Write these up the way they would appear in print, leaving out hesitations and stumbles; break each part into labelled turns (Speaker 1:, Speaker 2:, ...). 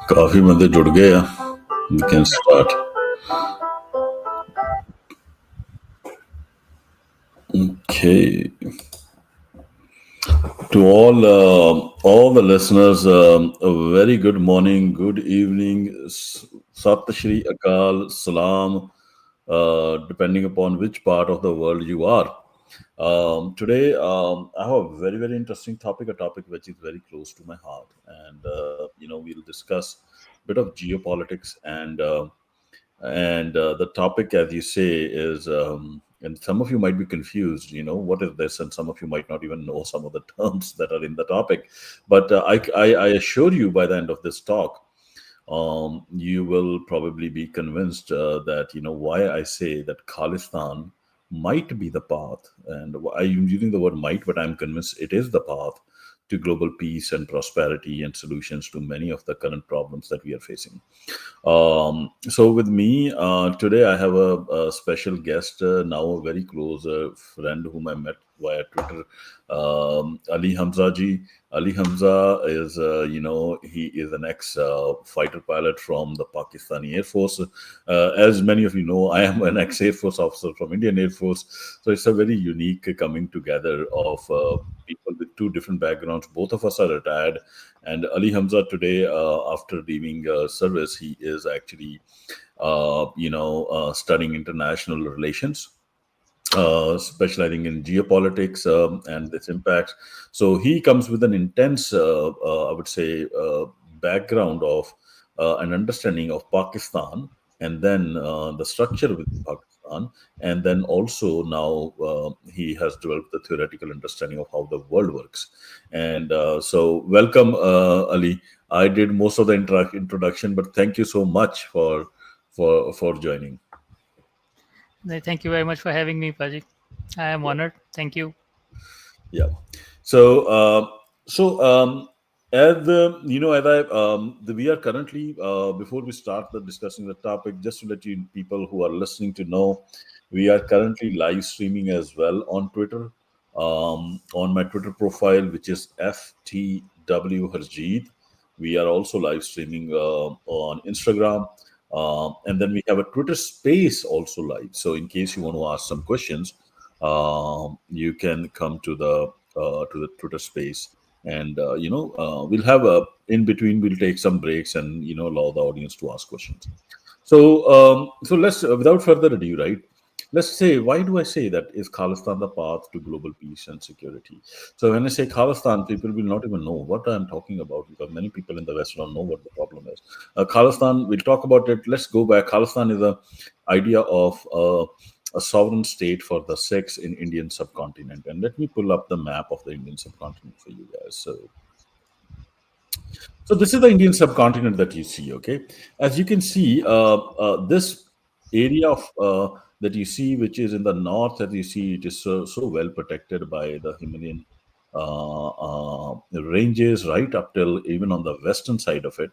Speaker 1: काफी बंदे जुड़ गए हैं. We can start. Okay. To all the listeners, a very good morning, good evening, Sat Shri Akal, Salam, depending upon which part of the world you are. Today, I have a very, very interesting topic, a topic which is very close to my heart. And, we'll discuss a bit of geopolitics and the topic, as you say, is, and some of you might be confused, what is this? And some of you might not even know some of the terms that are in the topic. But I assure you by the end of this talk, you will probably be convinced that, why I say that Khalistan might be the path. And I'm using the word might, but I'm convinced it is the path to global peace and prosperity and solutions to many of the current problems that we are facing. So with me today, I have a special guest, now a very close friend whom I met via Twitter, Ali Hamza ji. Ali Hamza is, he is an ex-fighter pilot from the Pakistani Air Force. As many of you know, I am an ex-Air Force officer from Indian Air Force. So it's a very unique coming together of people with two different backgrounds. Both of us are retired. And Ali Hamza today, after leaving service, he is actually, studying international relations, specializing in geopolitics and its impacts. So he comes with an intense, I would say, background of an understanding of Pakistan, and then the structure within Pakistan, and then also now he has developed the theoretical understanding of how the world works. And so, welcome, Ali. I did most of the introduction, but thank you so much for joining.
Speaker 2: Thank you very much for having me, Paji. I am honored. Thank you.
Speaker 1: Yeah. So, as as we are currently before we start the discussing the topic, just to let you people who are listening to know, we are currently live streaming as well on Twitter, on my Twitter profile, which is FTW Harjeet. We are also live streaming on Instagram. And then we have a Twitter space also live. So in case you want to ask some questions, you can come to the Twitter space, and we'll have a in between. We'll take some breaks and allow the audience to ask questions. So let's without further ado, right? Let's say, why do I say that is Khalistan the path to global peace and security? So when I say Khalistan, people will not even know what I'm talking about because many people in the West don't know what the problem is. Khalistan, we'll talk about it. Let's go back. Khalistan is a idea of a sovereign state for the Sikhs in Indian subcontinent. And let me pull up the map of the Indian subcontinent for you guys. So this is the Indian subcontinent that you see. Okay, as you can see, this area of that you see, which is in the north, as you see, it is so well protected by the Himalayan ranges, right up till even on the western side of it.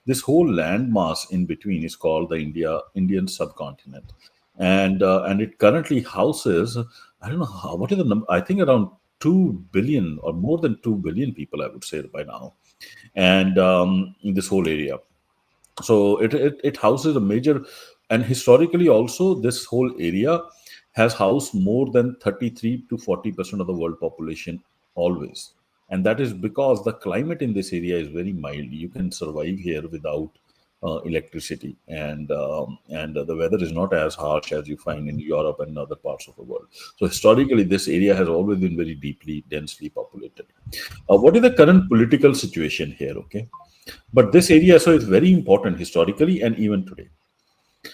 Speaker 1: This whole landmass in between is called the Indian subcontinent, and it currently houses, I don't know what is the number. I think around 2 billion or more than 2 billion people, I would say by now, and in this whole area. So it houses a major, and historically also this whole area has housed more than 33 to 40% of the world population always. And that is because the climate in this area is very mild. You can survive here without electricity, and the weather is not as harsh as you find in Europe and other parts of the world. So historically, this area has always been very deeply, densely populated. What is the current political situation here? Okay, but this area, so it's very important historically and even today.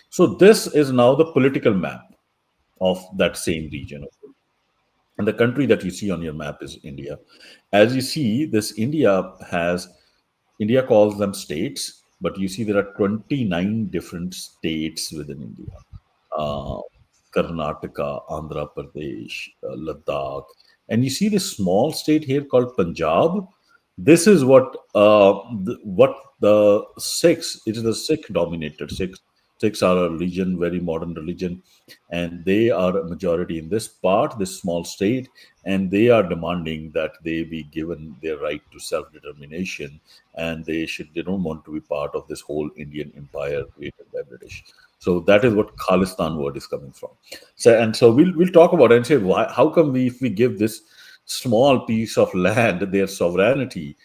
Speaker 1: So this is now the political map of that same region. And the country that you see on your map is India. As you see, this India has India calls them states, but you see there are 29 different states within India. uh, Karnataka, Andhra Pradesh, Ladakh, and you see this small state here called Punjab. This is what the Sikhs. It is the Sikh dominated. Sikhs are a religion, very modern religion, and they are a majority in this part, this small state, and they are demanding that they be given their right to self determination, and they don't want to be part of this whole Indian empire created by British. So that is what Khalistan word is coming from. So we'll talk about it and say why, how come we, if we give this small piece of land their sovereignty,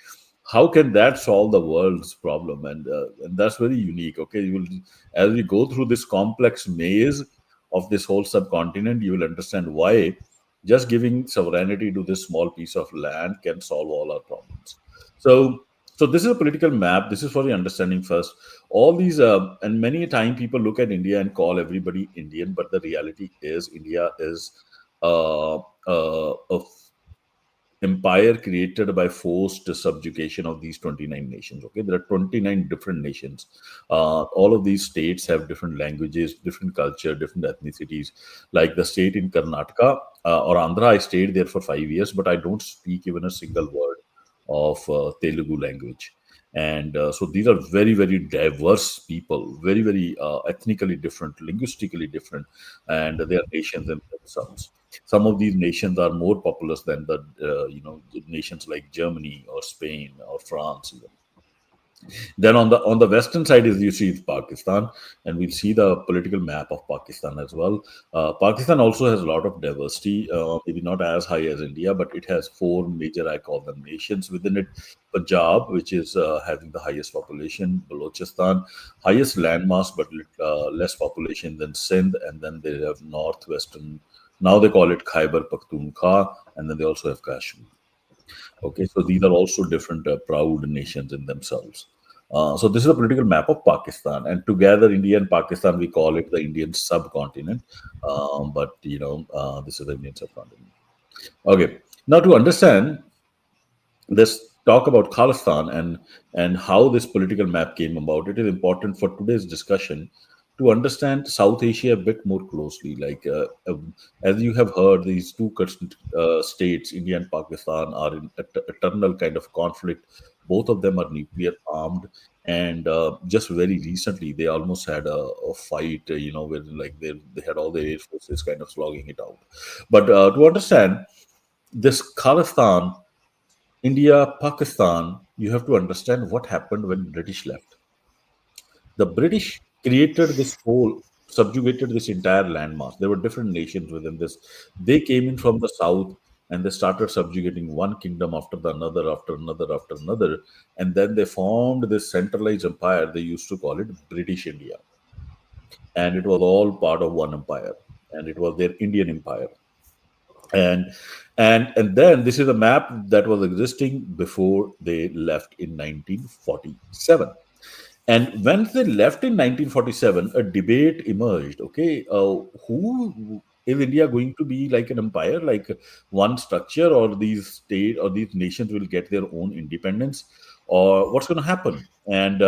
Speaker 1: how can that solve the world's problem? And that's very unique. Okay, you will, as we go through this complex maze of this whole subcontinent, you will understand why just giving sovereignty to this small piece of land can solve all our problems. So so this is a political map. This is for the understanding first. All these and many a time people look at India and call everybody Indian, but the reality is India is a empire created by forced subjugation of these 29 nations. Okay, there are 29 different nations. All of these states have different languages, different culture, different ethnicities. Like the state in Karnataka or Andhra, I stayed there for 5 years, but I don't speak even a single word of Telugu language. And so these are very, very diverse people, very, very ethnically different, linguistically different, and they are nations in themselves. Some of these nations are more populous than the nations like Germany or Spain or France even. Then on the western side is you see Pakistan, and we'll see the political map of Pakistan as well. Pakistan also has a lot of diversity, maybe not as high as India, but it has four major, I call them, nations within it. Punjab, which is having the highest population, Balochistan, highest landmass but less population than Sindh, and then they have northwestern. Now they call it Khyber Pakhtunkhwa, and then they also have Kashmir. Okay, so these are also different proud nations in themselves. So this is a political map of Pakistan, and together India and Pakistan we call it the Indian subcontinent. But this is the Indian subcontinent. Okay, now to understand let's talk about Khalistan and how this political map came about. It is important for today's discussion to understand South Asia a bit more closely. As you have heard, these two states, India and Pakistan, are in eternal kind of conflict. Both of them are nuclear armed, and just very recently they almost had a fight. Where like they had all their air forces kind of slogging it out. But to understand this Khalistan, India, Pakistan, you have to understand what happened when British left. The British created this whole, subjugated this entire landmass. There were different nations within this. They came in from the south and they started subjugating one kingdom after the another, after another, after another. And then they formed this centralized empire. They used to call it British India. And it was all part of one empire. And it was their Indian empire. And and and then this is a map that was existing before they left in 1947. And when they left in 1947, a debate emerged. Okay, who is India going to be like an empire, like one structure, or these state or these nations will get their own independence, or what's going to happen? And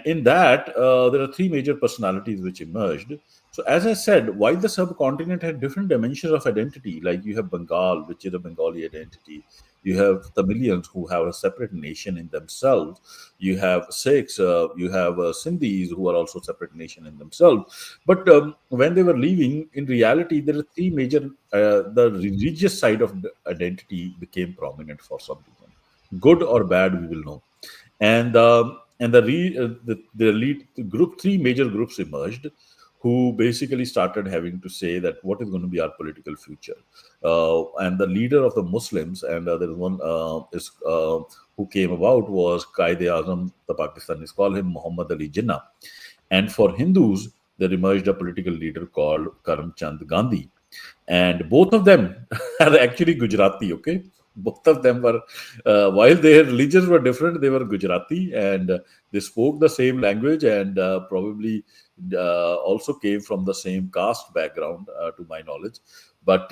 Speaker 1: in that, there are three major personalities which emerged. So, as I said, while the subcontinent had different dimensions of identity, like you have Bengal, which is a Bengali identity, you have Tamilians who have a separate nation in themselves, you have Sikhs, you have Sindhis who are also separate nation in themselves. But when they were leaving, in reality, there are three major. The religious side of the identity became prominent for some reason, good or bad, we will know. And the lead group, three major groups emerged, who basically started having to say that what is going to be our political future. And the leader of the Muslims, and there is one is who came about, was Qaid-e-Azam, the Pakistanis call him Muhammad Ali Jinnah. And for Hindus, there emerged a political leader called Karamchand Gandhi. And both of them are actually Gujarati. Okay, both of them were, while their religions were different, they were Gujarati, and they spoke the same language, and probably also came from the same caste background, to my knowledge. But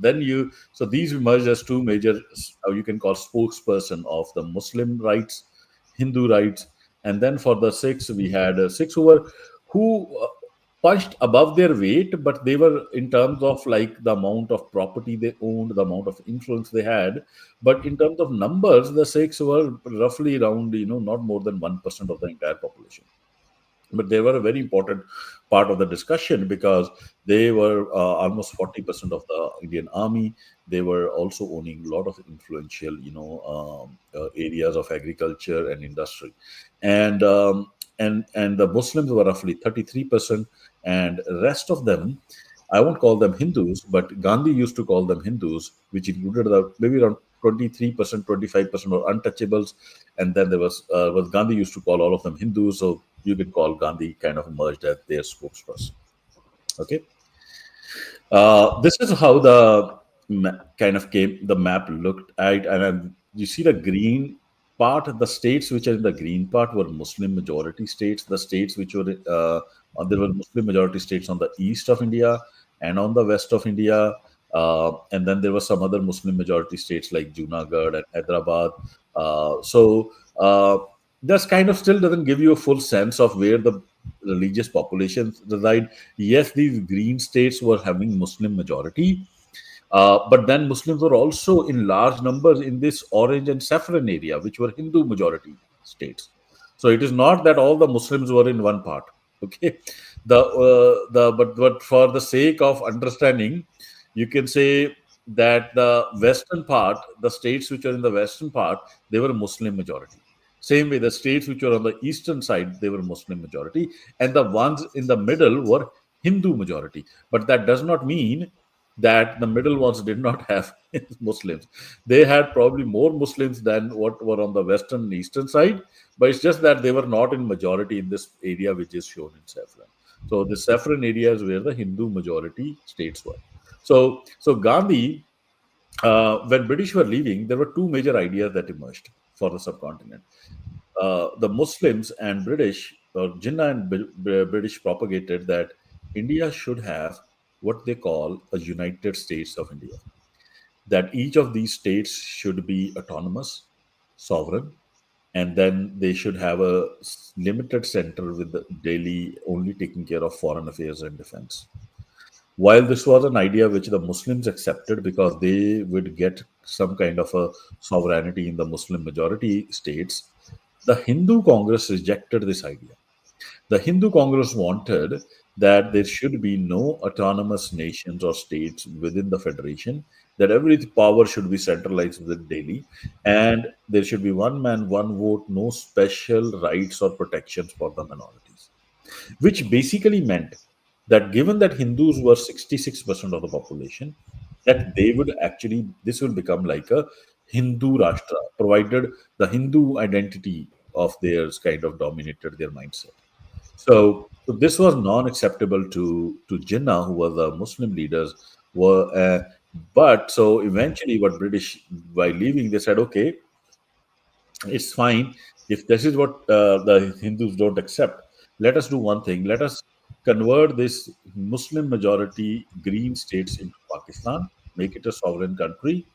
Speaker 1: then you so these emerged as two major you can call spokesperson of the Muslim rights, Hindu rights, and then for the Sikhs we had Sikhs who punched above their weight, but they were in terms of like the amount of property they owned, the amount of influence they had. But in terms of numbers, the Sikhs were roughly around, not more than 1% of the entire population. But they were a very important part of the discussion because they were almost 40% of the Indian army. They were also owning a lot of influential, areas of agriculture and industry, and the Muslims were roughly 33%, and rest of them, I won't call them Hindus, but Gandhi used to call them Hindus, which included maybe around 23%, 25% or untouchables. And then there was Gandhi used to call all of them Hindus. So you can call Gandhi kind of emerged as their spokesperson. Okay. This is how kind of came, the map looked at. And you see the green part, the states which are in the green part were Muslim majority states. The states which were, there were Muslim majority states on the east of India and on the west of India. And then there were some other Muslim majority states like Junagadh and Hyderabad. This kind of still doesn't give you a full sense of where the religious populations reside. Yes, these green states were having Muslim majority, but then Muslims were also in large numbers in this orange and saffron area, which were Hindu majority states. So it is not that all the Muslims were in one part. Okay, but for the sake of understanding, you can say that the western part, the states which are in the western part, they were Muslim majority. Same way, the states which were on the eastern side, they were Muslim majority, and the ones in the middle were Hindu majority. But that does not mean that the middle ones did not have Muslims. They had probably more Muslims than what were on the western and eastern side, but it's just that they were not in majority in this area which is shown in saffron. So the saffron area is where the Hindu majority states were. So Gandhi, when British were leaving, there were two major ideas that emerged for the subcontinent. The Muslims and British, or Jinnah and British propagated that India should have what they call a United States of India. That each of these states should be autonomous, sovereign, and then they should have a limited center with the Delhi only taking care of foreign affairs and defense. While this was an idea which the Muslims accepted because they would get some kind of a sovereignty in the Muslim majority states, the Hindu Congress rejected this idea. The Hindu Congress wanted that there should be no autonomous nations or states within the federation, that every power should be centralized within Delhi, and there should be one man, one vote, no special rights or protections for the minorities, which basically meant that given that Hindus were 66% of the population, that they would actually, this will become like a Hindu Rashtra, provided the Hindu identity of theirs kind of dominated their mindset. So this was non-acceptable to Jinnah, who were the Muslim leaders. Were but so eventually, what British by leaving, they said, okay, it's fine if this is what the Hindus don't accept. Let us do one thing. Let us convert this Muslim majority green states into Pakistan, make it a sovereign country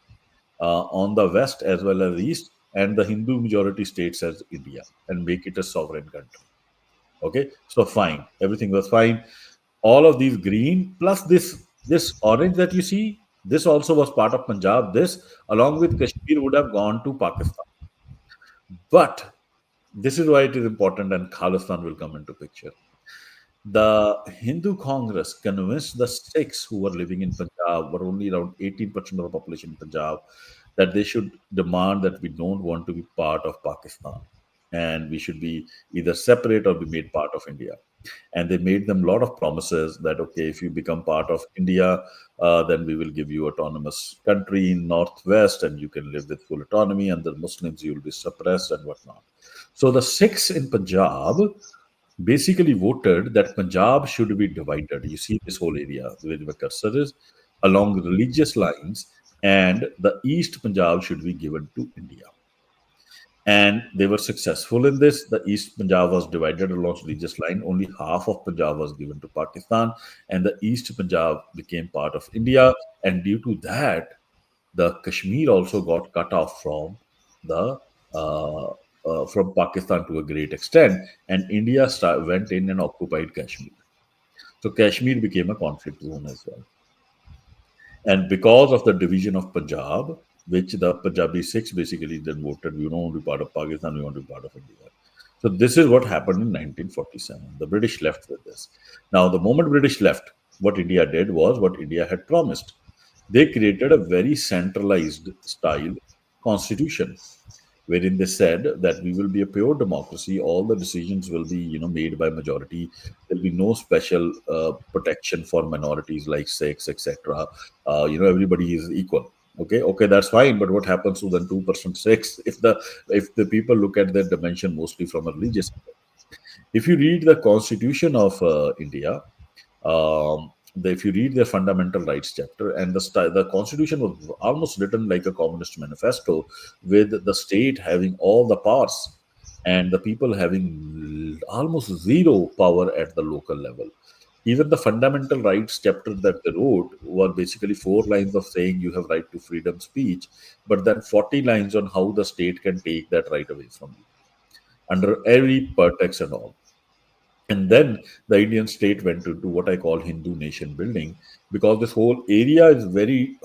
Speaker 1: on the west as well as east, and the Hindu majority states as India, and make it a sovereign country. Okay, so fine, everything was fine. All of these green plus this orange that you see, this also was part of Punjab. This, along with Kashmir, would have gone to Pakistan. But this is why it is important, and Khalistan will come into picture. The Hindu Congress convinced the Sikhs who were living in Punjab, were only around 18% of the population in Punjab, that they should demand that we don't want to be part of Pakistan and we should be either separate or be made part of India. And they made them a lot of promises that, okay, if you become part of India, then we will give you autonomous country in Northwest and you can live with full autonomy, and the Muslims, you will be suppressed and whatnot. So the Sikhs in Punjab basically voted that Punjab should be divided. You see this whole area where the cursor is along religious lines, and the East Punjab should be given to India. And they were successful in this. The East Punjab was divided along religious line. Only half of Punjab was given to Pakistan, and the East Punjab became part of India. And due to that, the Kashmir also got cut off the from Pakistan to a great extent, and India went in and occupied Kashmir. So Kashmir became a conflict zone as well. And because of the division of Punjab, which the Punjabi Sikhs basically then voted, we don't want to be part of Pakistan, we want to be part of India. So this is what happened in 1947. The British left with this. Now, the moment British left, what India did was what India had promised. They created a very centralized style constitution wherein they said that we will be a pure democracy. All the decisions will be, made by majority. There'll be no special protection for minorities like Sikhs, etc. Everybody is equal. Okay, that's fine. But what happens to the 2% Sikhs if the people look at their dimension mostly from a religious angle? If you read the Constitution of India, if you read their fundamental rights chapter, and the constitution was almost written like a communist manifesto, with the state having all the powers and the people having almost zero power at the local level. Even the fundamental rights chapter that they wrote were basically 4 lines of saying you have right to freedom speech, but then 40 lines on how the state can take that right away from you under every pretext and all. And then the Indian state went to do what I call Hindu nation building, because this whole area is very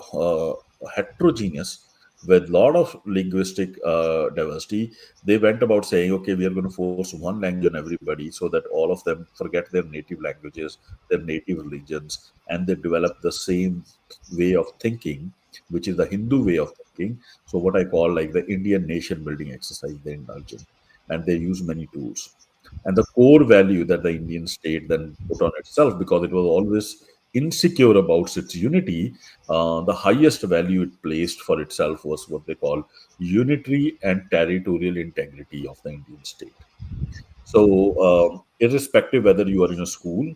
Speaker 1: heterogeneous with a lot of linguistic diversity. They went about saying, okay, we are going to force one language on everybody so that all of them forget their native languages, their native religions, and they develop the same way of thinking, which is the Hindu way of thinking. So, what I call like the Indian nation building exercise they indulge in. And they use many tools, and the core value that the Indian state then put on itself, because it was always insecure about its unity, the highest value it placed for itself was what they call unitary and territorial integrity of the Indian state. So, irrespective whether you are in a school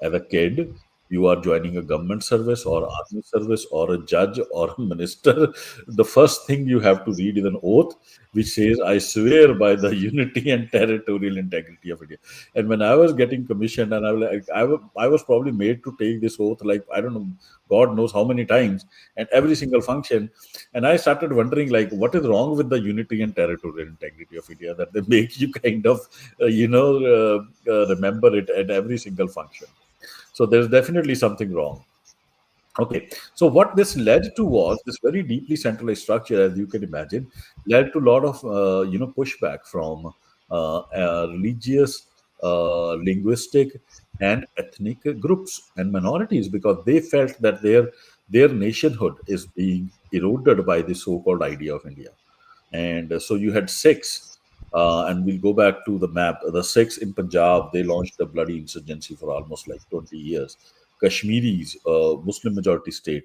Speaker 1: as a kid, you are joining a government service or army service or a judge or a minister, the first thing you have to read is an oath which says, I swear by the unity and territorial integrity of India. And when I was getting commissioned, and I was probably made to take this oath, like, I don't know, God knows how many times, and every single function. And I started wondering, like, what is wrong with the unity and territorial integrity of India that they make you kind of, remember it at every single function. So there's definitely something wrong. Okay, so what this led to was this very deeply centralized structure, as you can imagine, led to a lot of pushback from religious, linguistic, and ethnic groups and minorities, because they felt that their nationhood is being eroded by the so-called idea of India. And so you had Sikhs, and we'll go back to the map. The Sikhs in Punjab, they launched a bloody insurgency for almost like 20 years. Kashmiris, Muslim majority state,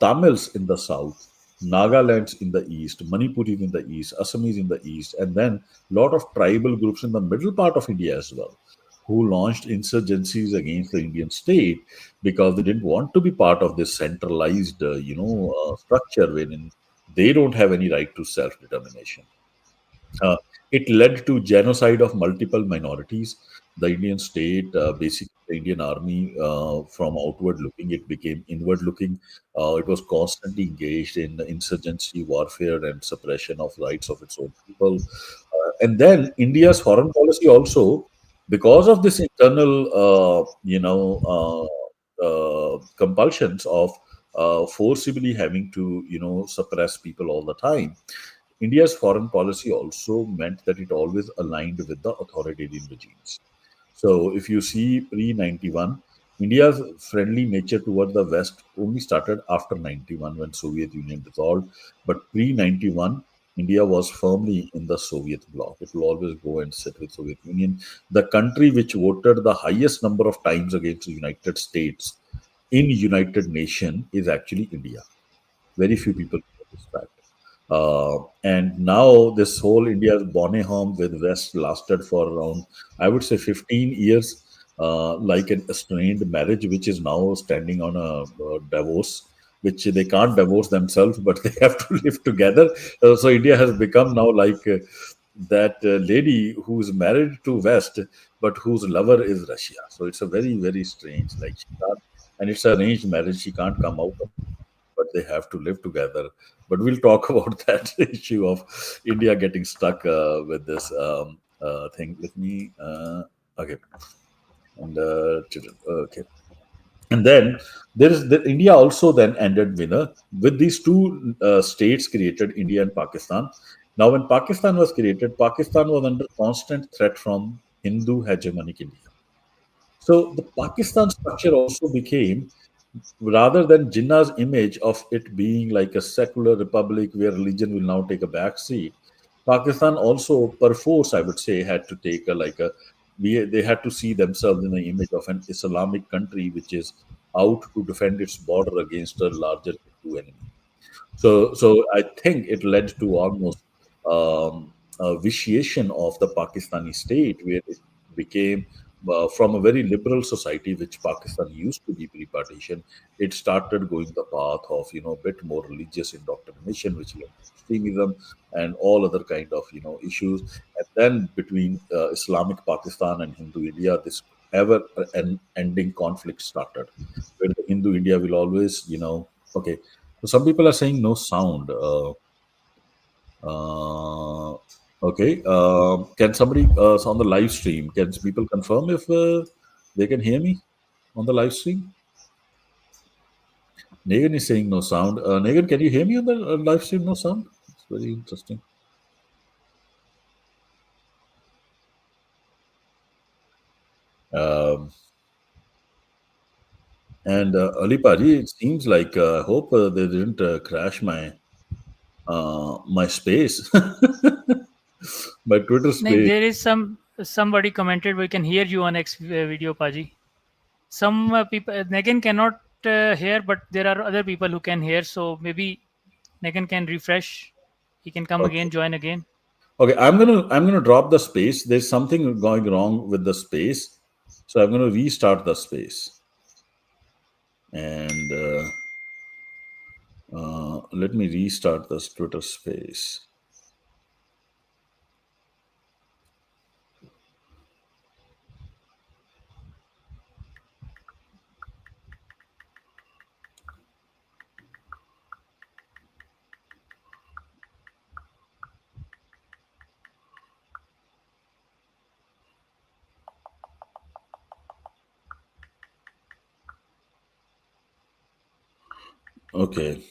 Speaker 1: Tamils in the south, Nagalands in the east, Manipuris in the east, Assamese in the east, and then a lot of tribal groups in the middle part of India as well, who launched insurgencies against the Indian state because they didn't want to be part of this centralized, structure wherein they don't have any right to self-determination. Uh, it led to genocide of multiple minorities. The Indian state, basically the Indian army, from outward looking, it became inward looking. It was constantly engaged in insurgency, warfare, and suppression of rights of its own people. And then India's foreign policy also, because of this internal, compulsions of forcibly having to, suppress people all the time. India's foreign policy also meant that it always aligned with the authoritarian regimes. So if you see pre-91, India's friendly nature toward the West only started after 91 when Soviet Union dissolved. But pre-91, India was firmly in the Soviet bloc. It will always go and sit with Soviet Union. The country which voted the highest number of times against the United States in United Nation is actually India. Very few people know this fact. And now this whole India's Boneham with West lasted for around, I would say, 15 years, like an estranged marriage, which is now standing on a divorce. which they can't divorce themselves, but they have to live together. So India has become now like that lady who's married to West, but whose lover is Russia. So it's a very, very strange. Like she can't, and it's arranged marriage. She can't come out of, but they have to live together. But we'll talk about that issue of India getting stuck with this thing. Let me. Okay. And okay. And then there is the India also then ended winner with these two states created, India and Pakistan. Now, when Pakistan was created, Pakistan was under constant threat from Hindu hegemonic India. So the Pakistan structure also became, rather than Jinnah's image of it being like a secular republic where religion will now take a back seat, Pakistan also, perforce, I would say, had to take a like a they had to see themselves in the image of an Islamic country which is out to defend its border against a larger Hindu enemy. So I think it led to almost a vitiation of the Pakistani state, where it became from a very liberal society, which Pakistan used to be pre-partition. It started going the path of a bit more religious indoctrination, which led to extremism and all other kind of issues. And then between Islamic Pakistan and Hindu India, this ever ending conflict started, where the Hindu India will always okay. So some people are saying no sound. Uh, okay. Can somebody on the live stream? Can people confirm if they can hear me on the live stream? Negan is saying no sound. Negan, can you hear me on the live stream? No sound. It's very interesting. Um, and Ali Paji, it seems like I hope they didn't crash my space, my Twitter
Speaker 2: No,
Speaker 1: space.
Speaker 2: there is somebody commented we can hear you on X video, Paji. Some people Negan cannot hear, but there are other people who can hear. So maybe Negan can refresh. He can come
Speaker 1: Okay.
Speaker 2: again, join again.
Speaker 1: Okay, I'm gonna drop the space. There's something going wrong with the space, so I'm gonna restart the space and let me restart this Twitter space. Okay,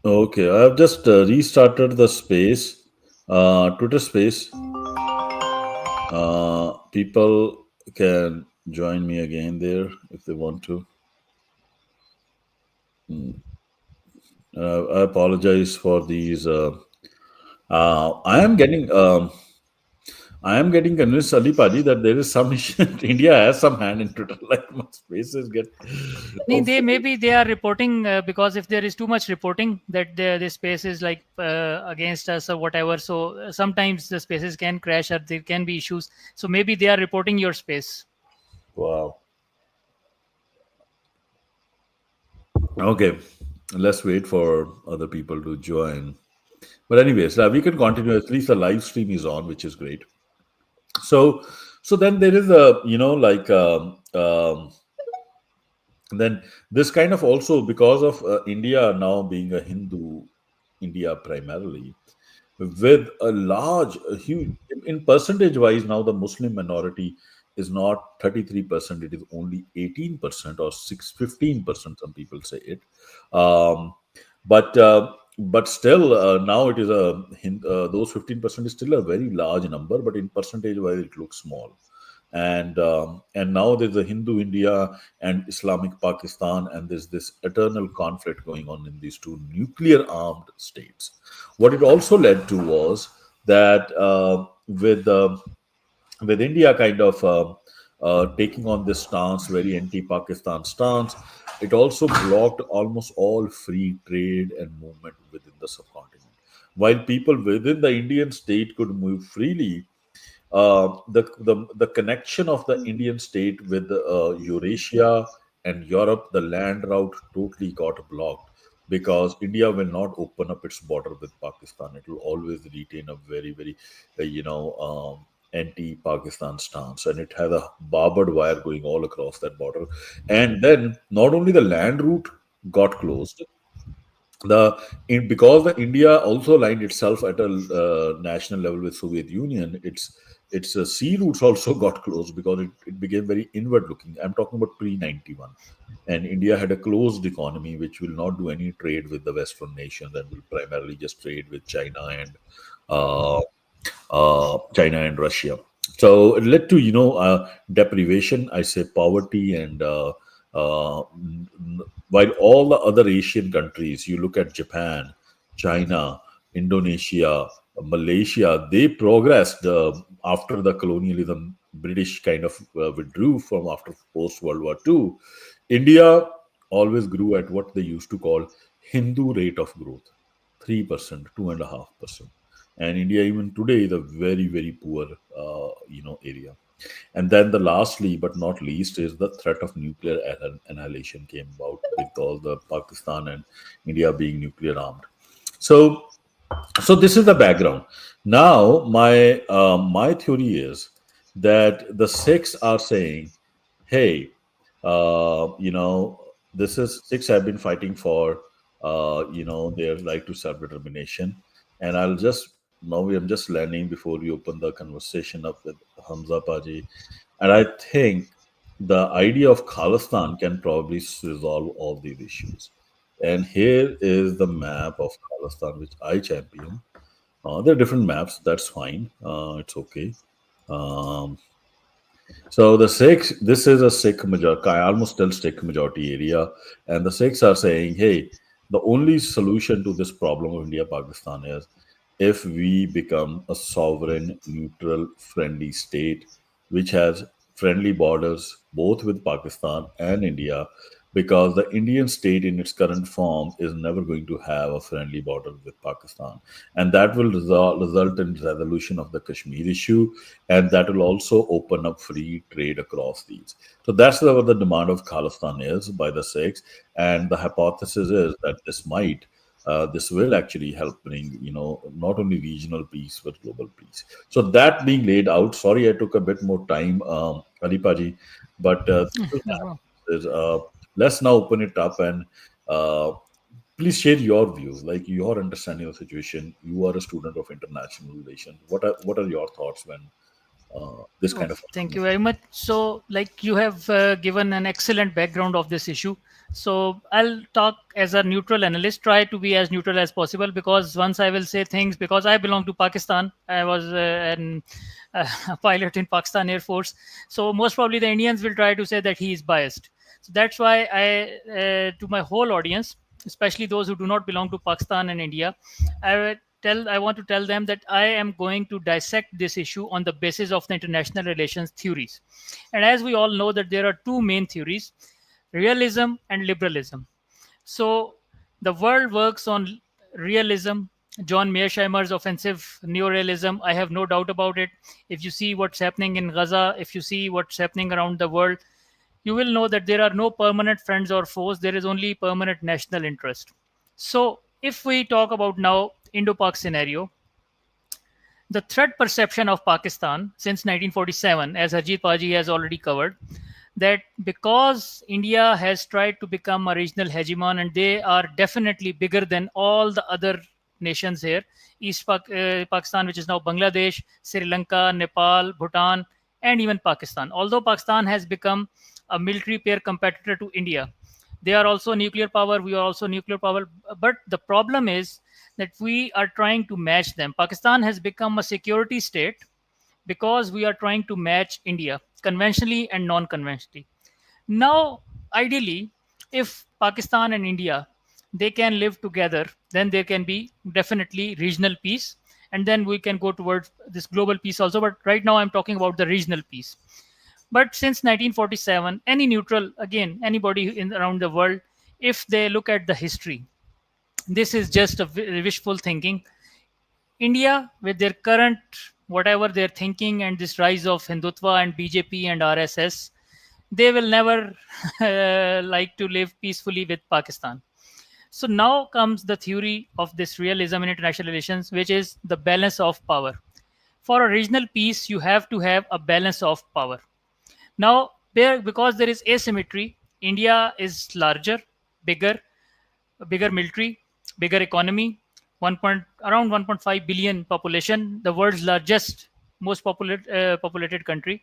Speaker 1: okay, I've just restarted the space, Twitter space. People can join me again there if they want to. I apologize for these. I am getting. I am getting convinced, Ali Paji, that there is some issue. India has some hand in Twitter. Like my spaces get.
Speaker 2: They
Speaker 1: Hopefully,
Speaker 2: maybe they are reporting because if there is too much reporting that the space is like against us or whatever, so sometimes the spaces can crash or there can be issues. So maybe they are reporting your space.
Speaker 1: wow. Okay, let's wait for other people to join. But anyways, we can continue. At least the live stream is on, which is great. So, so then there is a like then this kind of also because of India now being a Hindu India primarily, with a large, a huge, in percentage wise, now the Muslim minority is not 33%, it is only 18% or 15%, some people say it. Um, but still, now it is those 15% is still a very large number, but in percentage wise, it looks small. And now there's a Hindu India and Islamic Pakistan, and there's this eternal conflict going on in these two nuclear armed states. What it also led to was that with India kind of taking on this stance, very anti-Pakistan stance. It also blocked almost all free trade and movement within the subcontinent. While people within the Indian state could move freely, the connection of the Indian state with Eurasia and Europe, the land route totally got blocked because India will not open up its border with Pakistan. It will always retain a very, very, anti-Pakistan stance, and it has a barbed wire going all across that border. And then not only the land route got closed, because the India also aligned itself at a national level with Soviet Union, its sea routes also got closed because it became very inward looking. I'm talking about pre 91, and India had a closed economy which will not do any trade with the Western nations and will primarily just trade with uh, China and Russia. So it led to deprivation. I say poverty and while all the other Asian countries, you look at Japan, China, Indonesia, Malaysia, they progressed after the colonialism. British kind of withdrew from after post World War II. India always grew at what they used to call Hindu rate of growth, 3%, 2.5%, and India even today is a very very poor area. And then the lastly but not least is the threat of nuclear annihilation came about with all the Pakistan and India being nuclear armed. So so this is the background. Now my theory is that the Sikhs are saying, hey, you know, this is Sikhs have been fighting for, their right to self-determination. And I'm just learning before we open the conversation up with Hamza Paji. And I think the idea of Khalistan can probably resolve all these issues. And here is the map of Khalistan, which I champion. There are different maps. That's fine. It's okay. Um, so the Sikhs, this is a Sikh majority, I almost tell Sikh majority area, and the Sikhs are saying, hey, the only solution to this problem of India Pakistan is if we become a sovereign, neutral, friendly state which has friendly borders both with Pakistan and India, because the Indian state in its current form is never going to have a friendly border with Pakistan, and that will result in resolution of the Kashmir issue, and that will also open up free trade across these. So that's what the demand of Khalistan is by the Sikhs, and the hypothesis is that this will actually help bring, not only regional peace but global peace. So that being laid out, sorry I took a bit more time, Alipaji, but
Speaker 2: No problem.
Speaker 1: let's now open it up and uh, please share your views, like your understanding of the situation. You are a student of international relations. What are your thoughts when this
Speaker 2: Oh,
Speaker 1: kind of
Speaker 2: thank you very much. So, like you have given an excellent background of this issue. So, I'll talk as a neutral analyst, try to be as neutral as possible because once I will say things, because I belong to Pakistan, I was a pilot in Pakistan Air Force. So, most probably the Indians will try to say that he is biased. So, that's why to my whole audience, especially those who do not belong to Pakistan and India, I want to tell them that I am going to dissect this issue on the basis of the international relations theories. And as we all know that there are two main theories, realism and liberalism. So the world works on realism. John Mearsheimer's offensive neorealism, I have no doubt about it. If you see what's happening in Gaza, if you see what's happening around the world, you will know that there are no permanent friends or foes. There is only permanent national interest. So if we talk about now Indo-Pak scenario, the threat perception of Pakistan since 1947, as Harjeet Paji has already covered, that because India has tried to become a regional hegemon and they are definitely bigger than all the other nations here, Pakistan, which is now Bangladesh, Sri Lanka, Nepal, Bhutan, and even Pakistan. Although Pakistan has become a military pair competitor to India, they are also nuclear power, we are also nuclear power. But the problem is that we are trying to match them. Pakistan has become a security state because we are trying to match India conventionally and non conventionally. Now, ideally, if Pakistan and India they can live together, then there can be definitely regional peace, and then we can go towards this global peace also. But right now, I'm talking about the regional peace. But since 1947, any neutral, again, anybody in around the world, if they look at the history, this is just a wishful thinking. India, with their current whatever they're thinking and this rise of Hindutva and BJP and RSS, they will never like to live peacefully with Pakistan. So now comes the theory of this realism in international relations, which is the balance of power. For a regional peace, you have to have a balance of power. Now, because there is asymmetry, India is larger, bigger, bigger military, bigger economy, around 1.5 billion population, the world's largest, most populated country,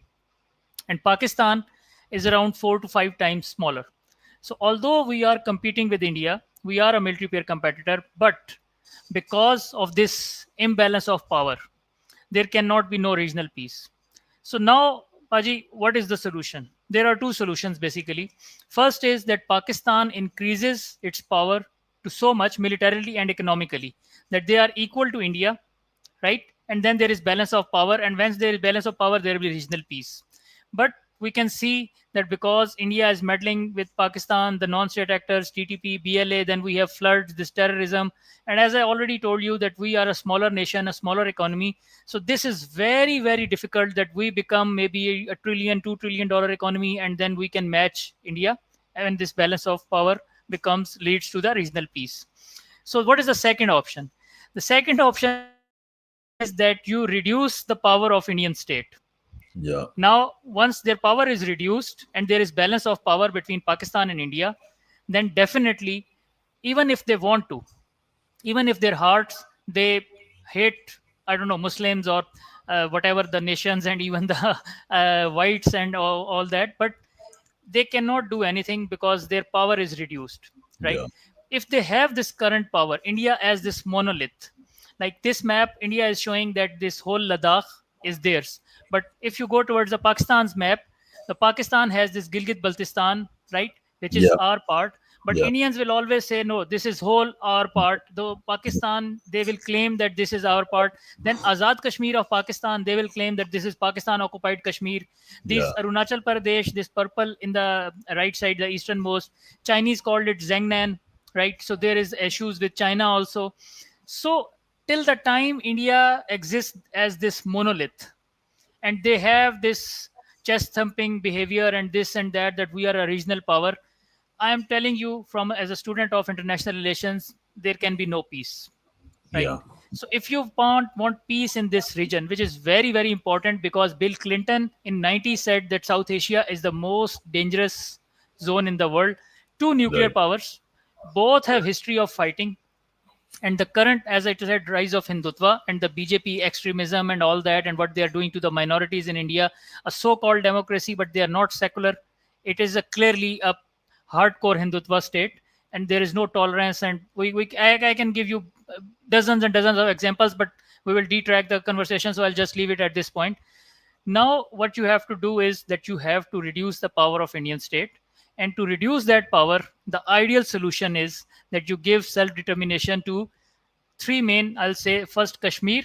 Speaker 2: and Pakistan is around 4 to 5 times smaller. So, although we are competing with India, we are a military peer competitor, but because of this imbalance of power, there cannot be no regional peace. So now, Paji, what is the solution? There are two solutions basically. First is that Pakistan increases its power to so much militarily and economically that they are equal to India, right? And then there is balance of power, and once there is balance of power, there will be regional peace. But we can see that because India is meddling with Pakistan, the non-state actors, TTP, BLA, then we have floods, this terrorism, and as I already told you that we are a smaller nation, a smaller economy. So this is very, very difficult that we become maybe a trillion, $2 trillion economy, and then we can match India, and this balance of power becomes leads to the regional peace. So what is the second option? The second option is that you reduce the power of Indian state.
Speaker 1: Yeah.
Speaker 2: Now, once their power is reduced and there is balance of power between Pakistan and India, then definitely, even if they want to, even if their hearts they hate, I don't know, Muslims or whatever the nations and even the whites and all that, but they cannot do anything because their power is reduced, right?
Speaker 1: Yeah.
Speaker 2: If they have this current power, India as this monolith, like this map, India is showing that this whole Ladakh is theirs. But if you go towards the Pakistan's map, the Pakistan has this Gilgit Baltistan, right, which is
Speaker 1: Yeah.
Speaker 2: our part. But
Speaker 1: Yeah.
Speaker 2: Indians will always say, no, this is whole our part. Though Pakistan, they will claim that this is our part. Then Azad Kashmir of Pakistan, they will claim that this is Pakistan occupied Kashmir.
Speaker 1: Yeah.
Speaker 2: These Arunachal Pradesh, this purple in the right side, the easternmost, Chinese called it Zhengnan, right? So there is issues with China also. So till the time India exists as this monolith, and they have this chest thumping behavior and this and that we are a regional power, I am telling you from as a student of international relations, there can be no peace, right?
Speaker 1: Yeah.
Speaker 2: So if you want peace in this region, which is very, very important, because Bill Clinton in 90s said that South Asia is the most dangerous zone in the world. Two nuclear
Speaker 1: Right.
Speaker 2: powers, both have history of fighting, and the current, as I said, rise of Hindutva and the BJP extremism and all that, and what they are doing to the minorities in India, a so-called democracy, but they are not secular. It is a clearly a hardcore Hindutva state, and there is no tolerance. And I can give you dozens and dozens of examples, but we will detract the conversation, so I'll just leave it at this point. Now, what you have to do is that you have to reduce the power of Indian state, and to reduce that power, the ideal solution is that you give self-determination to three main, I'll say, first Kashmir,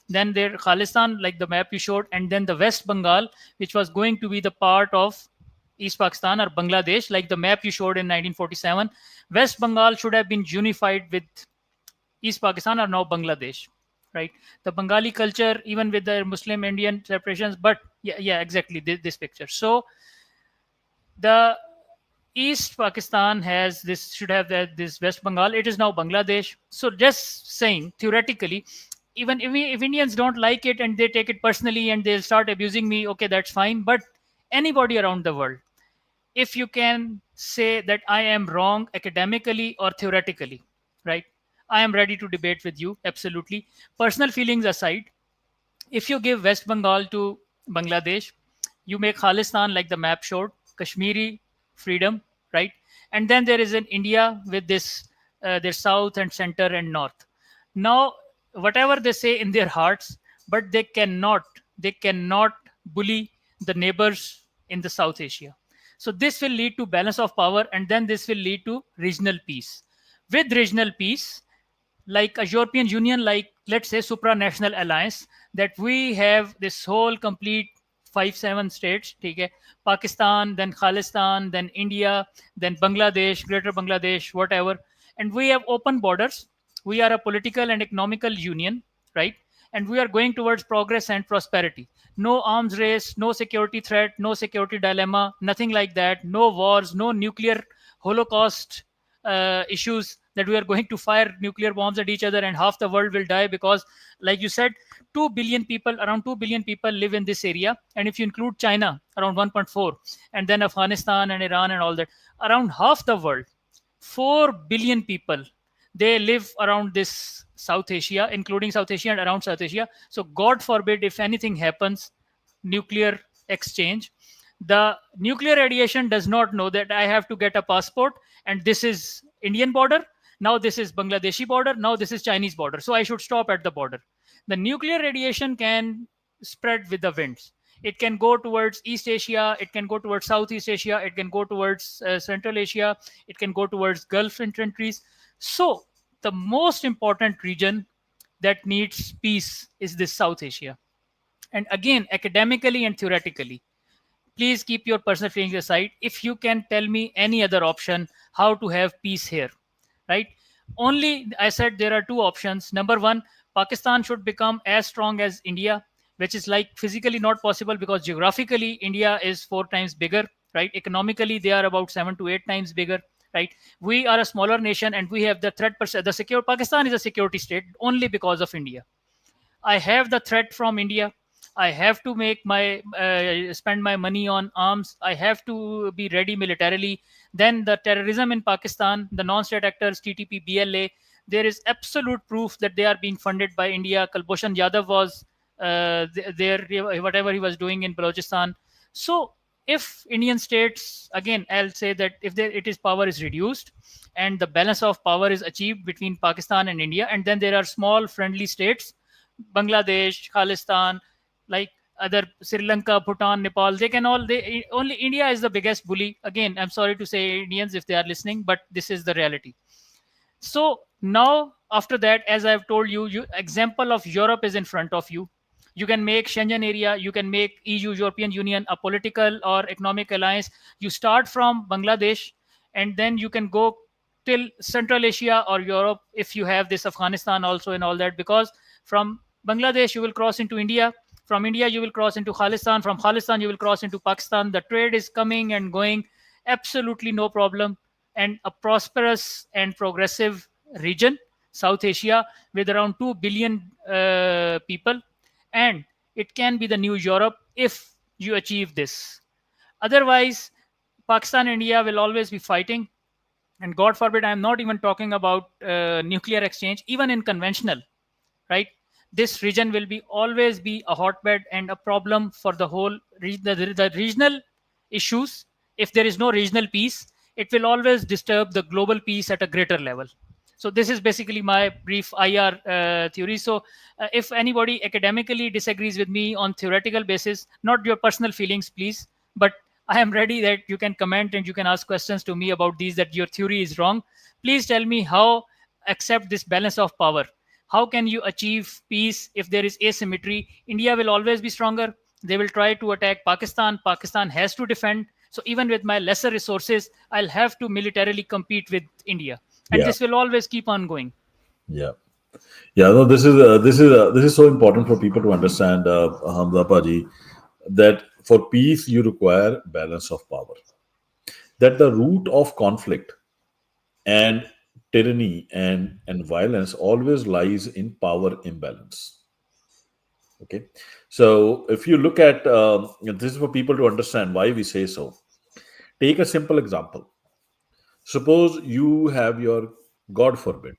Speaker 2: then there Khalistan, like the map you showed, and then the West Bengal, which was going to be the part of East Pakistan or Bangladesh, like the map you showed in 1947. West Bengal should have been unified with East Pakistan or now Bangladesh, right? The Bengali culture, even with their Muslim Indian separations, but yeah, exactly this picture. So the East Pakistan has this, should have this West Bengal. It is now Bangladesh. So just saying theoretically, even if Indians don't like it and they take it personally and they'll start abusing me, okay, that's fine. But anybody around the world, if you can say that I am wrong academically or theoretically, right? I am ready to debate with you, absolutely. Personal feelings aside, if you give West Bengal to Bangladesh, you make Khalistan like the map showed, Kashmiri freedom, right? And then there is an India with this, their south and center and north. Now, whatever they say in their hearts, but they cannot bully the neighbors in the South Asia. So this will lead to balance of power, and then this will lead to regional peace. With regional peace, like a European Union, like let's say supranational alliance, that we have this whole complete 5 7 states, ठीक है, Pakistan, then Khalistan, then India, then Bangladesh, Greater Bangladesh, whatever, and we have open borders. We are a political and economical union, right? And we are going towards progress and prosperity. No arms race, no security threat, no security dilemma, nothing like that. No wars, no nuclear holocaust issues that we are going to fire nuclear bombs at each other and half the world will die because, like you said, 2 billion people, around 2 billion people live in this area. And if you include China, around 1.4, and then Afghanistan and Iran and all that, around half the world, 4 billion people, they live around this South Asia, including South Asia and around South Asia. So, God forbid, if anything happens, nuclear exchange, the nuclear radiation does not know that I have to get a passport and this is Indian border. Now this is Bangladeshi border. Now this is Chinese border. So I should stop at the border. The nuclear radiation can spread with the winds. It can go towards East Asia. It can go towards Southeast Asia. It can go towards Central Asia. It can go towards Gulf countries. So the most important region that needs peace is this South Asia. And again, academically and theoretically, please keep your personal feelings aside. If you can tell me any other option how to have peace here, right? Only I said there are two options. Number one, Pakistan should become as strong as India, which is like physically not possible because geographically India is 4 times bigger, right? Economically, they are about 7 to 8 times bigger, right? We are a smaller nation and we have the threat. The secure Pakistan is a security state only because of India. I have the threat from India. I have to make my spend my money on arms. I have to be ready militarily. Then the terrorism in Pakistan, the non-state actors, TTP, BLA, there is absolute proof that they are being funded by India. Kalbhushan Yadav was there, whatever he was doing in Balochistan. So if Indian states, again, I'll say that if it is power is reduced and the balance of power is achieved between Pakistan and India, and then there are small friendly states, Bangladesh, Khalistan, like other Sri Lanka, Bhutan, Nepal, they can all, they only India is the biggest bully. Again, I'm sorry to say Indians if they are listening, but this is the reality. So now after that, as I've told you, example of Europe is in front of you. You can make Schengen area, you can make EU, European Union, a political or economic alliance. You start from Bangladesh and then you can go till Central Asia or Europe if you have this Afghanistan also and all that, because from Bangladesh you will cross into India, from India you will cross into Khalistan, from Khalistan you will cross into Pakistan. The trade is coming and going, absolutely no problem. And a prosperous and progressive region, South Asia, with around 2 billion people. And it can be the new Europe if you achieve this. Otherwise, Pakistan and India will always be fighting. And God forbid, I'm not even talking about nuclear exchange, even in conventional, right? This region will be always be a hotbed and a problem for the whole the regional issues. If there is no regional peace, it will always disturb the global peace at a greater level. So this is basically my brief IR theory. So if anybody academically disagrees with me on theoretical basis, not your personal feelings, please, but I am ready that you can comment and you can ask questions to me about these, that your theory is wrong. Please tell me how accept this balance of power. How can you achieve peace if there is asymmetry? India will always be stronger. They will try to attack Pakistan. Pakistan has to defend. So even with my lesser resources, I'll have to militarily compete with India, and
Speaker 1: Yeah,
Speaker 2: this will always keep on going.
Speaker 1: yeah, yeah. No, this is so important for people to understand, Hamza Paji, that for peace you require balance of power. That the root of conflict and tyranny and violence always lies in power imbalance. Okay, so if you look at this is for people to understand why we say so. Take a simple example. Suppose you have your, God forbid,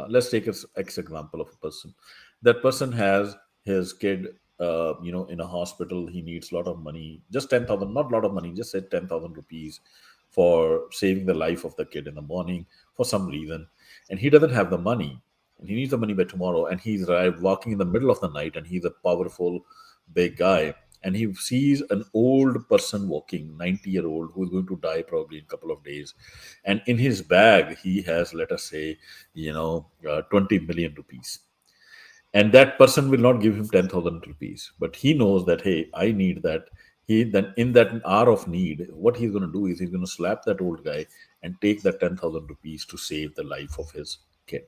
Speaker 1: let's take an example of a person. That person has his kid, in a hospital. He needs a lot of money, just 10,000, not a lot of money, just say 10,000 rupees for saving the life of the kid in the morning for some reason. And he doesn't have the money. And he needs the money by tomorrow. And he's arrived walking in the middle of the night and he's a powerful, big guy, and he sees an old person walking, 90-year-old, who is going to die probably in a couple of days. And in his bag, he has, let us say, 20 million rupees. and that person will not give him 10,000 rupees, but he knows that, hey, I need that. He then, in that hour of need, what he's going to do is he's going to slap that old guy and take that 10,000 rupees to save the life of his kid.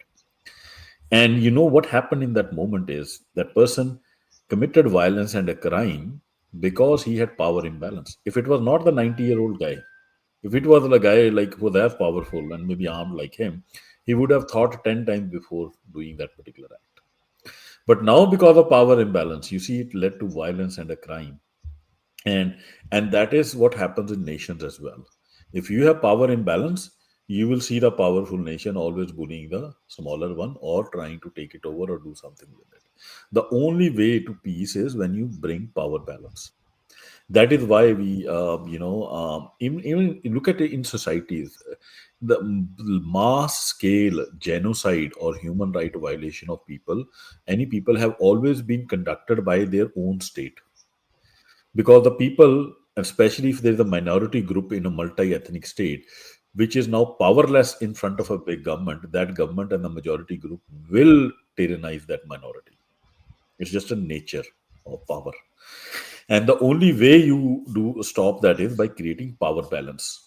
Speaker 1: And you know what happened in that moment is that person committed violence and a crime because he had power imbalance. If it was not the 90-year-old guy, if it was a guy like who was as powerful and maybe armed like him, he would have thought 10 times before doing that particular act. But now, because of power imbalance, you see it led to violence and a crime. And that is what happens in nations as well. If you have power imbalance, you will see the powerful nation always bullying the smaller one or trying to take it over or do something with it. The only way to peace is when you bring power balance. That is why we even look at it in societies, the mass scale genocide or human right violation of people, any people, have always been conducted by their own state, because the people, especially if there is a minority group in a multi-ethnic state which is now powerless in front of a big government, that government and the majority group will tyrannize that minority. It's just a nature of power. And the only way you do stop that is by creating power balance.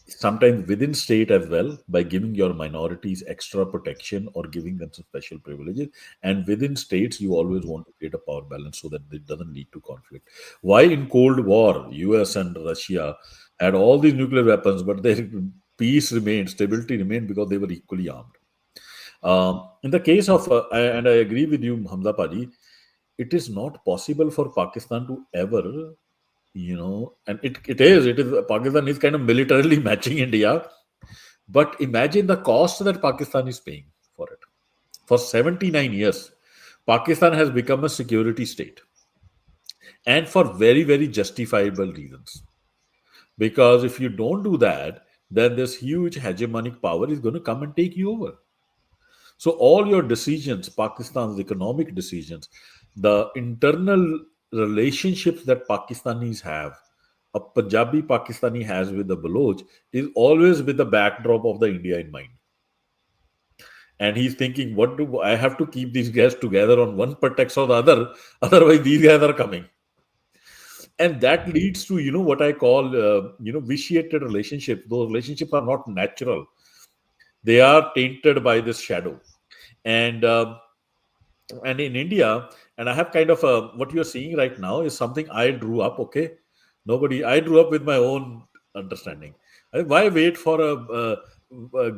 Speaker 1: Sometimes within state as well, by giving your minorities extra protection or giving them some special privileges. And within states, you always want to create a power balance so that it doesn't lead to conflict. Why in Cold War, US and Russia had all these nuclear weapons, but their peace remained, stability remained, because they were equally armed. In the case of, and I agree with you, Hamza Paji, it is not possible for Pakistan to ever, and it is, Pakistan is kind of militarily matching India. But imagine the cost that Pakistan is paying for it. For 79 years, Pakistan has become a security state, and for very, very justifiable reasons. Because if you don't do that, then this huge hegemonic power is going to come and take you over. So all your decisions, Pakistan's economic decisions, the internal relationships that Pakistanis have, a Punjabi Pakistani has with the Baloch, is always with the backdrop of the India in mind. And he's thinking, what do I have to keep these guys together on one pretext or the other? Otherwise, these guys are coming. And that leads to, what I call, vitiated relationships. Those relationships are not natural. They are tainted by this shadow. And in India, and I have kind of what you're seeing right now is something I drew up. Okay, I drew up with my own understanding. Why wait for a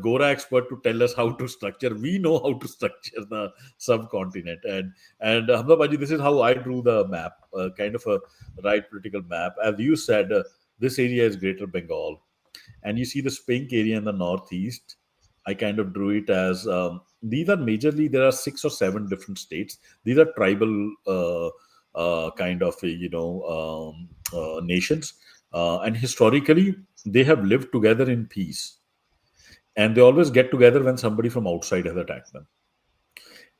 Speaker 1: Gora expert to tell us how to structure? We know how to structure the subcontinent, and Hamza, this is how I drew the map, kind of a right political map. As you said, this area is Greater Bengal, and you see this pink area in the northeast. I kind of drew it as these are majorly, there are 6 or 7 different states. These are tribal kind of nations, and historically they have lived together in peace, and they always get together when somebody from outside has attacked them.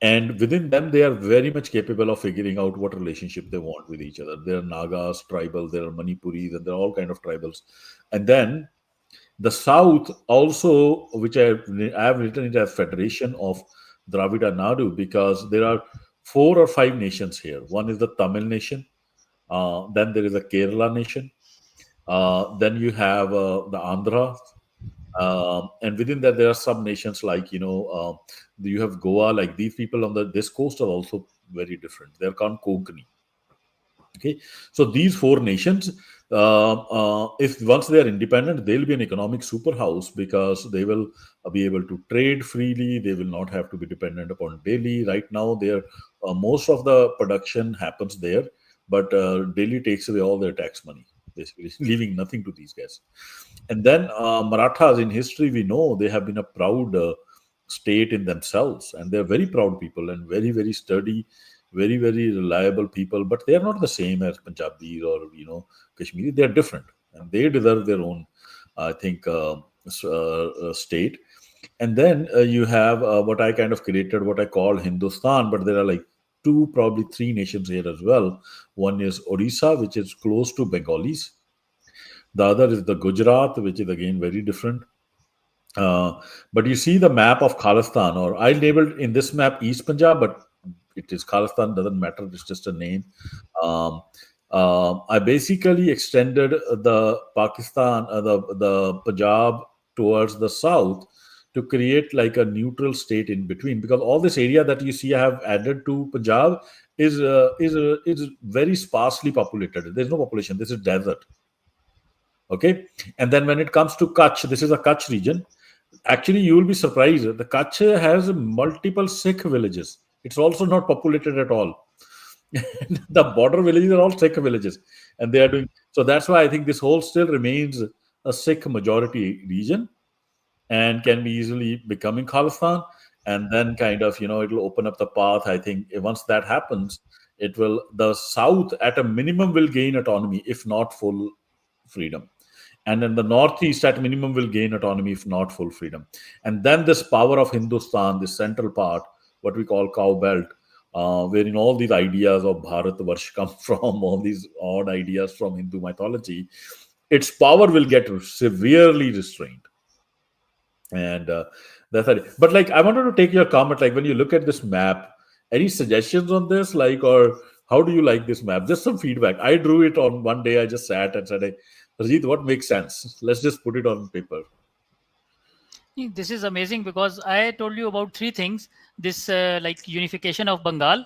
Speaker 1: And within them, they are very much capable of figuring out what relationship they want with each other. There are Nagas, tribal, there are Manipuris, and there are all kind of tribals. And then the South also, which I have written it as Federation of Dravida Nadu, because there are 4 or 5 nations here. One is the Tamil nation, then there is a Kerala nation, then you have the Andhra, and within that there are some nations like you have Goa. Like these people on this coast are also very different. They're called Konkani. Okay, so these 4 nations, if once they are independent, they'll be an economic superhouse because they will be able to trade freely. They will not have to be dependent upon Delhi. Right now, there most of the production happens there, but Delhi takes away all their tax money, basically leaving nothing to these guys. And then Marathas, in history, we know they have been a proud state in themselves, and they're very proud people and very, very sturdy, very, very reliable people. But they are not the same as Punjabis or Kashmiri. They are different, and they deserve their own, I think, state. And then you have what I kind of created, what I call Hindustan, but there are like 2, probably 3 nations here as well. One is Odisha, which is close to Bengalis. The other is the Gujarat, which is again very different. Uh, but you see the map of Khalistan, or I labeled in this map East Punjab, but it is Khalistan, doesn't matter. It's just a name. Um, I basically extended the Pakistan, the Punjab towards the south to create like a neutral state in between, because all this area that you see I have added to Punjab is very sparsely populated. There's no population. This is desert. Okay, and then when it comes to Kutch, this is a Kutch region. Actually, you will be surprised. The Kutch has multiple Sikh villages. It's also not populated at all. The border villages are all Sikh villages, and they are doing so. That's why I think this whole still remains a Sikh majority region, and can be easily becoming Khalistan. And then kind of, it'll open up the path. I think once that happens, it will, the South at a minimum will gain autonomy, if not full freedom. And then the Northeast at minimum will gain autonomy, if not full freedom. And then this power of Hindustan, this central part, what we call cow belt, wherein all these ideas of Bharat Varsh come from, all these odd ideas from Hindu mythology, its power will get severely restrained. And that's it. But like, I wanted to take your comment, like when you look at this map, any suggestions on this, like, or how do you like this map? Just some feedback. I drew it on one day. I just sat and said, hey, Rajit, what makes sense? Let's just put it on paper.
Speaker 2: This is amazing because I told you about three things: this like unification of Bengal,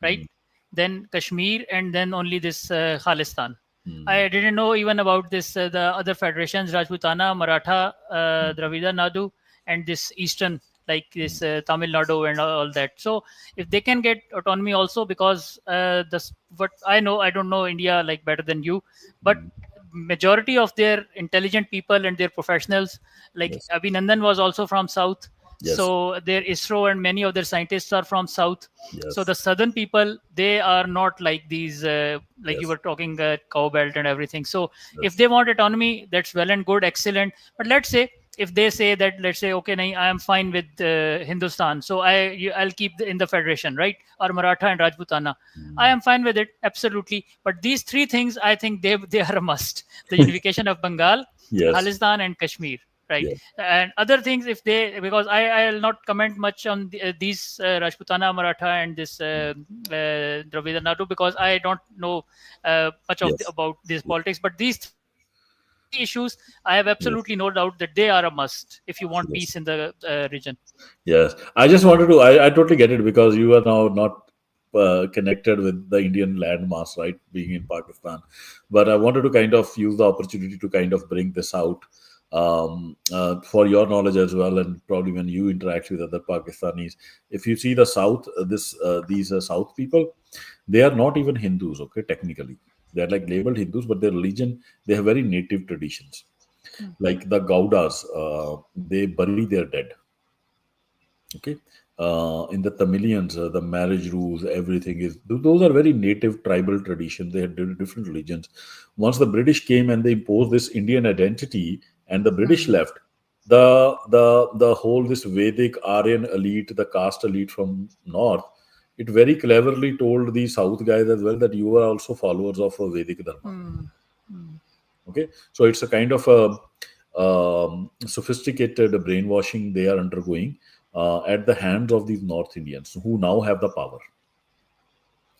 Speaker 2: right?
Speaker 1: Mm,
Speaker 2: Then Kashmir, and then only this Khalistan.
Speaker 1: mm,
Speaker 2: I didn't know even about this the other federations: Rajputana, Maratha,
Speaker 1: mm,
Speaker 2: Dravida Nadu, and this Eastern, like
Speaker 1: mm,
Speaker 2: this Tamil Nadu and all that. So if they can get autonomy also, because this what I know, I don't know India like better than you, but
Speaker 1: mm.
Speaker 2: majority of their intelligent people and their professionals, like
Speaker 1: Yes,
Speaker 2: Abhinandan was also from south,
Speaker 1: yes,
Speaker 2: so their ISRO and many of their scientists are from south. So
Speaker 1: yes,
Speaker 2: the southern people, they are not like these like you
Speaker 1: yes,
Speaker 2: were talking cow belt and everything. So if
Speaker 1: yes,
Speaker 2: they want autonomy, that's well and good, excellent. But let's say if they say that, let's say, okay, nahi, I am fine with Hindustan, so I'll keep in the federation, right? Or Maratha and Rajputana, I
Speaker 1: mm,
Speaker 2: am fine with it, absolutely. But these three things, I think they are a must: the unification of Bengal,
Speaker 1: yes,
Speaker 2: Khalistan, and Kashmir, right?
Speaker 1: yes,
Speaker 2: And other things, if they, because I'll not comment much on these Rajputana, Maratha, and this Dravida Nadu, because I don't know much of
Speaker 1: yes,
Speaker 2: about this politics. But these three issues, I have absolutely no
Speaker 1: yes,
Speaker 2: doubt that
Speaker 1: yes,
Speaker 2: they are a must if you want peace in the
Speaker 1: yes.
Speaker 2: region.
Speaker 1: Yes, I just wanted to. I totally get it, because you are now not connected with the Indian landmass, right? Being in Pakistan, but I wanted to kind of use the opportunity to kind of bring this out for your knowledge as well, and probably when you interact with other Pakistanis. If you see the South, these South people, they are not even Hindus. Okay, technically, they are like labeled Hindus, but their religion, they have very native traditions. Like the Gaudas, they bury their dead. Okay. In the Tamilians, the marriage rules, everything is, those are very native tribal traditions. They had different religions. Once the British came and they imposed this Indian identity, and the British
Speaker 2: Hmm.
Speaker 1: left, the whole this Vedic Aryan elite, the caste elite from north, it very cleverly told the South guys as well that you are also followers of a Vedic Dharma.
Speaker 2: Hmm. Hmm.
Speaker 1: Okay, so it's a kind of a sophisticated brainwashing they are undergoing at the hands of these North Indians who now have the power.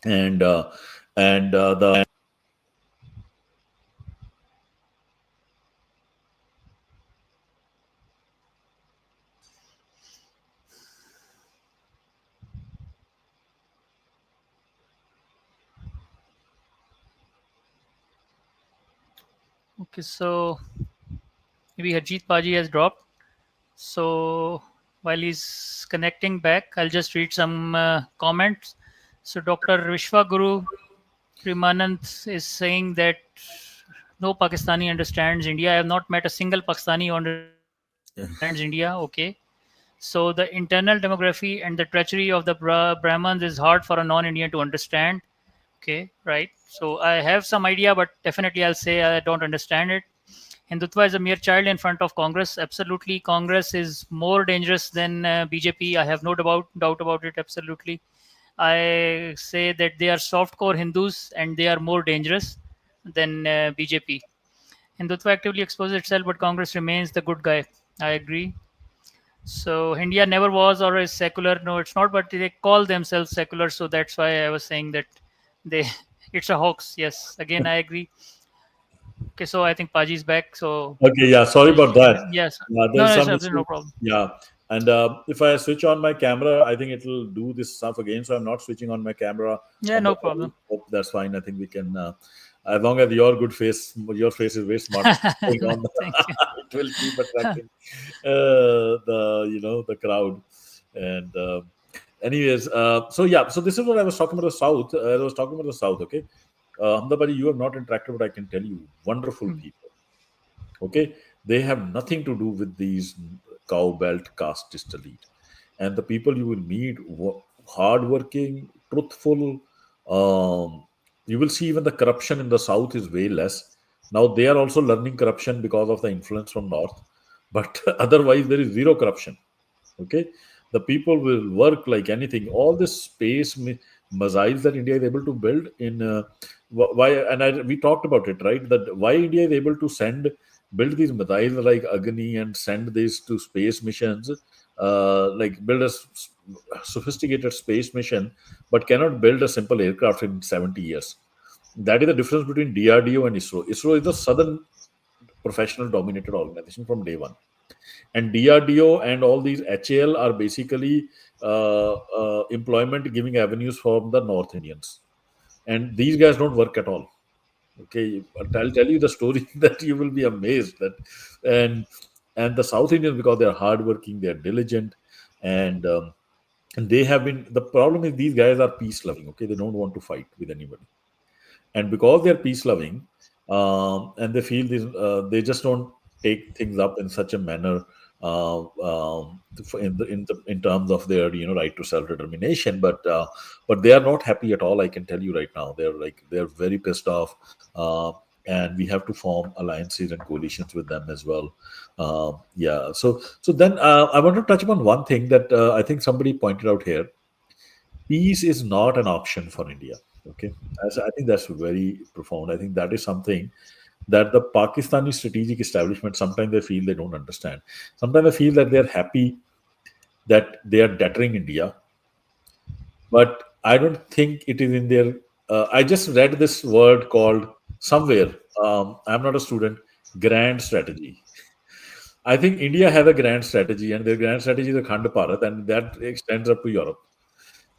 Speaker 1: And the
Speaker 2: Okay, so maybe Harjeet Paji has dropped. So while he's connecting back, I'll just read some comments. So Dr. Vishwaguru Premanand is saying that no Pakistani understands India. I have not met a single Pakistani who understands India. Okay. So the internal demography and the treachery of the Brahmins is hard for a non-Indian to understand. Okay, right. So I have some idea, but definitely I'll say I don't understand it. Hindutva is a mere child in front of Congress. Absolutely, Congress is more dangerous than BJP. I have no doubt about it. Absolutely, I say that they are soft-core Hindus and they are more dangerous than BJP. Hindutva actively exposes itself, but Congress remains the good guy. I agree. So India never was or is secular. No, it's not. But they call themselves secular, so that's why I was saying that they it's a hoax. Yes, again I agree. Okay, so I think Paji is back. So
Speaker 1: Okay, yeah, sorry about
Speaker 2: you
Speaker 1: that.
Speaker 2: can, yes, no,
Speaker 1: There's
Speaker 2: no, it's
Speaker 1: some
Speaker 2: absolutely
Speaker 1: issue.
Speaker 2: no problem.
Speaker 1: Yeah, and if I switch on my camera, I think it'll do this stuff again. So I'm not switching on my camera.
Speaker 2: Yeah, no
Speaker 1: I
Speaker 2: problem.
Speaker 1: hope that's fine. I think we can, as long as your face is very smart. Thing on,
Speaker 2: Thank you.
Speaker 1: it will keep attracting the crowd. And anyways, so yeah, so this is what I was talking about the South. I was talking about the South. Okay, Ahmedabadi, you have not interacted, but I can tell you, wonderful
Speaker 2: Hmm.
Speaker 1: people. Okay, they have nothing to do with these cow belt caste elite, and the people you will meet, hardworking, truthful. You will see even the corruption in the south is way less. Now they are also learning corruption because of the influence from north, but otherwise there is zero corruption. Okay, the people will work like anything. All this missiles that India is able to build in why, and we talked about it, right? That why India is able to build these missiles like Agni and send these to space missions, like build a sophisticated space mission, but cannot build a simple aircraft in 70 years. That is the difference between DRDO and ISRO. ISRO is the southern professional dominated organization from day one, and DRDO and all these HAL are basically employment giving avenues for the North Indians, and these guys don't work at all. Okay, but I'll tell you the story that you will be amazed that, and and the South Indians, because they are hardworking, they are diligent, and and they have been. The problem is these guys are peace loving. Okay, they don't want to fight with anybody, and because they're peace loving, and they feel this, they just don't take things up in such a manner, in terms of their right to self determination. But they are not happy at all. I can tell you right now, they're very pissed off, and we have to form alliances and coalitions with them as well. Yeah. So then I want to touch upon one thing that I think somebody pointed out here. Peace is not an option for India. Okay, I think that's very profound. I think that is something that the Pakistani strategic establishment sometimes they feel they don't understand. Sometimes they feel that they're happy that they are deterring India, but I don't think it is in their. I just read this word called somewhere. I'm not a student. Grand strategy. I think India has a grand strategy, and their grand strategy is a Khand Bharat, and that extends up to Europe.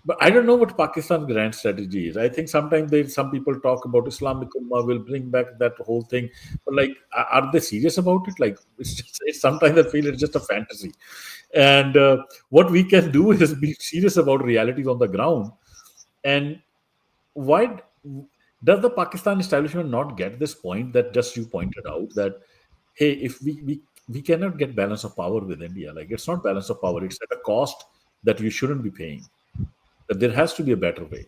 Speaker 1: But I don't know what Pakistan's grand strategy is. I think sometimes some people talk about Islamic Ummah will bring back that whole thing, but like, are they serious about it? Like, it's sometimes I feel it's just a fantasy. And what we can do is be serious about realities on the ground. And why does the Pakistan establishment not get this point that just you pointed out that hey, if we cannot get balance of power with India, like it's not balance of power, it's at a cost that we shouldn't be paying. That there has to be a better way.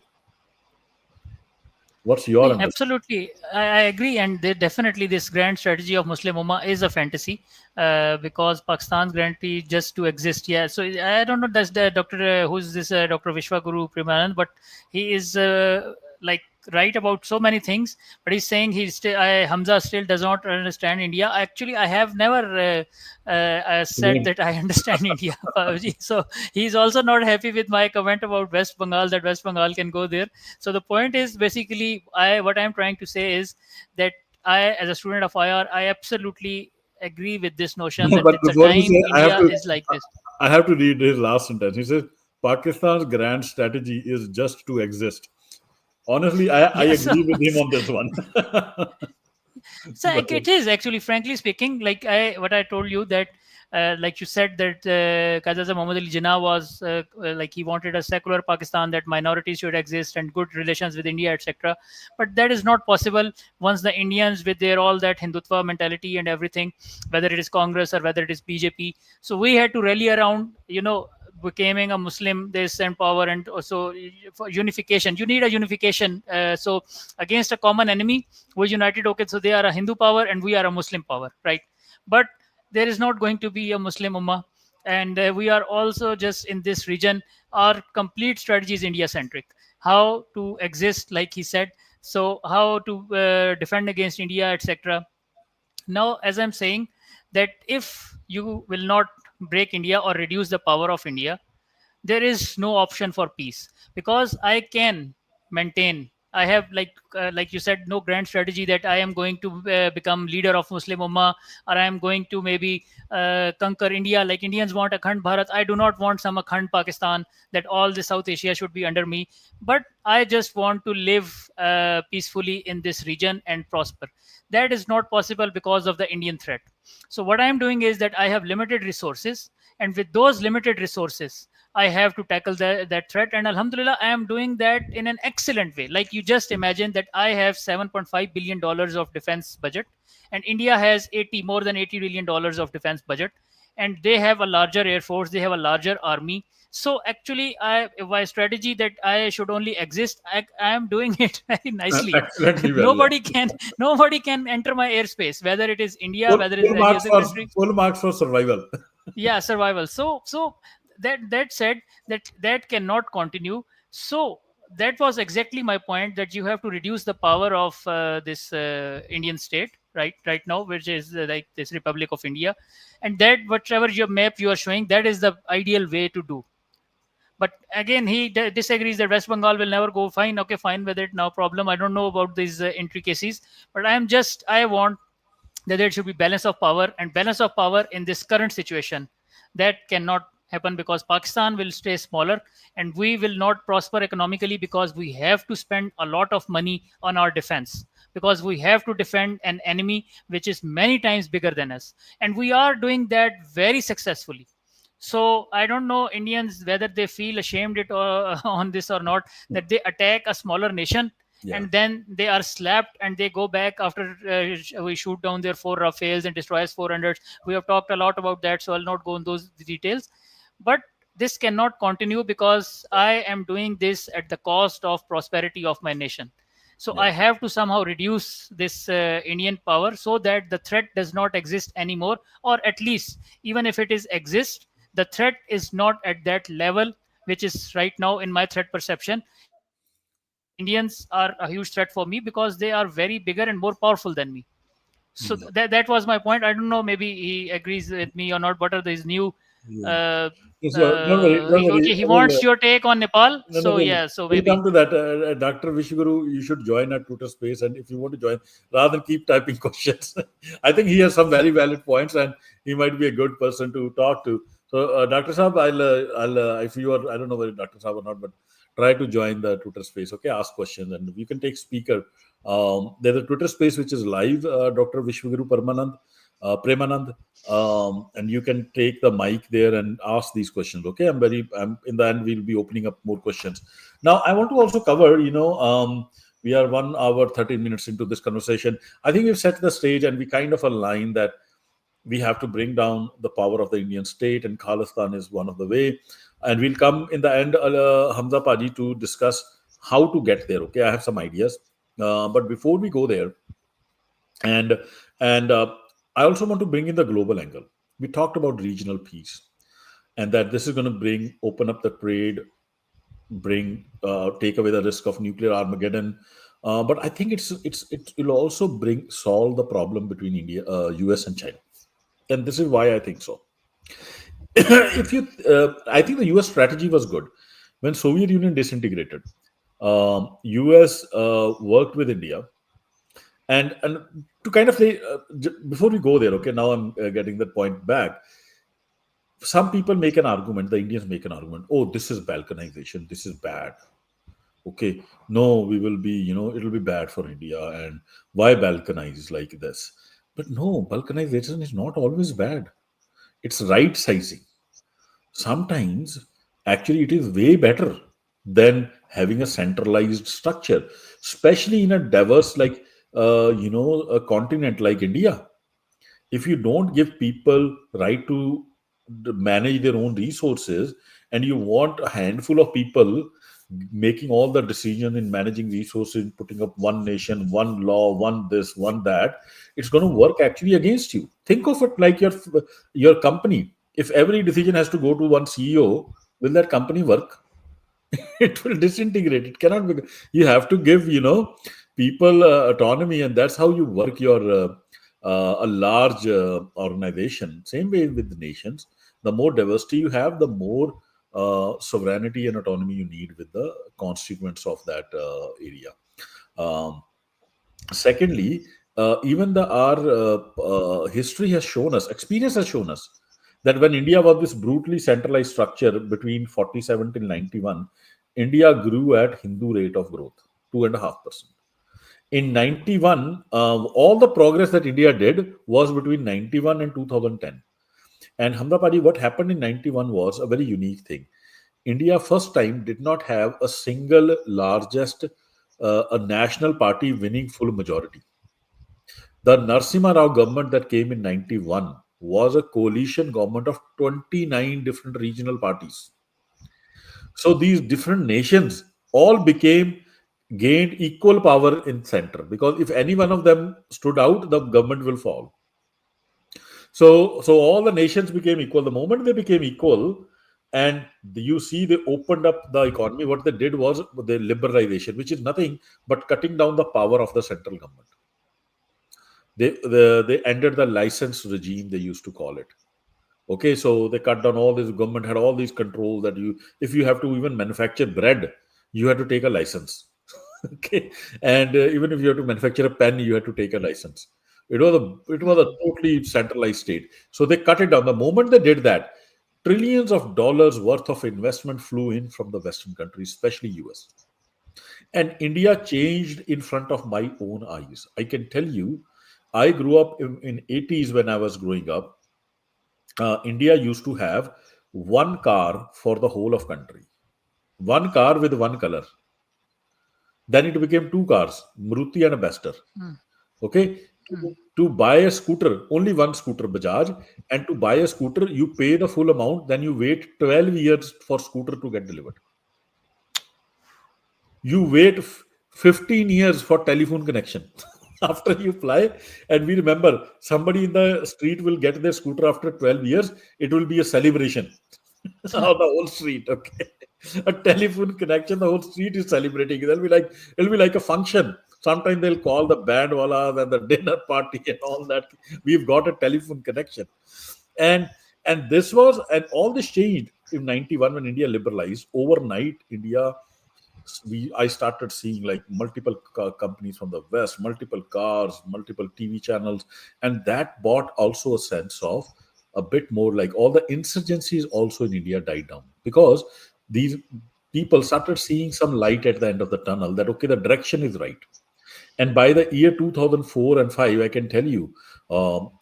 Speaker 1: What's your
Speaker 2: No,
Speaker 1: understanding?
Speaker 2: absolutely, I agree, and definitely this grand strategy of Muslim Ummah is a fantasy, because Pakistan's guarantee just to exist. Yeah, so I don't know. That's the doctor who's this Dr. Vishwaguru Premanand, but he is like right about so many things. But he's saying he's still Hamza still does not understand India. Actually, I have never said
Speaker 1: Again,
Speaker 2: that I understand India. So he's also not happy with my comment about West Bengal, that West Bengal can go there. So the point is basically, what I'm trying to say is that I, as a student of IR, I absolutely agree with this notion that
Speaker 1: but
Speaker 2: it's a
Speaker 1: before you
Speaker 2: time
Speaker 1: say,
Speaker 2: India is like this.
Speaker 1: I have to read his last sentence. He says, Pakistan's grand strategy is just to exist. Honestly, I
Speaker 2: Yeah, so
Speaker 1: agree with him on this one.
Speaker 2: so
Speaker 1: But
Speaker 2: it is actually, frankly speaking, like what I told you that. Like you said that Qazi Muhammad Ali Jinnah was like he wanted a secular Pakistan, that minorities should exist and good relations with India, etc. But that is not possible once the Indians, with their all that Hindutva mentality and everything, whether it is Congress or whether it is BJP, so we had to rally around, becoming a Muslim, this and power, and also for unification. You need a unification. So against a common enemy, we united. Okay, so they are a Hindu power and we are a Muslim power, right? But there is not going to be a Muslim ummah, and we are also just in this region. Our complete strategy is India centric. How to exist, like he said. So how to defend against India, etc. Now, as I'm saying, that if you will not break India or reduce the power of India, there is no option for peace, because I can maintain. I have, like you said, no grand strategy that I am going to become leader of Muslim Ummah, or I am going to maybe conquer India. Like Indians want Akhand Bharat. I do not want some Akhand Pakistan, that all the South Asia should be under me. But I just want to live peacefully in this region and prosper. That is not possible because of the Indian threat. So what I am doing is that I have limited resources, and with those limited resources, I have to tackle that threat. And Alhamdulillah, I am doing that in an excellent way. Like you just imagine that I have $7.5 billion of defense budget, and India has more than $80 billion of defense budget, and they have a larger air force, they have a larger army. So actually, my strategy that I should only exist, I am doing it very nicely.
Speaker 1: Excellently well. Yeah.
Speaker 2: Nobody can enter my airspace, whether it is India,
Speaker 1: Full,
Speaker 2: whether it is
Speaker 1: full
Speaker 2: any
Speaker 1: marks
Speaker 2: other
Speaker 1: for
Speaker 2: country.
Speaker 1: full marks for survival.
Speaker 2: Yeah, survival. So that said, that cannot continue. So that was exactly my point, that you have to reduce the power of this Indian state right now, which is like this Republic of India, and that whatever your map you are showing, that is the ideal way to do. But again, he disagrees that West Bengal will never go. Fine, okay, fine with it, no problem. I don't know about these intricacies, but I want that there should be balance of power, and balance of power in this current situation, that cannot happen, because Pakistan will stay smaller, and we will not prosper economically, because we have to spend a lot of money on our defense, because we have to defend an enemy which is many times bigger than us, and we are doing that very successfully. So I don't know Indians whether they feel ashamed on this or not, that they attack a smaller nation,
Speaker 1: Yeah.
Speaker 2: and then they are slapped and they go back after we shoot down their four Rafales and destroys 400. We have talked a lot about that, so I'll not go in those details. But this cannot continue, because I am doing this at the cost of prosperity of my nation. So
Speaker 1: Yeah.
Speaker 2: I have to somehow reduce this Indian power, so that the threat does not exist anymore, or at least, even if it is exist, the threat is not at that level which is right now in my threat perception. Indians are a huge threat for me, because they are very bigger and more powerful than me. So
Speaker 1: Yeah.
Speaker 2: that was my point. I don't know, maybe he agrees with me or not. What are these new?
Speaker 1: Yeah.
Speaker 2: Uh,
Speaker 1: So don't worry, don't worry.
Speaker 2: okay, he wants your take on Nepal.
Speaker 1: No, no,
Speaker 2: So
Speaker 1: no.
Speaker 2: yeah, so
Speaker 1: We'll
Speaker 2: maybe.
Speaker 1: come to that. Dr. Vishwaguru, you should join our Twitter space. And if you want to join, rather than keep typing questions, I think he has some very valid points and he might be a good person to talk to. So, Dr. Saab, if you are, I don't know whether Dr. Saab or not, but try to join the Twitter space. Okay, ask questions and you can take speaker. There's a Twitter space which is live, Dr. Vishwaguru Premanand, and you can take the mic there and ask these questions. Okay, I'm in the end we'll be opening up more questions. Now I want to also cover, we are 1 hour 13 minutes into this conversation. I think we've set the stage and we kind of align that we have to bring down the power of the Indian state, and Khalistan is one of the way. And we'll come in the end, Hamza Paji, to discuss how to get there. Okay, I have some ideas, but before we go there, and and I also want to bring in the global angle. We talked about regional peace, and that this is going to open up the trade, take away the risk of nuclear Armageddon. But I think it will also solve the problem between India, US, and China, and this is why I think so. I think the US strategy was good when Soviet Union disintegrated. US worked with India, and to kind of say, before we go there, okay, now I'm getting that point back. Some people make an argument, the Indians make an argument, oh, this is balkanization, this is bad. Okay, no, we will be, it'll be bad for India, and why balkanize like this? But no, balkanization is not always bad. It's right sizing. Sometimes, actually, it is way better than having a centralized structure, especially in a diverse, like, a continent like India. If you don't give people right to manage their own resources, and you want a handful of people making all the decision in managing resources, putting up one nation, one law, one this, one that, it's going to work actually against you. Think of it like your company. If every decision has to go to one CEO, will that company work? It will disintegrate. It cannot be. You have to give people autonomy, and that's how you work your a large organization. Same way with the nations. The more diversity you have, the more sovereignty and autonomy you need with the constituents of that area. Um, Secondly, even our history has shown us, experience has shown us that when India was this brutally centralized structure between 47 till 91, India grew at Hindu rate of growth, 2.5%. In 91, all the progress that India did was between 91 and 2010. And Hamdapadi, what happened in 91 was a very unique thing. India first time did not have a single largest a national party winning full majority. The Narasimha Rao government that came in 91 was a coalition government of 29 different regional parties. So these different nations all gained equal power in center, because if any one of them stood out, the government will fall. So all the nations became equal. The moment they became equal, and you see they opened up the economy, what they did was the liberalization, which is nothing but cutting down the power of the central government. They ended the license regime, they used to call it. Okay, so they cut down all this. Government had all these controls that if you have to even manufacture bread, you had to take a license. Okay, and even if you have to manufacture a pen, you had to take a license. It was a totally centralized state. So they cut it down. The moment they did that, trillions of dollars worth of investment flew in from the Western countries, especially US. And India changed in front of my own eyes. I can tell you, I grew up in 80s. When I was growing up, India used to have one car for the whole of country, one car with one color. Then it became two cars, Maruti and a Bester. Okay, to buy a scooter, only one scooter, Bajaj, and to buy a scooter, you pay the full amount. Then you wait 12 years for scooter to get delivered. You wait 15 years for telephone connection after you fly. And we remember somebody in the street will get their scooter after 12 years. It will be a celebration on the whole street. Okay, a telephone connection, the whole street is celebrating. It'll be like a function. Sometimes they'll call the band wala and the dinner party and all that. We've got a telephone connection. And and all this changed in 91 when India liberalized. Overnight, I started seeing like multiple companies from the West, multiple cars, multiple TV channels, and that brought also a sense of a bit more, like all the insurgencies also in India died down, because these people started seeing some light at the end of the tunnel, that okay, the direction is right. And by the year 2004 and 5, I can tell you,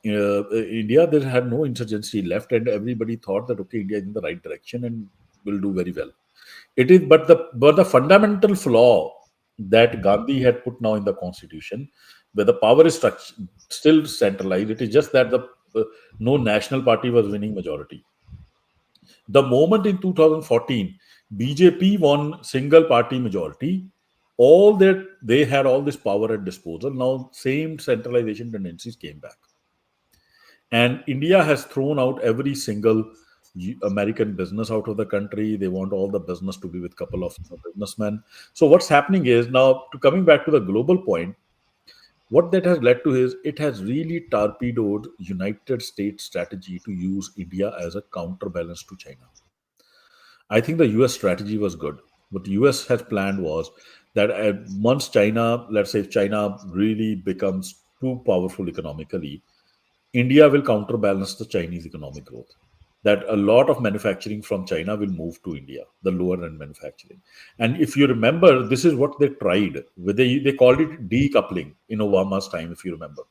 Speaker 1: India, there had no insurgency left, and everybody thought that okay, India is in the right direction and will do very well. It is, but the fundamental flaw that Gandhi had put now in the constitution, where the power is still centralized. It is just that no national party was winning majority. The moment in 2014, BJP won single party majority, all that they had all this power at disposal. Now, same centralization tendencies came back. And India has thrown out every single American business out of the country. They want all the business to be with couple of businessmen. So what's happening is now, to coming back to the global point, what that has led to is it has really torpedoed United States strategy to use India as a counterbalance to China. I think the US strategy was good. What the US has planned was that once China, let's say if China really becomes too powerful economically, India will counterbalance the Chinese economic growth. That a lot of manufacturing from China will move to India, the lower end manufacturing. And if you remember, this is what they tried. They called it decoupling in Obama's time, if you remember.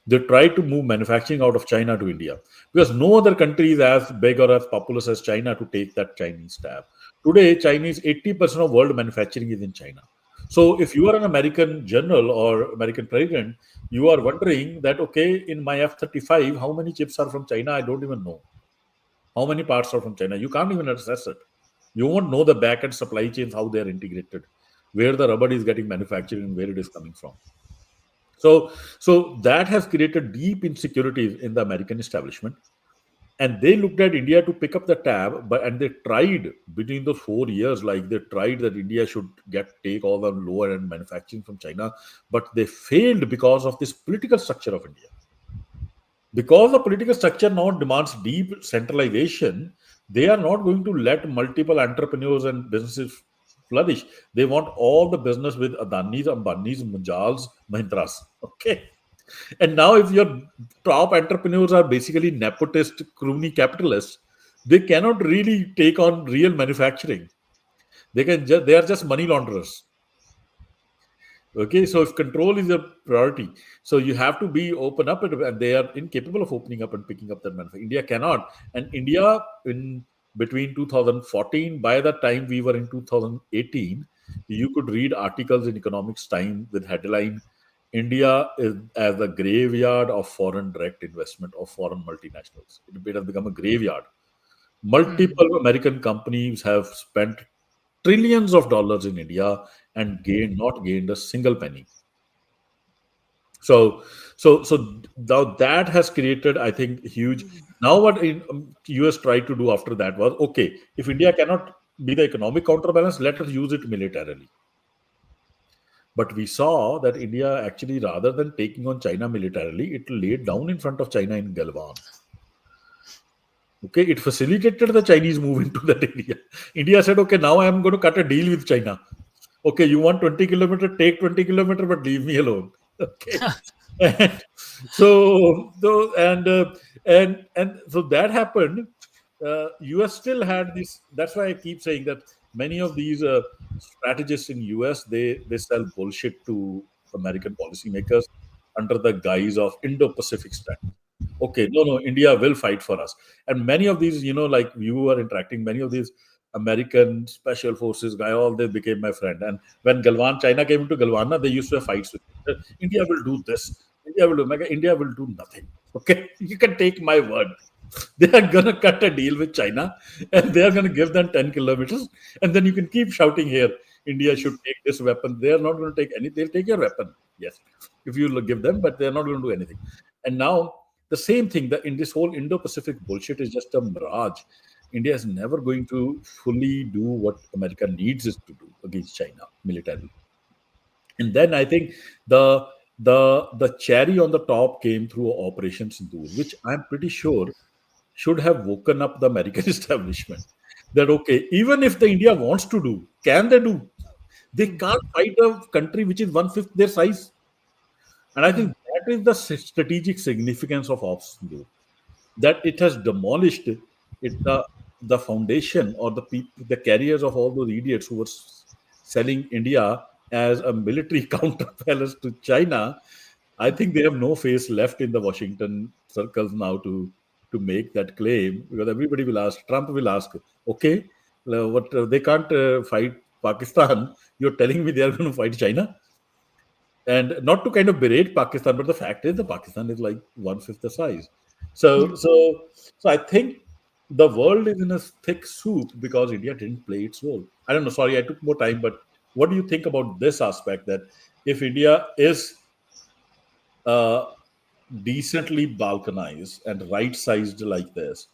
Speaker 1: They tried to move manufacturing out of China to India, because no other country is as big or as populous as China to take that Chinese tab. Today, Chinese 80% of world manufacturing is in China. So if you are an American general or American president, you are wondering that, okay, in my F-35, how many chips are from China? I don't even know. How many parts are from China? You can't even assess it. You won't know the back-end supply chains, how they're integrated, where the rubber is getting manufactured and where it is coming from. So that has created deep insecurities in the American establishment. And they looked at India to pick up the tab, and they tried between those 4 years, like they tried that India should take all the lower end manufacturing from China, but they failed because of this political structure of India. Because the political structure now demands deep centralization, they are not going to let multiple entrepreneurs and businesses flourish. They want all the business with Adanis, Ambanis, Munjals, Mahindras. Okay. And now, if your top entrepreneurs are basically nepotist, crony capitalists, they cannot really take on real manufacturing. They are just money launderers. Okay, so if control is a priority, so you have to be open up, and they are incapable of opening up and picking up that manufacturing. India cannot, and India in between 2014, by the time we were in 2018, you could read articles in Economics Time with headline India is as a graveyard of foreign direct investment of foreign multinationals. It has become a graveyard. Multiple American companies have spent trillions of dollars in India and not gained a single penny. So, so now that has created, I think, huge. Now, what US tried to do after that was, okay, if India cannot be the economic counterbalance, let us use it militarily. But we saw that India actually, rather than taking on China militarily, it laid down in front of China in Galwan. Okay, it facilitated the Chinese move into that area. India said, okay, now I am going to cut a deal with China. Okay, you want 20 kilometer, take 20 kilometer, but leave me alone. Okay. And and so that happened. US still had this. That's why I keep saying that many of these strategists in US, they sell bullshit to American policymakers under the guise of Indo-Pacific strategy. Okay, no, India will fight for us. And many of these, like you were interacting, many of these American special forces guy, all they became my friend. And when Galwan, China came into Galwana, they used to have fights with me. India will do this. India will do mega. India will do nothing. Okay, you can take my word. They are gonna cut a deal with China, and they are gonna give them 10 kilometers, and then you can keep shouting here. India should take this weapon. They are not going to take any. They'll take your weapon. Yes, if you give them, but they are not going to do anything. And now the same thing that in this whole Indo-Pacific bullshit is just a mirage. India is never going to fully do what America needs it to do against China militarily. And then I think the cherry on the top came through Operation Sindoor, which I'm pretty sure should have woken up the American establishment. That okay, even if the India wants to do, can they do? They can't fight a country which is 1/5 their size. And I think that is the strategic significance of Operation Sindoor, that it has demolished the foundation or the carriers of all those idiots who were selling India as a military counterbalance to China. I think they have no face left in the Washington circles now to make that claim, because everybody will ask, Trump will ask, okay, what they can't fight Pakistan. You're telling me they are going to fight China? And not to kind of berate Pakistan, but the fact is, the Pakistan is like 1/5 the size. So I think the world is in a thick soup because India didn't play its role. I don't know. Sorry, I took more time, but what do you think about this aspect? That if India is uh, decently balkanized and right-sized like this,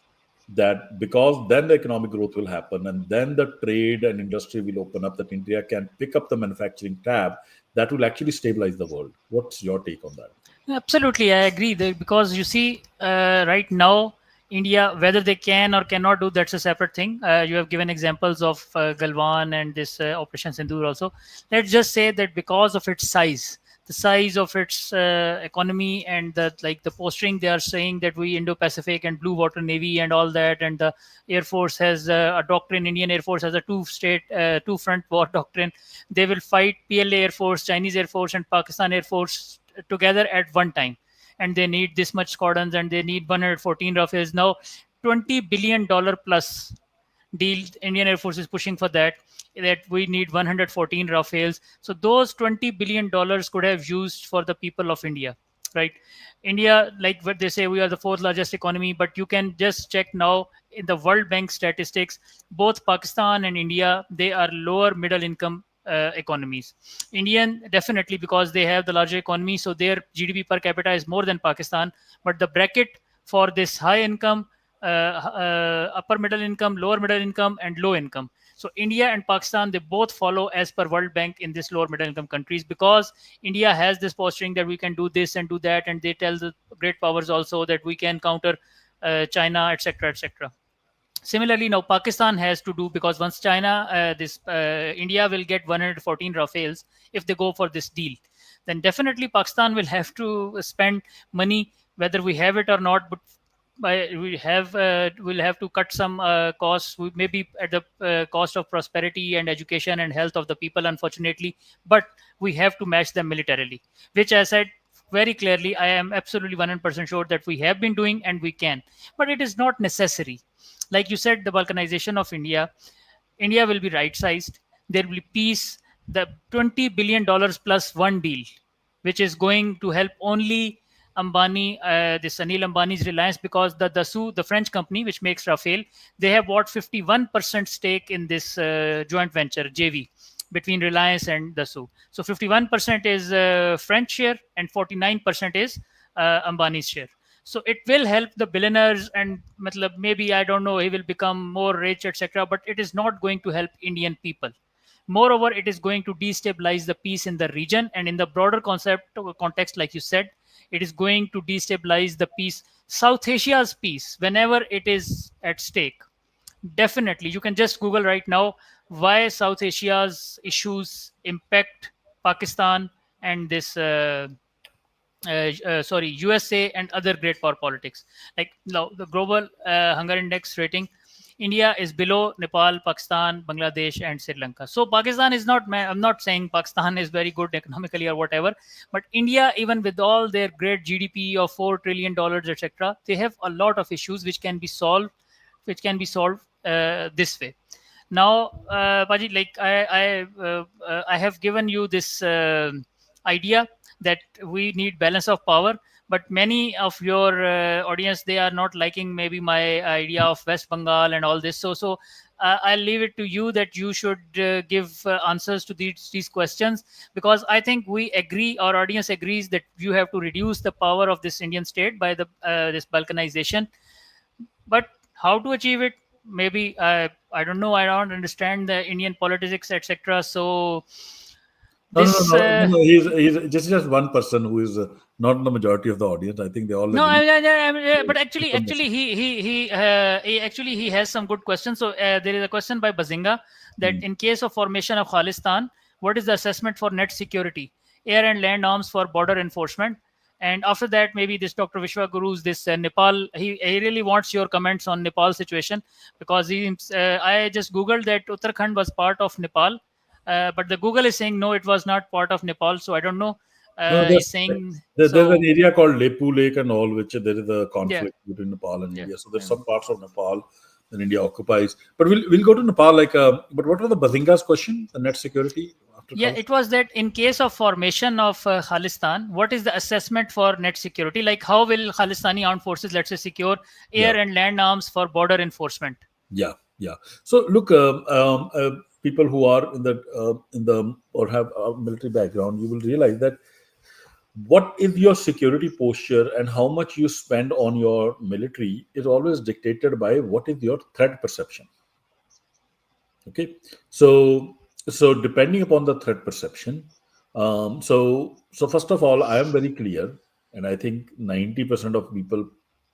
Speaker 1: that because then the economic growth will happen and then the trade and industry will open up, that India can pick up the manufacturing tab, that will actually stabilize the world. What's your take on that?
Speaker 2: Absolutely, I agree. Because you see, right now, India, whether they can or cannot do, that's a separate thing. You have given examples of Galwan and this Operation Sindoor also. Let's just say that because of its size, the size of its economy, and the posturing, they are saying that we Indo-Pacific and Blue Water Navy and all that, and the Air Force has a doctrine. Indian Air Force has a two-front war doctrine. They will fight PLA Air Force, Chinese Air Force, and Pakistan Air Force together at one time, and they need this much squadrons, and they need 114 Rafales. Now $20 billion plus deal, Indian Air Force is pushing for that we need 114 Rafales. So those $20 billion could have used for the people of India, right? India, like what they say, we are the fourth largest economy, but you can just check now in the World Bank statistics, both Pakistan and India, they are lower middle income economies. Indian, definitely, because they have the larger economy, so their GDP per capita is more than Pakistan. But the bracket for this high income, upper middle income, lower middle income, and low income, So India and Pakistan, they both follow as per World Bank in this lower middle income countries, because India has this posturing that we can do this and do that, and they tell the great powers also that we can counter China, etc., etc. Similarly, now Pakistan has to do, because once China, this India will get 114 Rafales if they go for this deal, then definitely Pakistan will have to spend money, whether we have it or not. But we'll have to cut some costs, maybe at the cost of prosperity and education and health of the people, unfortunately. But we have to match them militarily, which I said very clearly, I am absolutely 100% sure that we have been doing and we can, but it is not necessary. Like you said, the balkanization of India will be right sized. There will be peace. The $20 billion plus one deal, which is going to help only Ambani, this Anil Ambani's Reliance, because the Dassault, the French company which makes Rafale, they have bought 51% stake in this joint venture JV between Reliance and Dassault. So 51% is French share and 49% is Ambani's share. So it will help the billionaires, and maybe, I don't know, he will become more rich, etc. But it is not going to help Indian people. Moreover, it is going to destabilize the peace in the region, and in the broader context, like you said, it is going to destabilize the peace, South Asia's peace, whenever it is at stake. Definitely, you can just Google right now why South Asia's issues impact Pakistan and this sorry, USA and other great power politics. Like now, the global hunger index rating, India is below Nepal, Pakistan, Bangladesh, and Sri Lanka. So Pakistan is not. I'm not saying Pakistan is very good economically or whatever, but India, even with all their great GDP of $4 trillion, etc., they have a lot of issues which can be solved this way. Now, Paji, like I have given you this idea that we need balance of power, but many of your audience, they are not liking maybe my idea of West Bengal and all this. So I'll leave it to you that you should give answers to these questions, because I think we agree, our audience agrees, that you have to reduce the power of this Indian state by the this balkanization. But how to achieve it? Maybe I don't know. I don't understand the Indian politics, etc. So
Speaker 1: No, no, no,
Speaker 2: this.
Speaker 1: no, no, no. He's just one person who is not the majority of the audience. I think they all
Speaker 2: No,
Speaker 1: agree.
Speaker 2: but
Speaker 1: It's a message.
Speaker 2: actually he has some good questions. So there is a question by Bazinga that
Speaker 1: Hmm.
Speaker 2: in case of formation of Khalistan, what is the assessment for net security, air and land arms for border enforcement? And after that, maybe this Dr. Vishwa Guru's this Nepal. He really wants your comments on Nepal situation, because I just googled that Uttarakhand was part of Nepal, but the Google is saying no, it was not part of Nepal. So I don't know.
Speaker 1: No,
Speaker 2: He's saying
Speaker 1: there's an
Speaker 2: so.
Speaker 1: area called Lepu Lake and all, which there is a
Speaker 2: Yeah,
Speaker 1: conflict between Nepal and
Speaker 2: yeah,
Speaker 1: India. So there's
Speaker 2: yeah.
Speaker 1: some parts of Nepal that India occupies. But we'll go to Nepal. But what was the Bazinga's question? The net security after
Speaker 2: Yeah,
Speaker 1: Khalistan?
Speaker 2: it was that in case of formation of Khalistan, what is the assessment for net security? Like, how will Khalistani armed forces, let's say, secure
Speaker 1: Yeah.
Speaker 2: air and land arms for border enforcement?
Speaker 1: Yeah, yeah. So look, people who are in the or have a military background, you will realize that what is your security posture and how much you spend on your military is always dictated by what is your threat perception. Okay, so depending upon the threat perception, so first of all, I am very clear, and I think 90% of people,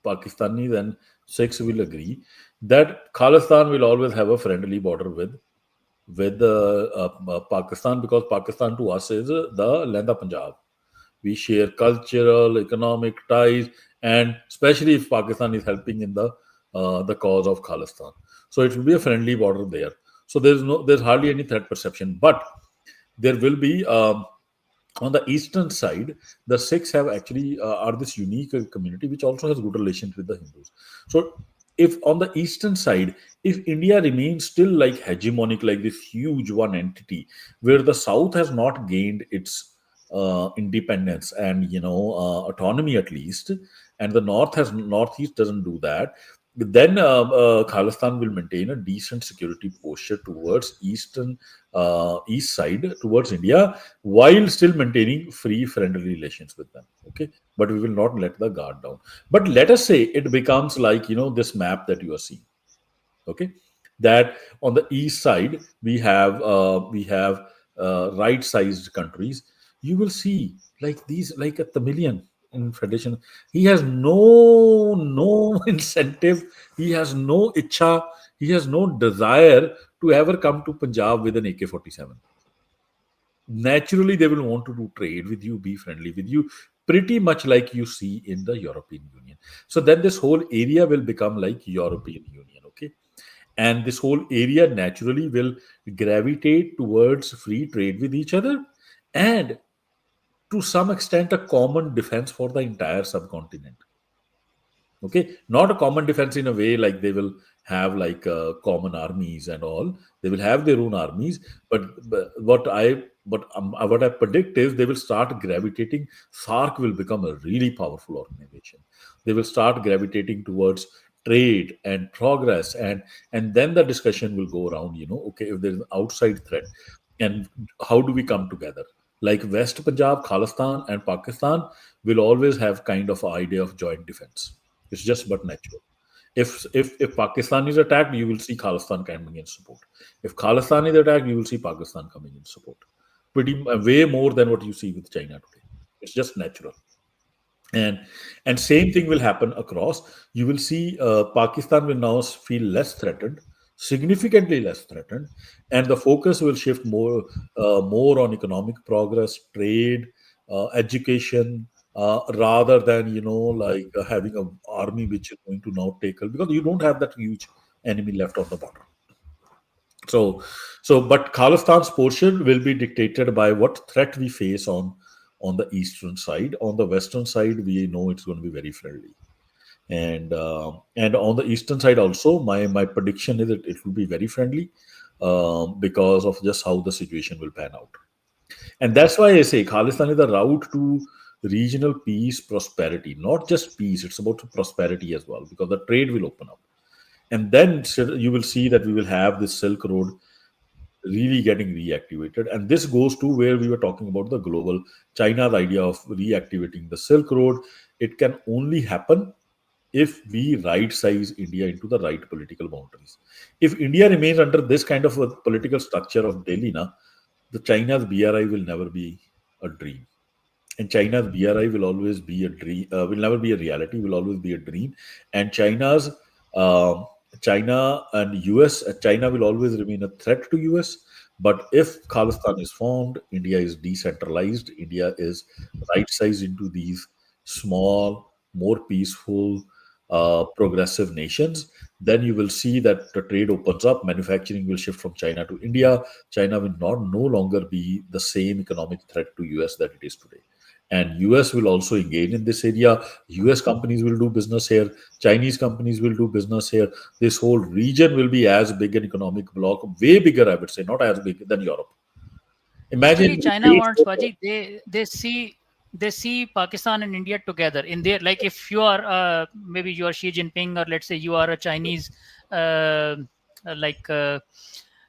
Speaker 1: Pakistanis and Sikhs, will agree that Khalistan will always have a friendly border with Pakistan, because Pakistan to us is the land of Punjab. We share cultural, economic ties, and especially if Pakistan is helping in the cause of Khalistan, so it will be a friendly border there. So there's hardly any threat perception, but there will be on the eastern side. The Sikhs have actually are this unique community which also has good relations with the Hindus. So if on the eastern side, if India remains still like hegemonic, like this huge one entity where the south has not gained its independence and autonomy at least, and the northeast doesn't do that, then Khalistan will maintain a decent security posture towards east side towards India, while still maintaining free friendly relations with them. Okay, but we will not let the guard down. But let us say it becomes like this map that you are seeing. Okay, that on the east side we have right-sized countries. You will see like these, like a Tamilian in Federation. He has no incentive. He has no itcha. He has no desire to ever come to Punjab with an AK-47. Naturally they will want to do trade with you, be friendly with you, pretty much like you see in the European Union. So then this whole area will become like European Union, okay? And this whole area naturally will gravitate towards free trade with each other, and to some extent a common defense for the entire subcontinent. Okay, not a common defense in a way like they will have like common armies and all. They will have their own armies, but what I predict is they will start gravitating. SARC will become a really powerful organization. They will start gravitating towards trade and progress, and then the discussion will go around. Okay, if there is an outside threat, and how do we come together? Like West Punjab, Khalistan, and Pakistan will always have kind of idea of joint defense. It's just but natural. If Pakistan is attacked, you will see Khalistan coming in support. If Khalistan is attacked, you will see Pakistan coming in support. Way more than what you see with China today. It's just natural. And same thing will happen across. You will see Pakistan will now feel less threatened, significantly less threatened, and the focus will shift more on economic progress, trade, education, rather than like having an army which is going to now tackle, because you don't have that huge enemy left on the border. So, but Khalistan's portion will be dictated by what threat we face on the eastern side. On the western side, we know it's going to be very friendly, and on the eastern side also, my prediction is that it will be very friendly, because of just how the situation will pan out. And that's why I say Khalistan is the route to regional peace, prosperity. Not just peace; it's about prosperity as well, because the trade will open up, and then you will see that we will have this Silk Road really getting reactivated. And this goes to where we were talking about the global China's idea of reactivating the Silk Road. It can only happen if we right size India into the right political boundaries. If India remains under this kind of a political structure of Delhi, the China's BRI will never be a dream. And China's BRI will always be a dream, will never be a reality, will always be a dream. And um China and US, China will always remain a threat to US. But if Khalistan is formed, India is decentralized, India is right sized into these small, more peaceful, progressive nations, then you will see that the trade opens up, manufacturing will shift from China to India. China will not no longer be the same economic threat to US that it is today. And US will also engage in this area. US companies will do business here, Chinese companies will do business here. This whole region will be as big an economic bloc, way bigger, I would say, not as big than Europe.
Speaker 2: Actually,
Speaker 1: Imagine the
Speaker 2: China
Speaker 1: trade
Speaker 2: wants,
Speaker 1: flow.
Speaker 2: Paji, they see Pakistan and India together in their, like, if you are maybe you are Xi Jinping, or let's say you are a Chinese uh, like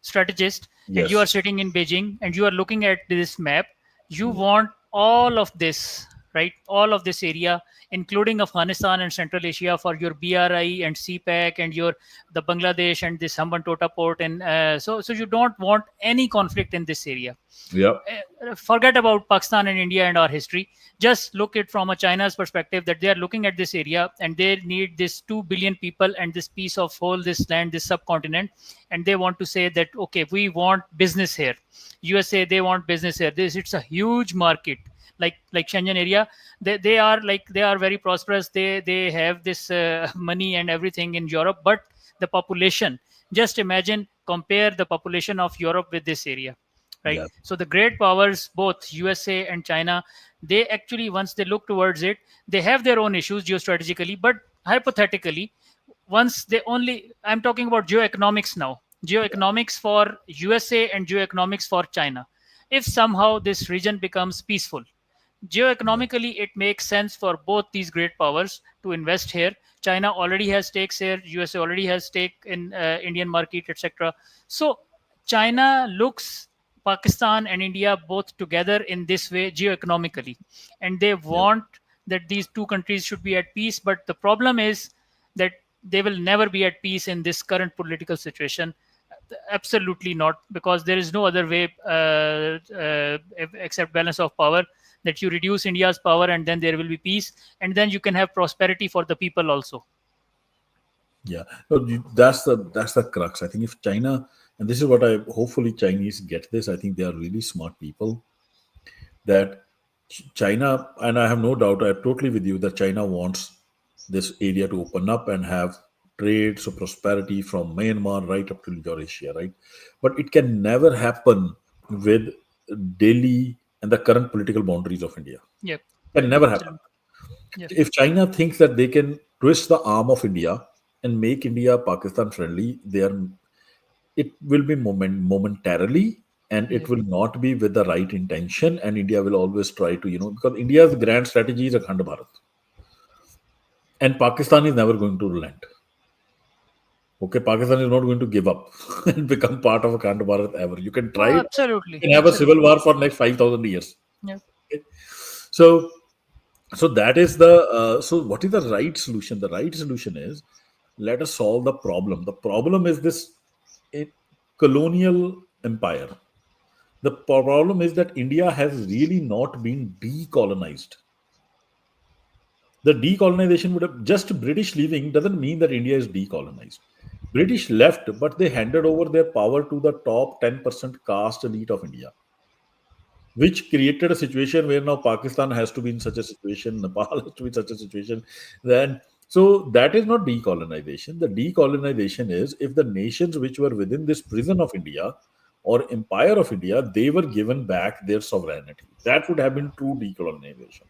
Speaker 2: strategist, and you are
Speaker 1: Yes.
Speaker 2: sitting in Beijing and you are looking at this map. You
Speaker 1: Yeah.
Speaker 2: want all of this, right? All of this area, including Afghanistan and Central Asia, for your BRI and CPEC and your the Bangladesh and this Hambantota port, and so you don't want any conflict in this area.
Speaker 1: Yeah.
Speaker 2: Forget about Pakistan and India and our history. Just look it from a China's perspective, that they are looking at this area and they need this 2 billion people and this piece of whole this land, this subcontinent, and they want to say that okay, we want business here. USA, they want business here. This, it's a huge market. Like Shenzhen area, they are like, they are very prosperous. They have this money and everything in Europe, but the population, just imagine, compare the population of Europe with this area, right?
Speaker 1: Yeah.
Speaker 2: So the great powers, both USA and China, they actually, once they look towards it, they have their own issues geostrategically, but hypothetically, once they only, I'm talking about geoeconomics now, geoeconomics for USA and geoeconomics for China. If somehow this region becomes peaceful,
Speaker 1: Yeah.
Speaker 2: geoeconomically it makes sense for both these great powers to invest here. China already has stakes here, USA already has stake in Indian market, etc. So China looks Pakistan and India both together in this way geoeconomically, and they
Speaker 1: Yeah.
Speaker 2: want that these two countries should be at peace. But the problem is that they will never be at peace in this current political situation. Absolutely not, because there is no other way except balance of power, that you reduce India's power and then there will be peace, and then you can have prosperity for the people also.
Speaker 1: Yeah, no, that's the crux. I think if China, and this is what I hopefully Chinese get this. I think they are really smart people. That China, and I have no doubt, I'm totally with you that China wants this area to open up and have trade, so prosperity from Myanmar right up to Eurasia, right? But it can never happen with Delhi and the current political boundaries of India.
Speaker 2: Yep.
Speaker 1: Can never happen.
Speaker 2: Absolutely. Yep.
Speaker 1: If China thinks that they can twist the arm of India and make India Pakistan friendly, it will be momentarily, and it
Speaker 2: Yep.
Speaker 1: will not be with the right intention. And India will always try to, because India's grand strategy is Akhand Bharat, and Pakistan is never going to relent. Okay, Pakistan is not going to give up and become part of Akhand Bharat ever. You can try
Speaker 2: Oh,
Speaker 1: it. You
Speaker 2: absolutely.
Speaker 1: can have a civil
Speaker 2: Absolutely.
Speaker 1: war for next 5,000 years.
Speaker 2: Yep.
Speaker 1: Okay? So, so that is the what is the right solution? The right solution is, let us solve the problem. The problem is this eh, colonial empire. The problem is that India has really not been decolonized. The decolonization would have just British leaving doesn't mean that India is decolonized. British left, but they handed over their power to the top 10% caste elite of India, which created a situation where now Pakistan has to be in such a situation, Nepal has to be in such a situation. Then, so that is not decolonization. The decolonization is if the nations which were within this prison of India or empire of India, they were given back their sovereignty. That would have been true decolonization.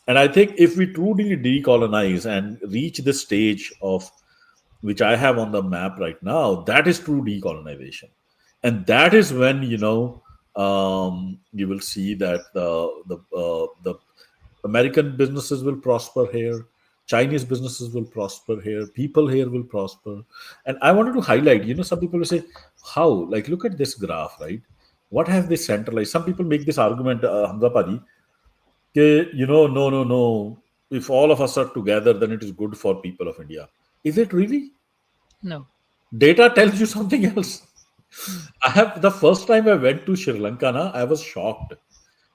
Speaker 1: And I think if we truly decolonize and reach the stage of which I have on the map right now, that is true decolonization. And that is when, you will see that the American businesses will prosper here, Chinese businesses will prosper here, people here will prosper. And I wanted to highlight, some people will say, how? Like, look at this graph, right? What have they centralized? Some people make this argument, Hamza Padi, no, no, no. If all of us are together, then it is good for people of India. Is it really?
Speaker 2: No.
Speaker 1: Data tells you something else.
Speaker 2: Hmm.
Speaker 1: I have the first time I went to Sri Lanka, I was shocked.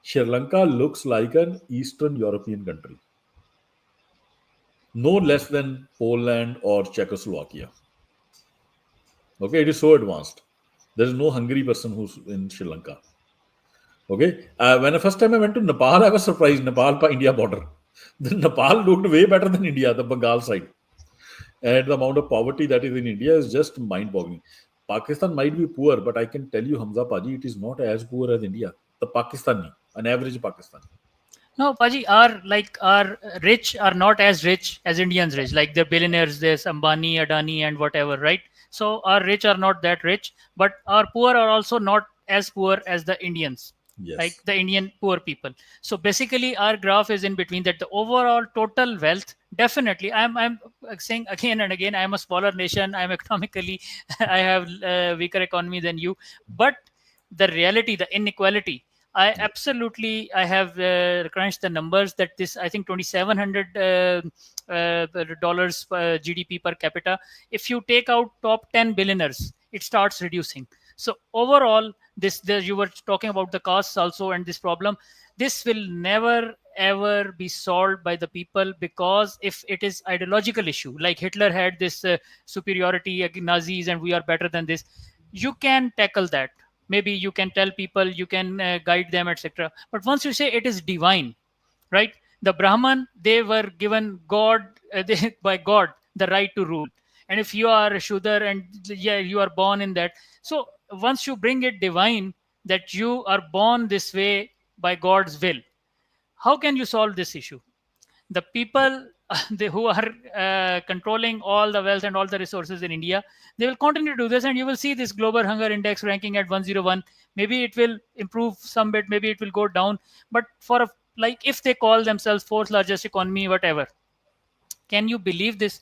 Speaker 1: Sri Lanka looks like an Eastern European country, no less than Poland or Czechoslovakia. Okay, it is so advanced. There is no hungry person who's in Sri Lanka. Okay, when the first time I went to Nepal, I was surprised. Nepal pa India border. The Nepal looked way better than India, the Bengal side. And the amount of poverty that is in India is just mind-boggling. Pakistan might be poor, but I can tell you, Hamza Paji, it is not as poor as India. The Pakistani, an average Pakistani.
Speaker 2: No, Paji, our rich are not as rich as Indians rich. Like they're billionaires, there's Ambani, Adani, and whatever, right? So our rich are not that rich, but our poor are also not as poor as the Indians, like
Speaker 1: Yes.
Speaker 2: the Indian poor people. So basically, our graph is in between that. The overall total wealth, definitely. I'm saying again and again, I'm a smaller nation. I'm economically, I have weaker economy than you, but the reality, the inequality, I absolutely, I have crunched the numbers that this, I think, $2,700 dollars GDP per capita. If you take out top 10 billionaires, it starts reducing. So overall, you were talking about the costs also, and this problem, this will never ever be solved by the people, because if it is ideological issue, like Hitler had this superiority Nazis and we are better than this, you can tackle that. Maybe you can tell people, you can guide them, etc. But once you say it is divine, right? The Brahman, they were given God, by God, the right to rule. And if you are a Shudar and yeah, you are born in that, so once you bring it divine, that you are born this way by God's will, how can you solve this issue? The people who are controlling all the wealth and all the resources in India, they will continue to do this, and you will see this global hunger index ranking at 101. Maybe it will improve some bit, maybe it will go down, but for a, like, if they call themselves fourth largest economy, whatever, can you believe this?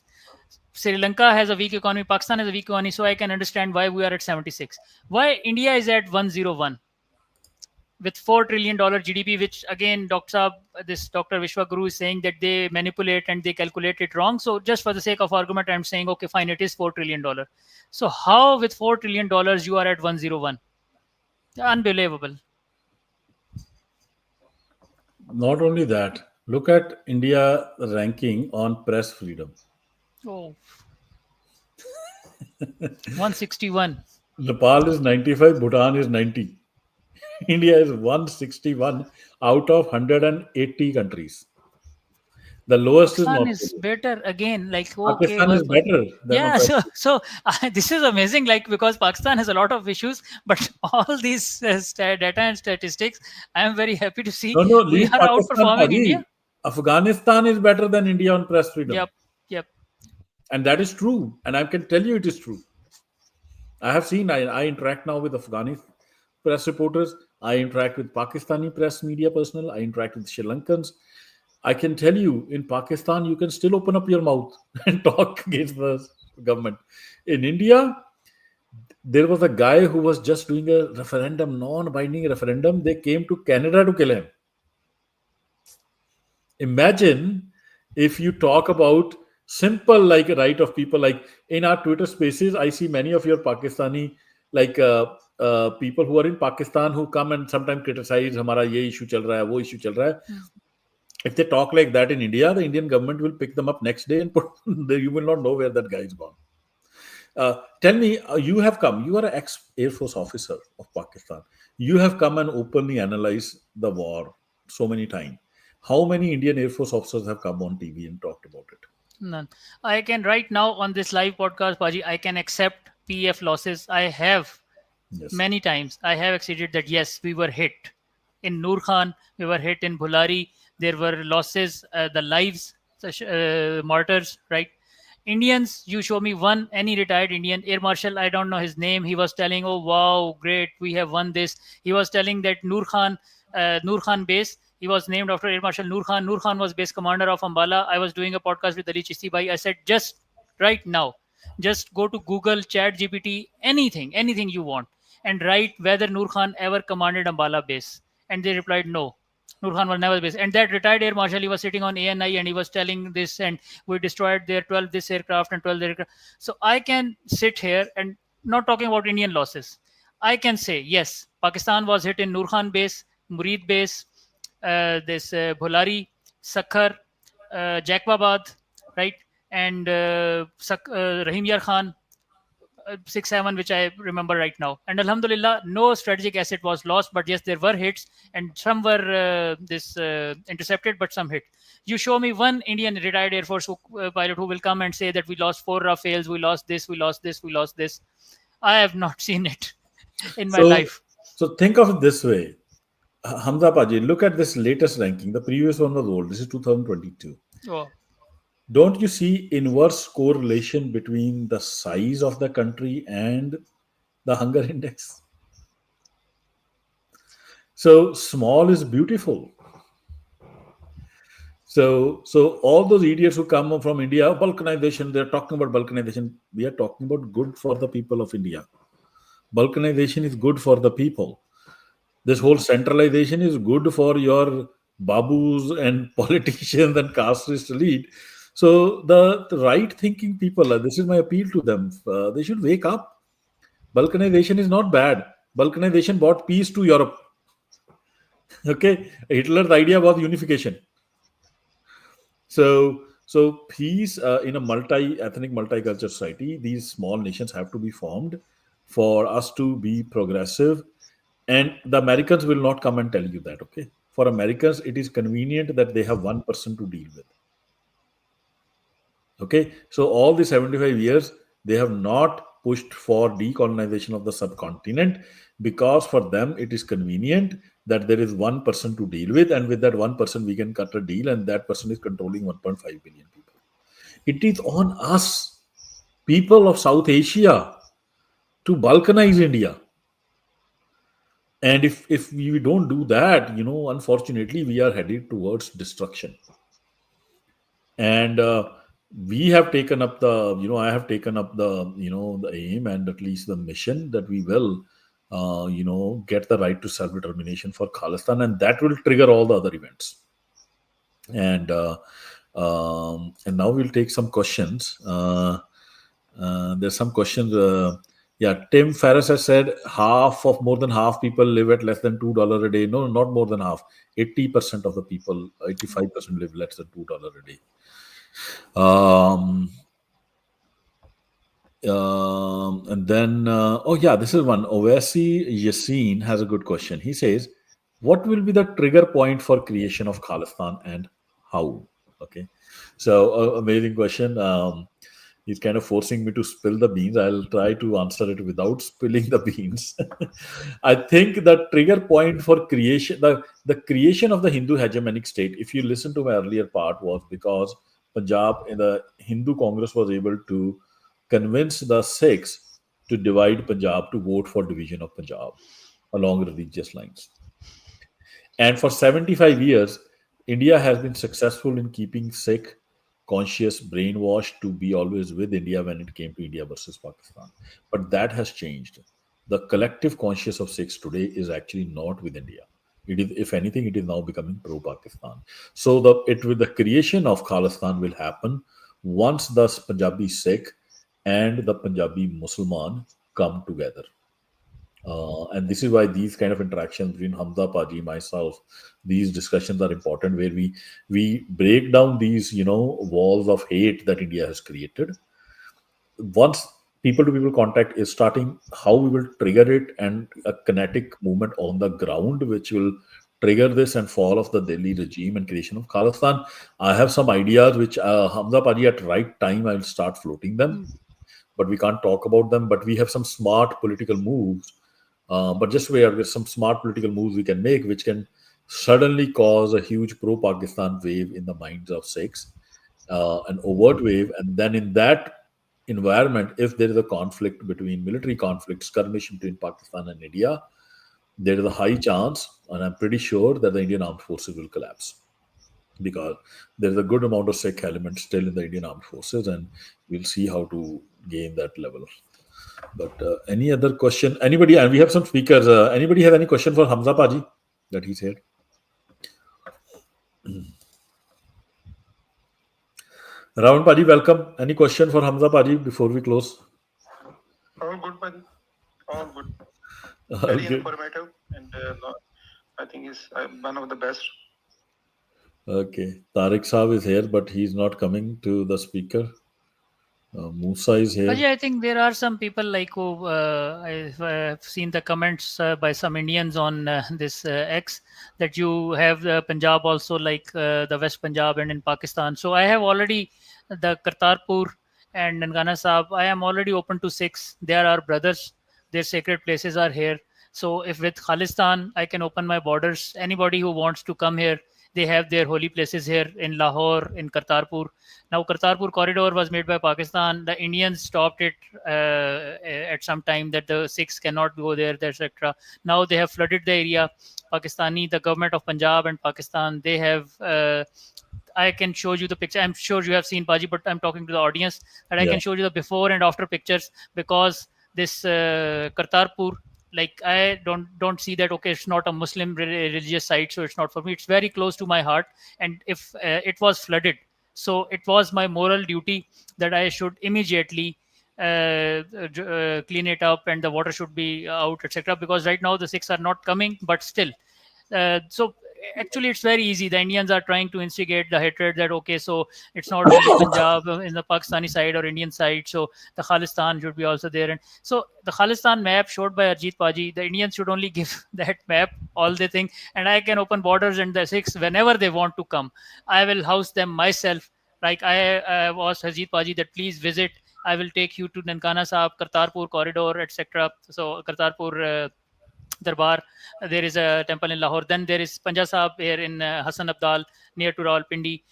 Speaker 2: Sri Lanka has a weak economy, Pakistan has a weak economy, so I can understand why we are at 76. Why India is at 101? with $4 trillion GDP, which again, this Dr. Vishwaguru is saying that they manipulate and they calculate it wrong. So just for the sake of argument, I'm saying, okay, fine, it is $4 trillion. So how with $4 trillion you are at 101? Unbelievable.
Speaker 1: Not only that, look at India ranking on press freedom.
Speaker 2: Oh, 161.
Speaker 1: Nepal is 95, Bhutan is 90. India is 161 out of 180 countries. The lowest is
Speaker 2: Pakistan
Speaker 1: North
Speaker 2: is
Speaker 1: Korea.
Speaker 2: better again. Like, okay,
Speaker 1: Pakistan is better than on
Speaker 2: yeah.
Speaker 1: press
Speaker 2: So,
Speaker 1: freedom.
Speaker 2: this is amazing. Like, because Pakistan has a lot of issues, but all these data and statistics, I am very happy to see
Speaker 1: No, no,
Speaker 2: we
Speaker 1: leave
Speaker 2: are
Speaker 1: Pakistan,
Speaker 2: outperforming India.
Speaker 1: Paji. Afghanistan is better than India on press freedom.
Speaker 2: Yep, yep.
Speaker 1: And that is true. And I can tell you it is true. I have seen, I interact now with Afghani press reporters. I interact with Pakistani press media personnel. I interact with Sri Lankans. I can tell you in Pakistan, you can still open up your mouth and talk against the government. In India, there was a guy who was just doing a referendum, non binding referendum. They came to Canada to kill him. Imagine if you talk about simple like right of people, like in our Twitter spaces, I see many of your Pakistani like people who are in Pakistan who come and sometimes criticize हमारा ये issue चल रहा है वो issue चल रहा है. If they talk like that in India, the Indian government will pick them up next day and put you will not know where that guy is gone. Tell me, you have come, you are an ex Air Force officer of Pakistan. You have come and openly analyzed the war so many times. How many Indian Air Force officers have come on TV and talked about it?
Speaker 2: None. I can right now on this live podcast, Paji, I can accept PF losses. I have
Speaker 1: Yes.
Speaker 2: many times. I have acceded that yes, we were hit in Nur Khan, we were hit in Bhulari. There were losses, the lives, martyrs, right? Indians, you show me one any retired Indian Air Marshal. I don't know his name. He was telling, "Oh wow, great, we have won this." He was telling that Nur Khan base. He was named after Air Marshal Nur Khan. Nur Khan was base commander of Ambala. I was doing a podcast with Ali Chisti Bhai. I said, just right now, just go to Google, Chat GPT, anything you want, and write whether Nur Khan ever commanded Ambala base. And they replied, no. Nur Khan was never based. And that retired air marshal, he was sitting on ANI and he was telling this, and we destroyed their 12 this aircraft and 12 aircraft. So I can sit here and not talking about Indian losses. I can say, yes, Pakistan was hit in Nur Khan base, Murid base, this Bholari, Sakhar, Jacobabad, right? And Rahim Yar Khan, 6-7, which I remember right now. And Alhamdulillah, no strategic asset was lost, but yes, there were hits, and some were this intercepted, but some hit. You show me one Indian retired Air Force pilot who will come and say that we lost 4 Rafales, we lost this, we lost this, we lost this. I have not seen it in my
Speaker 1: So,
Speaker 2: life.
Speaker 1: so think of it this way. Hamza Paji, look at this latest ranking. The previous one was old. This is 2022.
Speaker 2: Oh,
Speaker 1: Don't you see inverse correlation between the size of the country and the hunger index? So small is beautiful. So all those idiots who come from India, balkanization, they're talking about balkanization. We are talking about good for the people of India. Balkanization is good for the people. This whole centralization is good for your babus and politicians and casteist elite. So the right thinking people, this is my appeal to them. They should wake up. Balkanization is not bad. Balkanization brought peace to Europe. Okay, Hitler's idea was unification. So peace in a multi-ethnic, multicultural society. These small nations have to be formed for us to be progressive, and the Americans will not come and tell you that. Okay, for Americans, it is convenient that they have one person to deal with. Okay, so all the 75 years they have not pushed for decolonization of the subcontinent because for them it is convenient that there is one person to deal with, and with that one person we can cut a deal, and that person is controlling 1.5 billion people. It is on us, people of South Asia, to balkanize India. And if we don't do that, unfortunately, we are headed towards destruction. And we have taken up I have taken up the aim and at least the mission that we will get the right to self-determination for Khalistan, and that will trigger all the other events. And now we'll take some questions. There's some questions. Yeah, Tim Ferriss has said more than half people live at less than $2 a day. No, not more than half. 80% of the people, 85% live less than $2 a day. And then, oh yeah, this is one. Ovesi Yassin has a good question. He says, "What will be the trigger point for creation of Khalistan and how?" Okay, so amazing question. He's kind of forcing me to spill the beans. I'll try to answer it without spilling the beans. I think the trigger point for the creation of the Hindu hegemonic state, if you listen to my earlier part, was because Punjab in the Hindu Congress was able to convince the Sikhs to divide Punjab, to vote for division of Punjab along religious lines. And for 75 years, India has been successful in keeping Sikh conscious brainwashed to be always with India when it came to India versus Pakistan. But that has changed. The collective conscious of Sikhs today is actually not with India. It is, if anything, it is now becoming pro-Pakistan. So with the creation of Khalistan will happen once the Punjabi Sikh and the Punjabi Musliman come together. And this is why these kind of interactions between Hamza Paji, myself, these discussions are important, where we break down these walls of hate that India has created. Once people to people contact is starting, how we will trigger it, and a kinetic movement on the ground which will trigger this and fall of the Delhi regime and creation of Khalistan. I have some ideas which Hamza Paji, at right time I will start floating them, but we can't talk about them. But we have some smart political moves. But just with some smart political moves we can make, which can suddenly cause a huge pro-Pakistan wave in the minds of Sikhs, an overt wave. And then in that environment, if there is a conflict between military conflict, skirmish between Pakistan and India, there is a high chance, and I'm pretty sure, that the Indian armed forces will collapse, because there is a good amount of Sikh element still in the Indian armed forces, and we'll see how to gain that level. But any other question? Anybody? And we have some speakers. Anybody have any question for Hamza Paji that he's here? Ravan Paji, welcome. Any question for Hamza Paji before we close?
Speaker 3: All good, Paji. All good. Very informative, and I think he's one of the best.
Speaker 1: Okay. Tariq Saab is here, but he's not coming to the speaker. Musa is here.
Speaker 2: Ajay, I think there are some people like who I've seen the comments by some Indians on this X, that you have Punjab also, like the West Punjab and in Pakistan. So I have already the Kartarpur and Nangana Sahib. I am already open to Sikhs. They are our brothers. Their sacred places are here. So if with Khalistan, I can open my borders. Anybody who wants to come here, they have their holy places here in Lahore, in Kartarpur. Now, Kartarpur corridor was made by Pakistan. The Indians stopped it at some time, that the Sikhs cannot go there, etc. Now they have flooded the area. The government of Punjab and Pakistan, they have. I can show you the picture. I'm sure you have seen, Paji, but I'm talking to the audience, that I can show you the before and after pictures, because this Kartarpur, like, I don't see that, okay, it's not a Muslim religious site, so it's not for me. It's very close to my heart, and if it was flooded, so it was my moral duty that I should immediately clean it up, and the water should be out, etc. Because right now the Sikhs are not coming, but still, so actually it's very easy. The Indians are trying to instigate the hatred, that okay, so it's not only Punjab in the Pakistani side or Indian side, so the Khalistan should be also there. And so the Khalistan map showed by Arjit Paji, the Indians should only give that map, all they think, and I can open borders, and the Sikhs, whenever they want to come, I will house them myself. Like I asked Arjit Paji that please visit, I will take you to Nankana Sahib, Kartarpur corridor, etc. So Kartarpur Darbar, there is a temple in Lahore. Then there is Panja Sahib here in Hassan Abdal, near to Rawalpindi.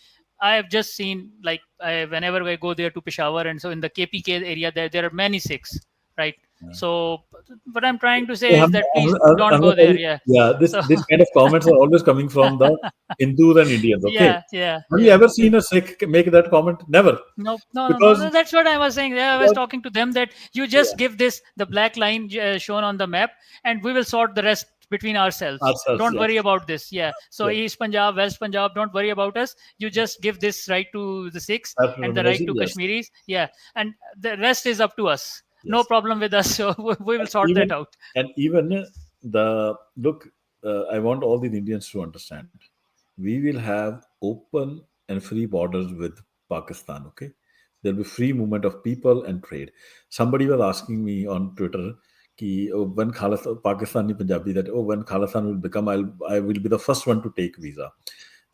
Speaker 2: I have just seen, like, whenever I go there to Peshawar, and so in the KPK area, there are many Sikhs, right? So what I'm trying to say is that please don't go there. Yeah.
Speaker 1: Yeah,
Speaker 2: So
Speaker 1: this kind of comments are always coming from the Hindus and Indians. Okay,
Speaker 2: yeah, yeah,
Speaker 1: have you
Speaker 2: yeah.
Speaker 1: ever seen a Sikh make that comment? Never,
Speaker 2: No, no, no, no.
Speaker 1: because
Speaker 2: That's what I was saying. Yeah, I was talking to them that you just
Speaker 1: yeah,
Speaker 2: give this the black line shown on the map, and we will sort the rest between ourselves.
Speaker 1: ourselves.
Speaker 2: Don't worry
Speaker 1: Yes,
Speaker 2: about this. Yeah. So
Speaker 1: yes,
Speaker 2: East Punjab, West Punjab, don't worry about us. You just give this right to the Sikhs and the right
Speaker 1: self-determination.
Speaker 2: to
Speaker 1: Yes,
Speaker 2: Kashmiris. Yeah, and the rest is up to us. No
Speaker 1: yes.
Speaker 2: problem with us. So we will
Speaker 1: And
Speaker 2: sort that
Speaker 1: even
Speaker 2: out.
Speaker 1: and even the look. I want all the Indians to understand. We will have open and free borders with Pakistan. Okay, there'll be free movement of people and trade. Somebody was asking me on Twitter, ki, oh, when Khalistan, Pakistani Punjabi, that when Khalistan will become, I will be the first one to take visa.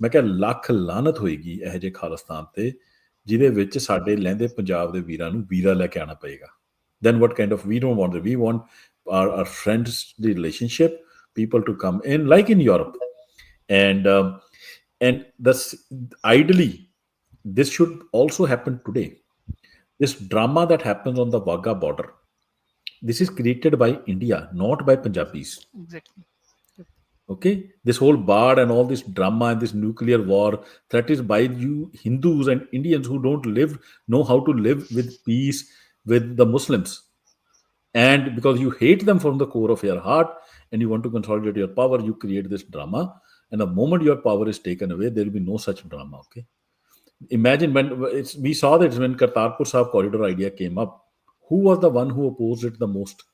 Speaker 1: ਮੈਂ ਕਿਹਾ ਲੱਖ ਲਾਨਤ ਹੋਏਗੀ ਇਹੋ ਜਿਹੇ ਖਾਲਿਸਤਾਨ ਤੇ ਜਿਹਦੇ ਵਿੱਚ ਸਾਡੇ ਲਹਿੰਦੇ ਪੰਜਾਬ ਦੇ ਵੀਰਾਂ ਨੂੰ ਵੀਰਾ ਲੈ ਕੇ ਆਉਣਾ ਪਏਗਾ then what kind of we don't want we want our friends the relationship people to come in like in Europe and this ideally this should also happen today. This drama that happens on the Wagah border, this is created by India, not by Punjabis.
Speaker 2: Exactly.
Speaker 1: Okay, this whole bar and all this drama and this nuclear war that is by you Hindus and Indians who don't know how to live with peace with the Muslims. And because you hate them from the core of your heart and you want to consolidate your power, you create this drama. And the moment your power is taken away, there will be no such drama. Okay. Imagine we saw that when Kartarpur Sahib corridor idea came up, who was the one who opposed it the most?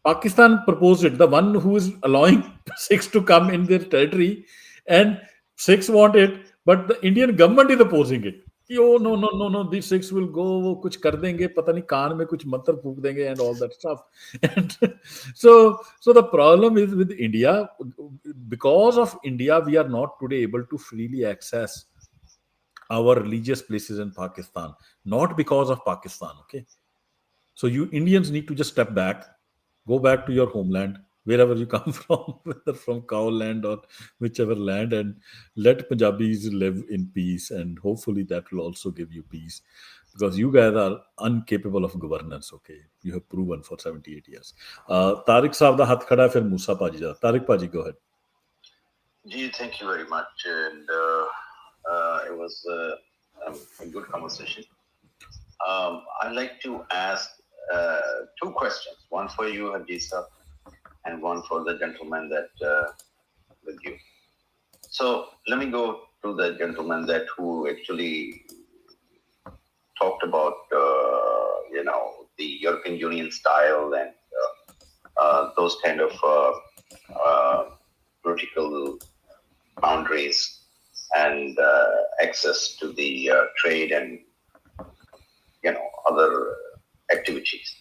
Speaker 1: Pakistan proposed it, the one who is allowing Sikhs to come in their territory, and Sikhs want it, but the Indian government is opposing it. कि, oh no, these Sikhs will go, वो कुछ कर देंगे, पता नहीं कान में कुछ मंत्र फूक देंगे and all that stuff. And so the problem is with India, because of India, we are not today able to freely access our religious places in Pakistan, not because of Pakistan. Okay, so you Indians need to just step back, go back to your homeland, wherever you come from, whether from cow land or whichever land, and let Punjabis live in peace. And hopefully that will also give you peace, because you guys are incapable of governance. Okay, you have proven for 78 years. Tariq Saab da hath khada hai, fir Musa Paji da. Tariq Paji, go ahead.
Speaker 4: Ji, thank you very much. And it was a good conversation. I'd like to ask two questions, one for you, Hadisa, and one for the gentleman that with you. So let me go to the gentleman who actually talked about the European Union style and those kind of political boundaries and access to the trade and other activities.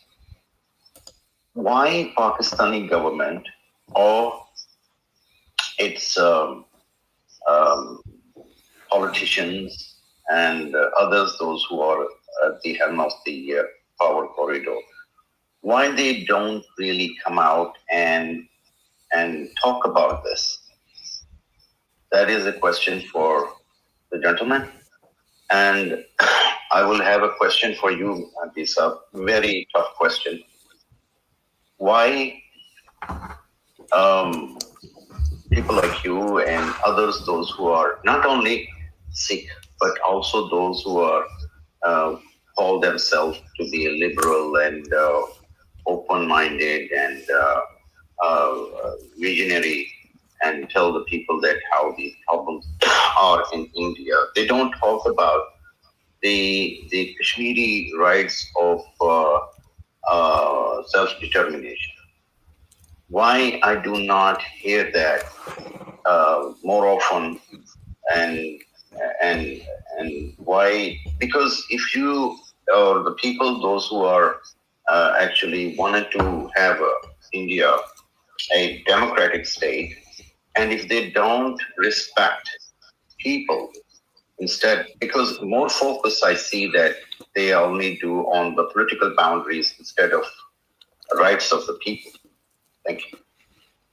Speaker 4: Why Pakistani government or its politicians and others, those who are at the helm of the power corridor, why they don't really come out and talk about this? That is a question for the gentleman. And I will have a question for you, Adisa. Very tough question. Why people like you and others, those who are not only Sikh, but also those who are call themselves to be a liberal and open-minded and visionary, and tell the people that how these problems are in India. They don't talk about the Kashmiri rights of self-determination. Why I do not hear that more often, and why? Because if you or the people, those who are actually wanted to have India a democratic state, and if they don't respect people, instead, because more focus I see that they only do on the political boundaries instead of rights of the people. Thank you.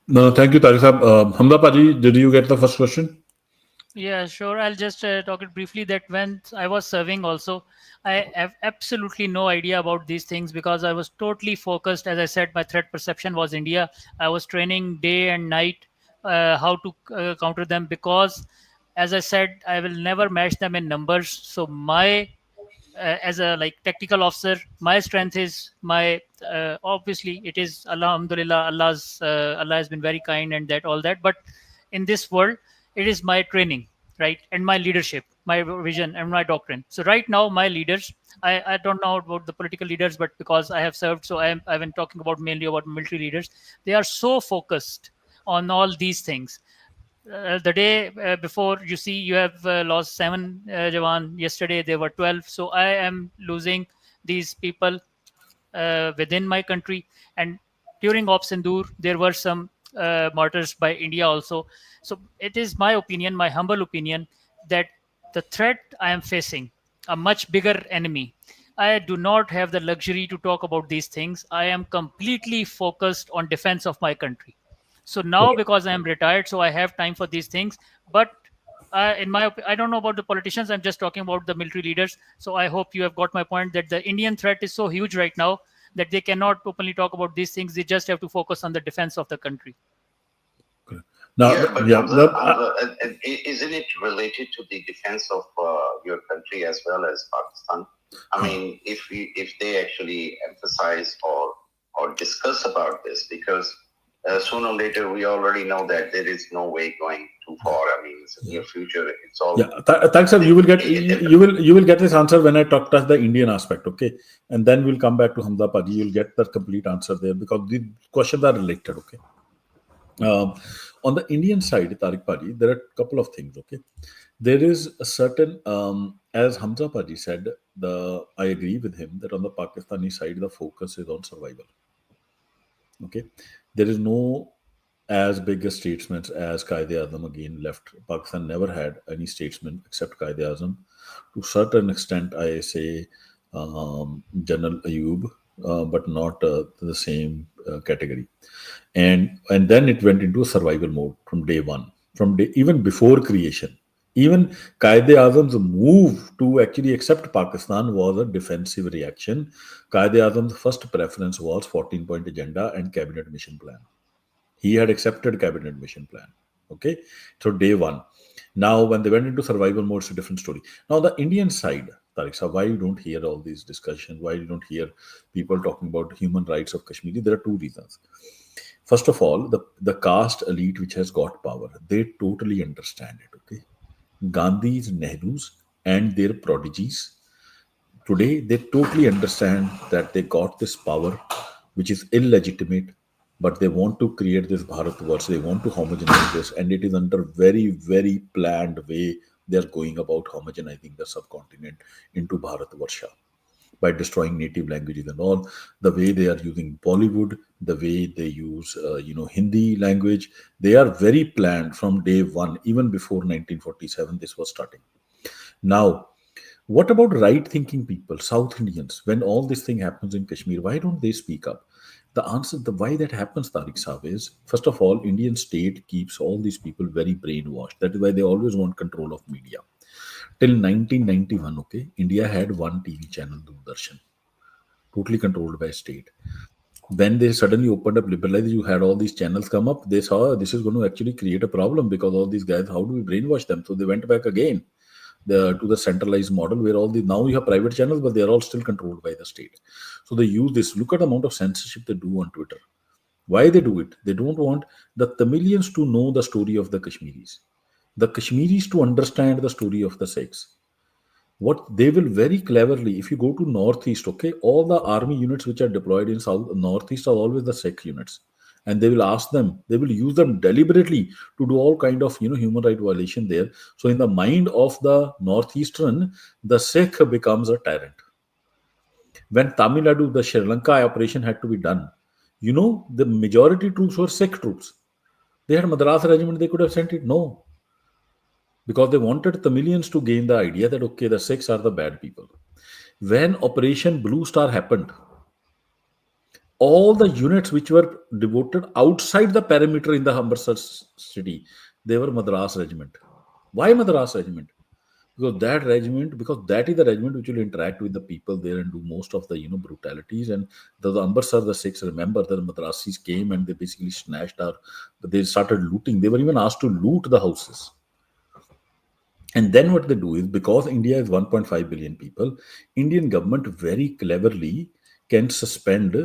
Speaker 1: No, thank you, Tariq Saab. Hamda Paji, did you get the first question?
Speaker 2: Yeah, sure. I'll just talk it briefly that when I was serving also, I have absolutely no idea about these things because I was totally focused. As I said, my threat perception was India. I was training day and night how to counter them because, as I said, I will never match them in numbers. So my as a like tactical officer, my strength is my obviously it is alhamdulillah, Allah has been very kind and that all that, but in this world it is my training, right, and my leadership, my vision and my doctrine. So right now my leaders, I don't know about the political leaders, but because I have served, so I've been talking about mainly about military leaders. They are so focused on all these things. The day before, you see, you have lost seven Jawan. Yesterday there were 12. So I am losing these people within my country. And during Op Sindoor, there were some martyrs by India also. So it is my opinion, my humble opinion, that the threat I am facing, a much bigger enemy. I do not have the luxury to talk about these things. I am completely focused on defense of my country. So now, because I am retired, so I have time for these things. But I don't know about the politicians. I'm just talking about the military leaders. So I hope you have got my point that the Indian threat is so huge right now that they cannot openly talk about these things. They just have to focus on the defense of the country.
Speaker 1: Now,
Speaker 4: Yeah, but
Speaker 1: yeah,
Speaker 4: isn't it related to the defense of your country as well as Pakistan? I mean, if they actually emphasize or discuss about this, because sooner or later we already know that there is no way going too far. I mean, it's near future. It's all.
Speaker 1: yeah. Thanks, sir. You will get this answer when I talk to the Indian aspect, okay? And then we'll come back to Hamza Paji. You'll get the complete answer there because the questions are related, okay? On the Indian side, Tariq Paji, there are a couple of things, okay? There is a certain, as Hamza Paji said, I agree with him that on the Pakistani side, the focus is on survival. Okay, there is no as big a statesman as Qaeda Azam again left. Pakistan never had any statesman except Qaeda Azam. To certain extent, I say General Ayub, but not the same category. And then it went into a survival mode from day one, even before creation. Even Qaeda Azam's move to actually accept Pakistan was a defensive reaction. Qaeda Azam's first preference was 14-point agenda and cabinet mission plan. He had accepted cabinet mission plan. Okay, so day one. Now, when they went into survival mode, it's a different story. Now, the Indian side, Tariq Sir, why you don't hear all these discussions? Why you don't hear people talking about human rights of Kashmiri? There are two reasons. First of all, the caste elite which has got power, they totally understand it. Okay, Gandhi's, Nehru's, and their prodigies today they totally understand that they got this power, which is illegitimate, but they want to create this Bharatvarsh. They want to homogenize this, and it is under very, very planned way they are going about homogenizing the subcontinent into Bharatvarsha by destroying native languages and all. The way they are using Bollywood, the way they use Hindi language, they are very planned from day one. Even before 1947, this was starting. Now, what about right-thinking people, South Indians? When all this thing happens in Kashmir, why don't they speak up? The answer, the why that happens, Tariq Saab, is first of all, Indian state keeps all these people very brainwashed. That is why they always want control of media. Till 1991, okay, India had one TV channel, Doordarshan, totally controlled by state. When they suddenly opened up liberalized, you had all these channels come up. They saw this is going to actually create a problem because all these guys, how do we brainwash them? So they went back again to the centralized model where all the now you have private channels, but they are all still controlled by the state. So they use this. Look at the amount of censorship they do on Twitter. Why they do it? They don't want the Tamilians to know the story of the Kashmiris, the Kashmiris to understand the story of the Sikhs. What they will very cleverly, if you go to northeast, okay, all the army units which are deployed in south northeast are always the Sikh units, and they will ask them, they will use them deliberately to do all kind of human right violation there. So in the mind of the northeastern, the Sikh becomes a tyrant. When Tamil Nadu, the Sri Lanka operation had to be done, the majority troops were Sikh troops. They had Madras regiment, they could have sent it. No, because they wanted Tamilians to gain the idea that, okay, the Sikhs are the bad people. When Operation Blue Star happened, all the units which were devoted outside the perimeter in the Amritsar city, they were Madras regiment. Why Madras Regiment? Because that is the regiment which will interact with the people there and do most of the brutalities. And the Ambersar, the Sikhs, remember the Madrasis came and they basically snatched they started looting. They were even asked to loot the houses. And then what they do is, because India is 1.5 billion people, Indian government very cleverly can suspend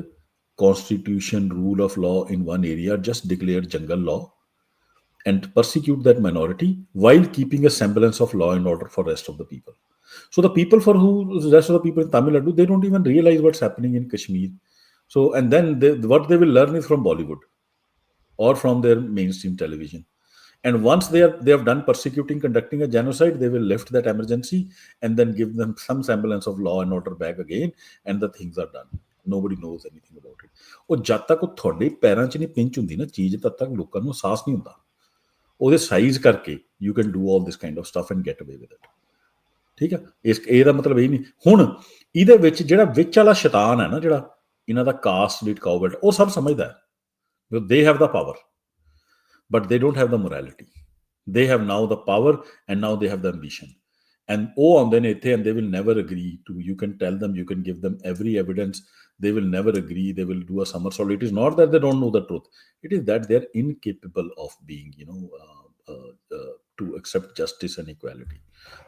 Speaker 1: constitution, rule of law in one area, just declare jungle law and persecute that minority while keeping a semblance of law and order for rest of the people. So the people for who the rest of the people in Tamil Nadu, they don't even realize what's happening in Kashmir. So and then what they will learn is from Bollywood or from their mainstream television. And once they have done persecuting, conducting a genocide, they will lift that emergency and then give them some semblance of law and order back again, and the things are done. Nobody knows anything about it. ਉਹ ਜਦ ਤੱਕ ਉਹ ਤੁਹਾਡੇ ਪੈਰਾਂ 'ਚ ਨਹੀਂ pinch ਹੁੰਦੀ ਨਾ ਚੀਜ਼, ਤਦ ਤੱਕ ਲੋਕਾਂ ਨੂੰ ਅਹਿਸਾਸ ਨਹੀਂ ਹੁੰਦਾ. ਉਹਦੇ ਸਾਈਜ਼ ਕਰਕੇ you can do all this kind of stuff and get ਅਵੇ ਵਿਦ ਇਟ. ਠੀਕ ਆ, ਇਹਦਾ ਮਤਲਬ ਇਹ ਨਹੀਂ. ਹੁਣ ਇਹਦੇ ਵਿੱਚ ਜਿਹੜਾ ਵਿੱਚ ਵਾਲਾ ਸ਼ੈਤਾਨ ਹੈ ਨਾ, ਜਿਹੜਾ ਇਹਨਾਂ ਦਾ ਕਾਸਟ ਡਿਟ ਕਾਊਬਲਟ, ਉਹ ਸਭ ਸਮਝਦਾ ਹੈ. They have the power, but they don't have the morality. They have now the power and now they have the ambition. And and they will never agree to, you can tell them, you can give them every evidence, they will never agree, they will do a somersault. It is not that they don't know the truth, it is that they are incapable of being to accept justice and equality.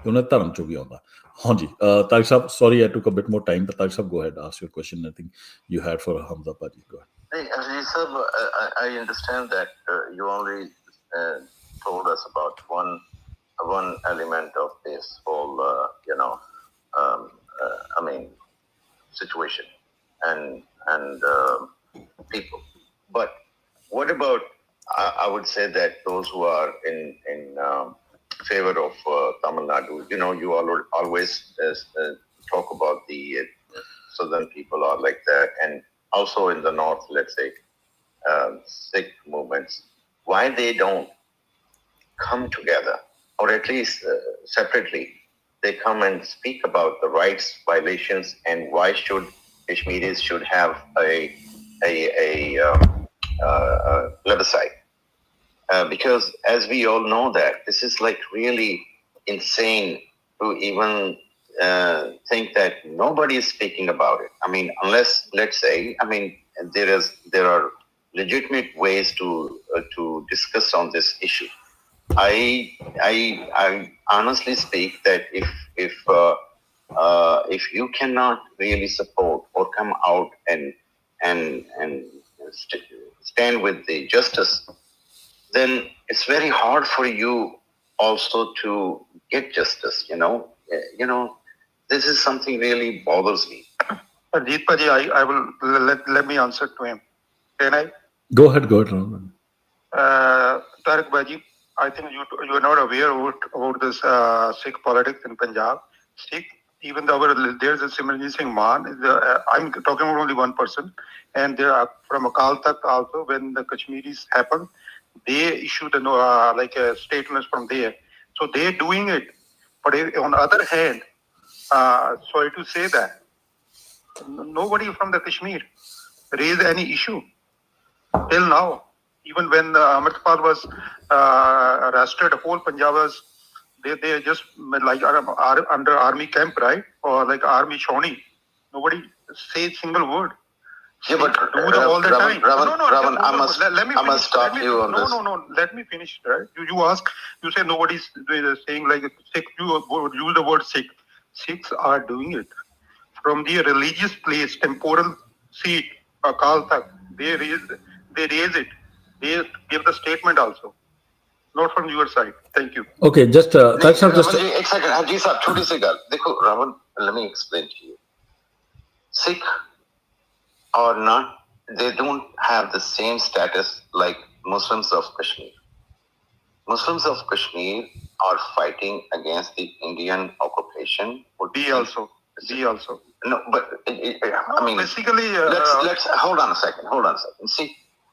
Speaker 1: ਧਰਮ ਚੋਂ ਵੀ ਆਉਂਦਾ. ਹਾਂਜੀ ਤਾਰਿਕ ਸਾਹਿਬ, sorry I took a bit more time, but Tariq Sahib, go ahead, ask your question. I think you had for Hamza Paji. Go ahead.
Speaker 4: Hey, Realism, I understand that you only told us about one element of this whole, situation and people. But what about? I would say that those who are in favor of Tamil Nadu, you always talk about the southern people are like that, and also in the north, let's say, Sikh movements, why they don't come together, or at least separately, they come and speak about the rights violations, and why should Kashmiris should have a plebiscite? Because as we all know that this is like really insane to even think that nobody is speaking about it. I mean, unless, let's say, there are legitimate ways to discuss on this issue. I honestly speak that if you cannot really support or come out and stand with the justice, then it's very hard for you also to get justice. This is something really bothers me.
Speaker 3: Ajit Paji, I will let me answer to him. Can I?
Speaker 1: Go ahead, Rahman.
Speaker 3: Tariq Baji, I think you are not aware about this Sikh politics in Punjab. Sikh, even though there's a Simranjit Singh Maan, I'm talking about only one person, and there are from Akal Takht also. When the Kashmiris happened, they issued a statement from there. So they're doing it. But on the other hand, sorry to say that, nobody from the Kashmir raised any issue till now. Even when Amritpal was arrested, whole Punjab was, they just like under army camp, right? Or like army Shawnee. Nobody says single word.
Speaker 4: Yeah, but
Speaker 3: all the time.
Speaker 4: Ravan, I must stop you on this.
Speaker 3: No, let me finish. Right? You ask, you say nobody's saying like Sikh. You use the word Sikh. Sikhs are doing it from the religious place, temporal seat, Akal Takht. They raise it. They give the statement also, not from your side. Thank you.
Speaker 1: Okay, just that's not just.
Speaker 4: एक second, Haji साहब, छोटी सी गल. देखो, Ravan, let me explain to you. Sikh or not, they don't have the same status like Muslims of Kashmir. Muslims of Kashmir are fighting against the Indian occupation.
Speaker 3: We also.
Speaker 4: No, but I mean,
Speaker 3: basically,
Speaker 4: let's hold on a second. See,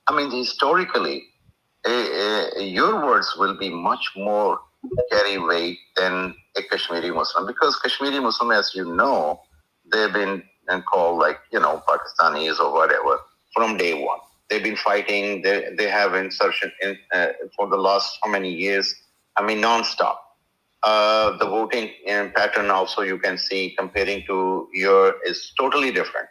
Speaker 4: I mean, historically, your words will be much more carry weight than a Kashmiri Muslim, because Kashmiri Muslim, as you know, they've been called like, Pakistanis or whatever from day one. They've been fighting. They have insurrection for the last how many years? I mean, non-stop. the voting pattern also you can see comparing to your is totally different.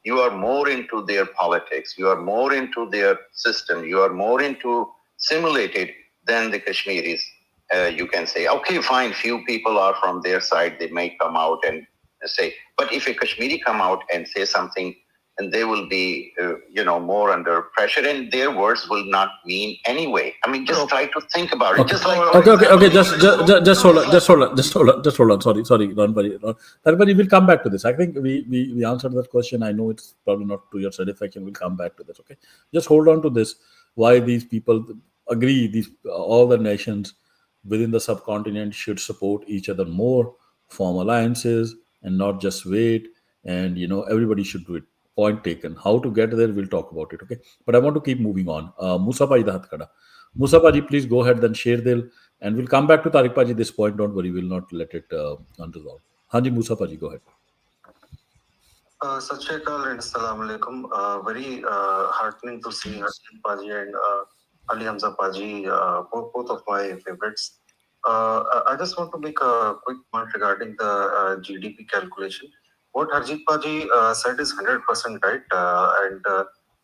Speaker 4: You are more into their politics. You are more into their system. You are more into simulated than the Kashmiris. You can say, okay, fine, few people are from their side. They may come out and say, but if a Kashmiri come out and say something, and they will be, more under pressure, and their words will not mean anyway. I mean, just try to think about it. Just like
Speaker 1: okay. Just hold on. Sorry, Ranbari. Ranbari, we'll come back to this. I think we answered that question. I know it's probably not to your satisfaction. We'll come back to this. Okay, just hold on to this. Why these people agree? All the nations within the subcontinent should support each other more, form alliances, and not just wait. And everybody should do it. Point taken. How to get there, we'll talk about it. Okay, but I want to keep moving on. Musa Bhai da hath khada. Musa Paji, please go ahead, then share Dil, and we'll come back to Tariq Paji this point. Don't worry, we'll not let it unresolved. Hanji Musa Paji, go ahead.
Speaker 5: Sat Shri Akal and Assalamu Alaikum. Very heartening to see Hassan Paji and Ali Hamza Paji, both of my favorites. I just want to make a quick point regarding the GDP calculation. What Harjit Paji said is 100% right, and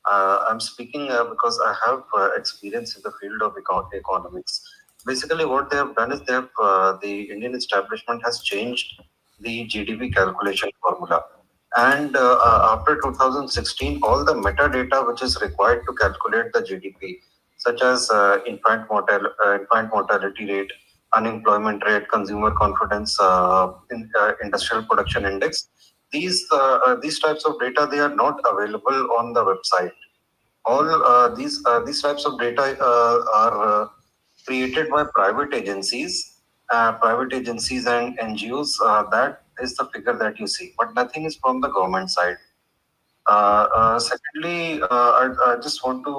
Speaker 5: I'm speaking because I have experience in the field of economics. Basically, what they have done is the Indian establishment has changed the GDP calculation formula. And after 2016, all the metadata which is required to calculate the GDP, such as infant mortality rate, unemployment rate, consumer confidence, industrial production index, these types of data, they are not available on the website. All these types of data are created by private agencies and NGOs. That is the figure that you see, but nothing is from the government side. Secondly, I just want to,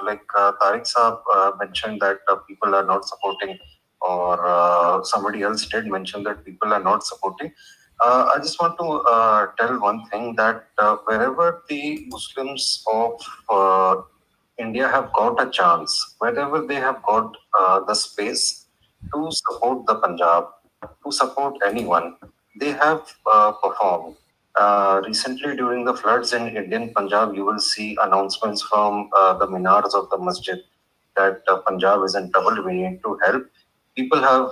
Speaker 5: like Tariq Saab mentioned that people are not supporting, or somebody else did mention that people are not supporting. I just want to tell one thing, that wherever the Muslims of India have got a chance, wherever they have got the space to support the Punjab, to support anyone, they have performed. Recently, during the floods in Indian Punjab, you will see announcements from the minars of the masjid that Punjab is in trouble, we need to help. People have,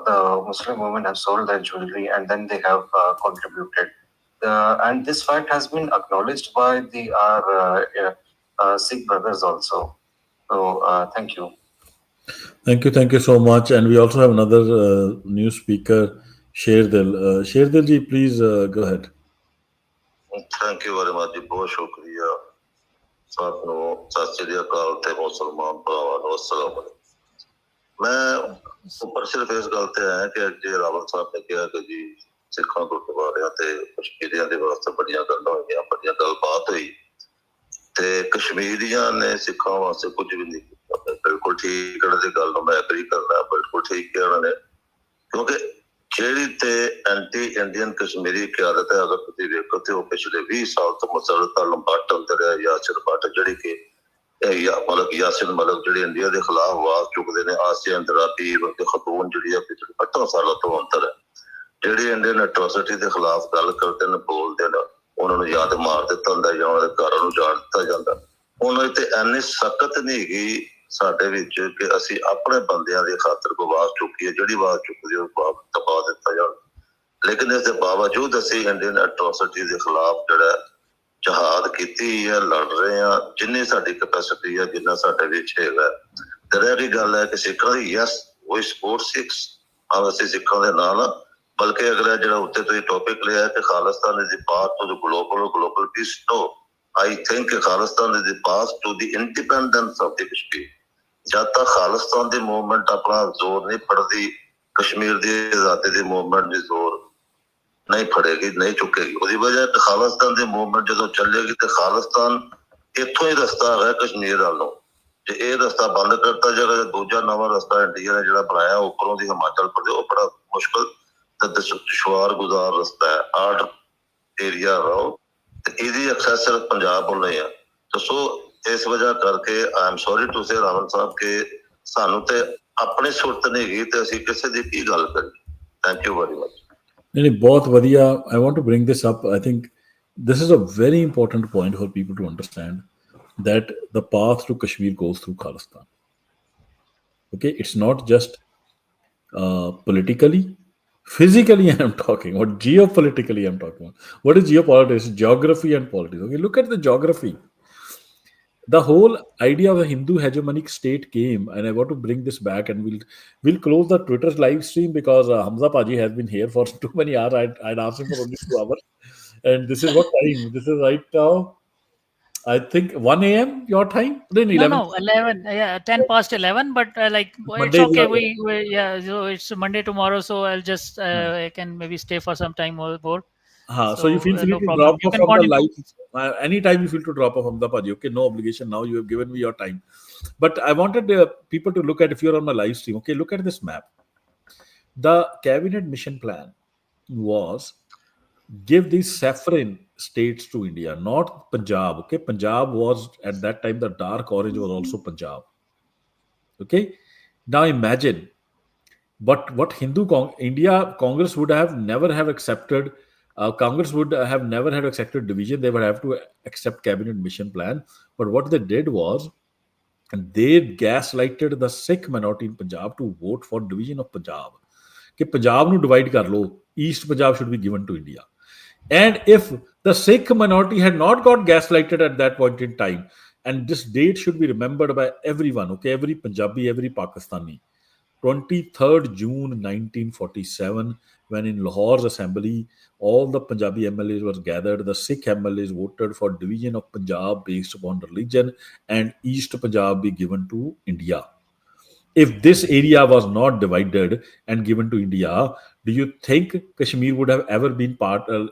Speaker 5: the Muslim women have sold their jewelry and then they have contributed. And this fact has been acknowledged by our Sikh brothers also. So, thank you.
Speaker 1: Thank you so much. And we also have another new speaker, Sherdil. Sherdil ji, please go ahead.
Speaker 6: Thank you very much. बहुत शुक्रिया साथों सत श्री अकाल ते मुसलमान भरावां नूं अस्सलाम वालेकुम। मैं ऊपर सिर्फ इस गल ते आया कि जी रावल साहब ने कहा कि जी सिखां गुरुद्वारियां ते कश्मीरियां दे वास्ते बड़ियां गल्लां होईयां, बड़ियां गलबात होई ते कश्मीरियां ने सिखां वास्ते कुछ भी नहीं कीता। बिल्कुल ठीक है, दी गल नूं मैं एग्री करदा, बिल्कुल ठीक है उन्होंने, क्योंकि ਜਿਹੜੀ ਤੇ ਐਂਟੀ ਇੰਡੀਅਨ ਕਸ਼ਮੀਰੀ ਕਿਆਦਤ ਹੈ, ਅਗਰ ਤੁਸੀਂ ਵੇਖੋ ਤੇ ਉਹ ਪਿਛਲੇ 20 ਸਾਲ ਤੋਂ ਮੁਸਲਸਲ ਲੰਬਾਟ ਅੰਦਰ ਹੈ। ਯਾਸਿਰ ਭੱਟ ਜਿਹੜੀ ਕਿ ਯਾਸਿਰ ਮਲਕ ਜਿਹੜੇ ਇੰਡੀਆ ਦੇ ਖਿਲਾਫ ਆਵਾਜ਼ ਚੁੱਕਦੇ ਨੇ, ਆਸਿਆ ਅੰਦਰਾਬੀ ਵਰਗੇ ਖਤੂਨ ਜਿਹੜੀ ਆ ਪਿਛਲੇ 8 ਸਾਲਾਂ ਤੋਂ ਅੰਦਰ ਹੈ, ਜਿਹੜੇ ਇੰਡੀਅਨ ਐਟਰੋਸਿਟੀ ਦੇ ਖਿਲਾਫ ਗੱਲ ਕਰਦੇ ਨੇ, ਬੋਲਦੇ ਨੇ, ਉਹਨਾਂ ਨੂੰ ਯਾਦ ਮਾਰ ਦਿੱਤਾ ਹੁੰਦਾ ਜਾਂ ਉਹਨਾਂ ਦੇ ਘਰਾਂ ਨੂੰ ਜਾਣ ਦਿੱਤਾ ਜਾਂਦਾ। ਉਹਨਾਂ ਤੇ ਇੰਨੀ ਸਖਤ ਨਹੀਂ ਹੈਗੀ ਸਾਡੇ ਵਿੱਚ ਕਿ ਅਸੀਂ ਆਪਣੇ ਬੰਦਿਆਂ ਦੀ ਖਾਤਰ ਕੋਈ ਆਵਾਜ਼ ਚੁੱਕੀਏ, ਜਿਹੜੀ ਆਵਾਜ਼ ਚੁੱਕਦੀ ਉਹ ਦਬਾ ਦਿੱਤਾ ਜਾਵੇ। ਲੇਕਿਨ ਇਸ ਦੇ ਬਾਵਜੂਦ ਅਸੀਂ ਇੰਡੀਅਨ ਐਟਰੋਸਿਟੀ ਦੇ ਖਿਲਾਫ ਜਿਹੜਾ ਜਹਾਦ ਕੀਤੀ ਹੈ, ਲੜ ਰਹੇ ਹਾਂ, ਜਿੰਨੀ ਸਾਡੀ ਕੈਪੈਸਿਟੀ ਹੈ, ਜਿੰਨਾ ਸਾਡੇ ਵਿੱਚ ਹੈਗਾ। ਤੇ ਰਹਿ ਗਈ ਗੱਲ ਹੈ ਕਿ ਸਿੱਖਾਂ ਦੀ, ਯੈਸ ਵੀ ਸਪੋਰਟ ਸਿੱਖਸ, ਅਸੀਂ ਸਿੱਖਾਂ ਦੇ ਨਾਲ ਆ, ਬਲਕਿ ਅਗਰ ਜਿਹੜਾ ਉੱਤੇ ਤੁਸੀਂ ਟੌਪਿਕ ਲਿਆ ਕਿ Khalistan is the path to the global peace, no, I think Khalistan is the path to the independence of the Kashmir. ਜਦ ਤੱਕ ਖਾਲਿਸਤਾਨ ਦੀ ਮੂਵਮੈਂਟ ਆਪਣਾ ਜ਼ੋਰ ਨਹੀਂ ਫੜਦੀ, ਕਸ਼ਮੀਰ ਦੀ ਆਜ਼ਾਦੀ ਦੀ ਮੂਵਮੈਂਟ ਦੀ ਜ਼ੋਰ ਨਹੀਂ ਫੜੇਗੀ, ਨਹੀਂ ਚੁੱਕੇਗੀ। ਉਹਦੀ ਵਜ੍ਹਾ ਕਿ ਖਾਲਿਸਤਾਨ ਦੀ ਮੂਵਮੈਂਟ ਜਦੋਂ ਚੱਲੇਗੀ ਤੇ ਖਾਲਿਸਤਾਨ ਇੱਥੋਂ ਹੀ ਰਸਤਾ ਹੈ ਕਸ਼ਮੀਰ ਵੱਲੋਂ। ਜੇ ਇਹ ਰਸਤਾ ਬੰਦ ਕਰਤਾ ਜਾਏਗਾ, ਦੂਜਾ ਨਵਾਂ ਰਸਤਾ ਇੰਡੀਆ ਨੇ ਜਿਹੜਾ ਬਣਾਇਆ ਉੱਪਰੋਂ ਦੀ ਹਿਮਾਚਲ ਪ੍ਰਦੇਸ਼, ਉਹ ਬੜਾ ਮੁਸ਼ਕਲ ਤੇ ਦੁਸ਼ਵਾਰ ਗੁਜ਼ਾਰ ਰਸਤਾ ਹੈ। ਆਰਡ ਏਰੀਆ ਰਹੋ ਤੇ ਇਹਦੀ ਐਕਸੈਸ ਸਿਰਫ ਪੰਜਾਬ ਵੱਲੋਂ ਹੀ ਆ। ਸੋ ਇਸ ਵਜ੍ਹਾ ਕਰਕੇ I am sorry to say Rawal Sahib ਕਿ ਸਾਨੂੰ ਤੇ ਆਪਣੀ ਸੁਰਤ ਨਹੀਂ ਹੈਗੀ ਤੇ ਅਸੀਂ ਕਿਸੇ ਦੀ ਕੀ ਗੱਲ ਕਰੀਏ। Thank you very much.
Speaker 1: नहीं, बहुत बढ़िया. I want to bring this up. I think this is a very important point for people to understand that the path to Kashmir goes through Khalistan. Okay, it's not just politically, physically. I am talking, or geopolitically. I am talking about. What is geopolitics? Geography and politics. Okay, look at the geography. The whole idea of a Hindu hegemonic state came, and I want to bring this back, and we'll close the Twitter live stream because Hamza Paji has been here for too many hours. I'd asked him for only 2 hours, and this is what time? This is right now, I think 1 a.m. your time. Then 11.
Speaker 2: No, 11. Yeah, 10 past 11. But like it's
Speaker 1: Monday we
Speaker 2: okay.
Speaker 1: are-
Speaker 2: Yeah. So it's Monday tomorrow. So I'll just I can maybe stay for some time more.
Speaker 1: So you feel free
Speaker 2: no
Speaker 1: to
Speaker 2: problem.
Speaker 1: drop
Speaker 2: You
Speaker 1: off
Speaker 2: can
Speaker 1: from the
Speaker 2: continue.
Speaker 1: live. Anytime you feel to drop off from the Paji. Okay, no obligation now. You have given me your time. But I wanted people to look at, if you're on my live stream, okay, look at this map. The cabinet mission plan was give these saffron states to India, not Punjab. Okay, Punjab was at that time, the dark orange was also Punjab. Okay, now imagine, but what India Congress would have never have accepted. Congress would have never have accepted division. They would have to accept cabinet mission plan. But what they did was, and they gaslighted the Sikh minority in Punjab to vote for division of Punjab. कि पंजाब ਨੂੰ divide कर लो, East Punjab should be given to India. And if the Sikh minority had not got gaslighted at that point in time, and this date should be remembered by everyone, okay, every Punjabi, every Pakistani, 23rd June 1947, when in Lahore's assembly, all the Punjabi MLAs were gathered. The Sikh MLAs voted for division of Punjab based upon religion, and East Punjab be given to India. If this area was not divided and given to India, do you think Kashmir would have ever been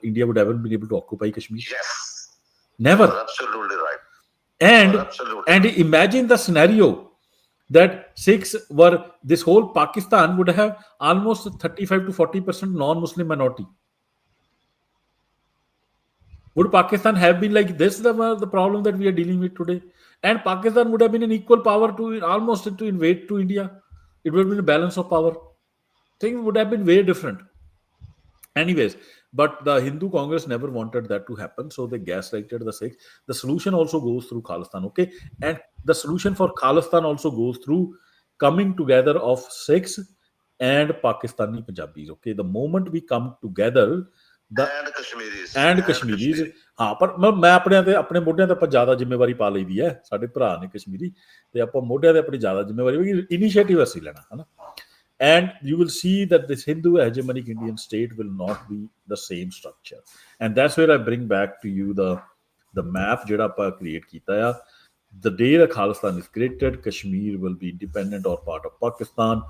Speaker 1: India would ever been able to occupy Kashmir?
Speaker 6: Yes.
Speaker 1: Never.
Speaker 6: You're absolutely right.
Speaker 1: And
Speaker 6: Absolutely.
Speaker 1: and imagine the scenario that Sikhs were, this whole Pakistan would have almost 35 to 40% non-Muslim minority. Would Pakistan have been like this, the problem that we are dealing with today? And Pakistan would have been an equal power to almost to invade to India. It would have been a balance of power. Things would have been very different. Anyways, but the Hindu Congress never wanted that to happen, so they gaslighted the Sikhs. The solution also goes through Khalistan, okay? And the solution for Khalistan also goes through coming together of Sikhs and Pakistani Punjabis, okay? The moment we come together,
Speaker 6: and Kashmiris.
Speaker 1: and Kashmiris, ਹਾਂ ਪਰ ਮੈਂ ਆਪਣੇ ਮੋਢਿਆਂ ਤੇ ਆਪਾਂ ਜ਼ਿਆਦਾ ਜ਼ਿੰਮੇਵਾਰੀ ਪਾ ਲਈਦੀ ਹੈ, ਸਾਡੇ ਭਰਾ ਨੇ ਕਸ਼ਮੀਰੀ, ਤੇ ਆਪਾਂ ਮੋਢਿਆਂ ਤੇ ਆਪਣੀ ਜ਼ਿਆਦਾ ਜ਼ਿੰਮੇਵਾਰੀ, ਇਨੀਸ਼ੀਏਟਿਵ ਅਸੀਂ ਲੈਣਾ ਹਨਾ. And you will see that this Hindu hegemonic Indian state will not be the same structure. And that's where I bring back to you the map ਜਿਹੜਾ ਆਪਾਂ create ਕੀਤਾ ਆ. The day that Khalistan is created, Kashmir will be independent or part of Pakistan.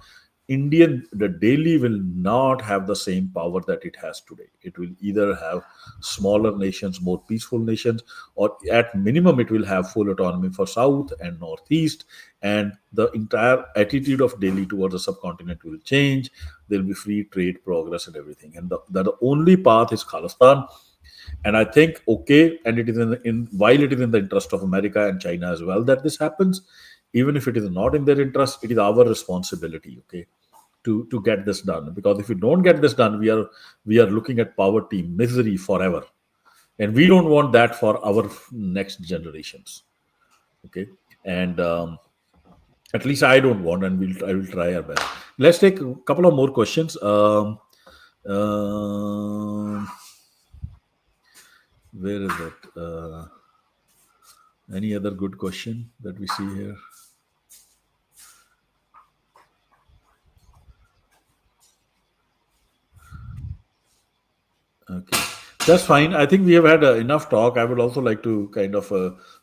Speaker 1: The Delhi will not have the same power that it has today. It will either have smaller nations, more peaceful nations, or at minimum it will have full autonomy for South and Northeast, and the entire attitude of Delhi towards the subcontinent will change. There will be free trade, progress, and everything. And the only path is Khalistan. And I think, okay, and it is while it is in the interest of America and China as well that this happens, even if it is not in their interest, it is our responsibility, okay, to get this done. Because if we don't get this done, we are looking at poverty, misery forever, and we don't want that for our next generations, okay. And at least I don't want, and I will try our best. Let's take a couple of more questions. Where is it? Any other good question that we see here? Okay, that's fine. I think we have had enough talk. I would also like to kind of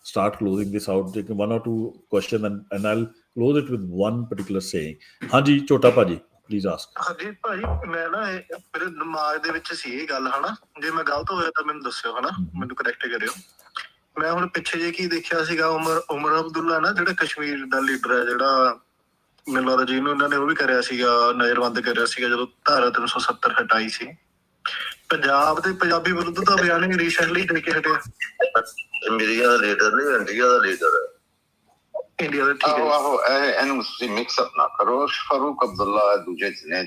Speaker 1: start closing this out, taking one or two questions, and I'll close it with one particular saying. Hanji, Chota Paji, please ask.
Speaker 5: ਹਾਂਜੀ ਭਾਜੀ ਮੈਂ ਨਾ ਮੇਰੇ ਦਿਮਾਗ ਦੇ ਵਿੱਚ ਸੀ ਇਹ ਗੱਲ ਹਨਾ, ਜੇ ਮੈਂ ਗਲਤ ਹੋਇਆ ਤਾਂ ਮੈਨੂੰ ਦੱਸਿਓ ਹਨਾ, ਮੈਨੂੰ ਕਰੈਕਟ ਕਰਿਓ. ਮੈਂ ਹੁਣ ਪਿੱਛੇ ਜੇ ਕੀ ਦੇਖਿਆ ਸੀਗਾ, ਉਮਰ ਅਬਦੁੱਲਾ ਨਾ ਜਿਹੜਾ ਕਸ਼ਮੀਰ ਦਾ ਲੀਡਰ ਹੈ, ਜਿਹੜਾ ਮੈਨੂੰ ਲੱਗਦਾ ਜਿਹਨੂੰ ਇਹਨਾਂ ਨੇ ਉਹ ਵੀ ਕਰਿਆ ਸੀਗਾ, ਨਜ਼ਰਬੰਦ ਕਰਿਆ ਸੀਗਾ ਜਦੋਂ ਧਾਰਾ 370 ਹਟਾਈ ਸੀ. ਪੰਜਾਬ ਤੇ ਪੰਜਾਬੀ ਵਿਰੁੱਧ ਦਾ ਬਿਆਨ ਵੀ ਰੀਸੈਂਟਲੀ ਦੇ ਕੇ ਹਟਿਆ.
Speaker 6: ਇੰਡੀਆ ਦਾ ਲੀਡਰ ਨਹੀਂ, ਇੰਡੀਆ ਦਾ ਲੀਡਰ ਹੈ।
Speaker 5: ਇੰਡੀਆ ਦੇ ਠੀਕ ਹੈ
Speaker 4: ਆਹੋ ਇਹਨੂੰ ਤੁਸੀਂ ਮਿਕਸ ਅਪ ਨਾ ਕਰੋ ਫਾਰੂਕ ਅਬਦੁੱਲਾ ਦੂਜੇ ਨੇ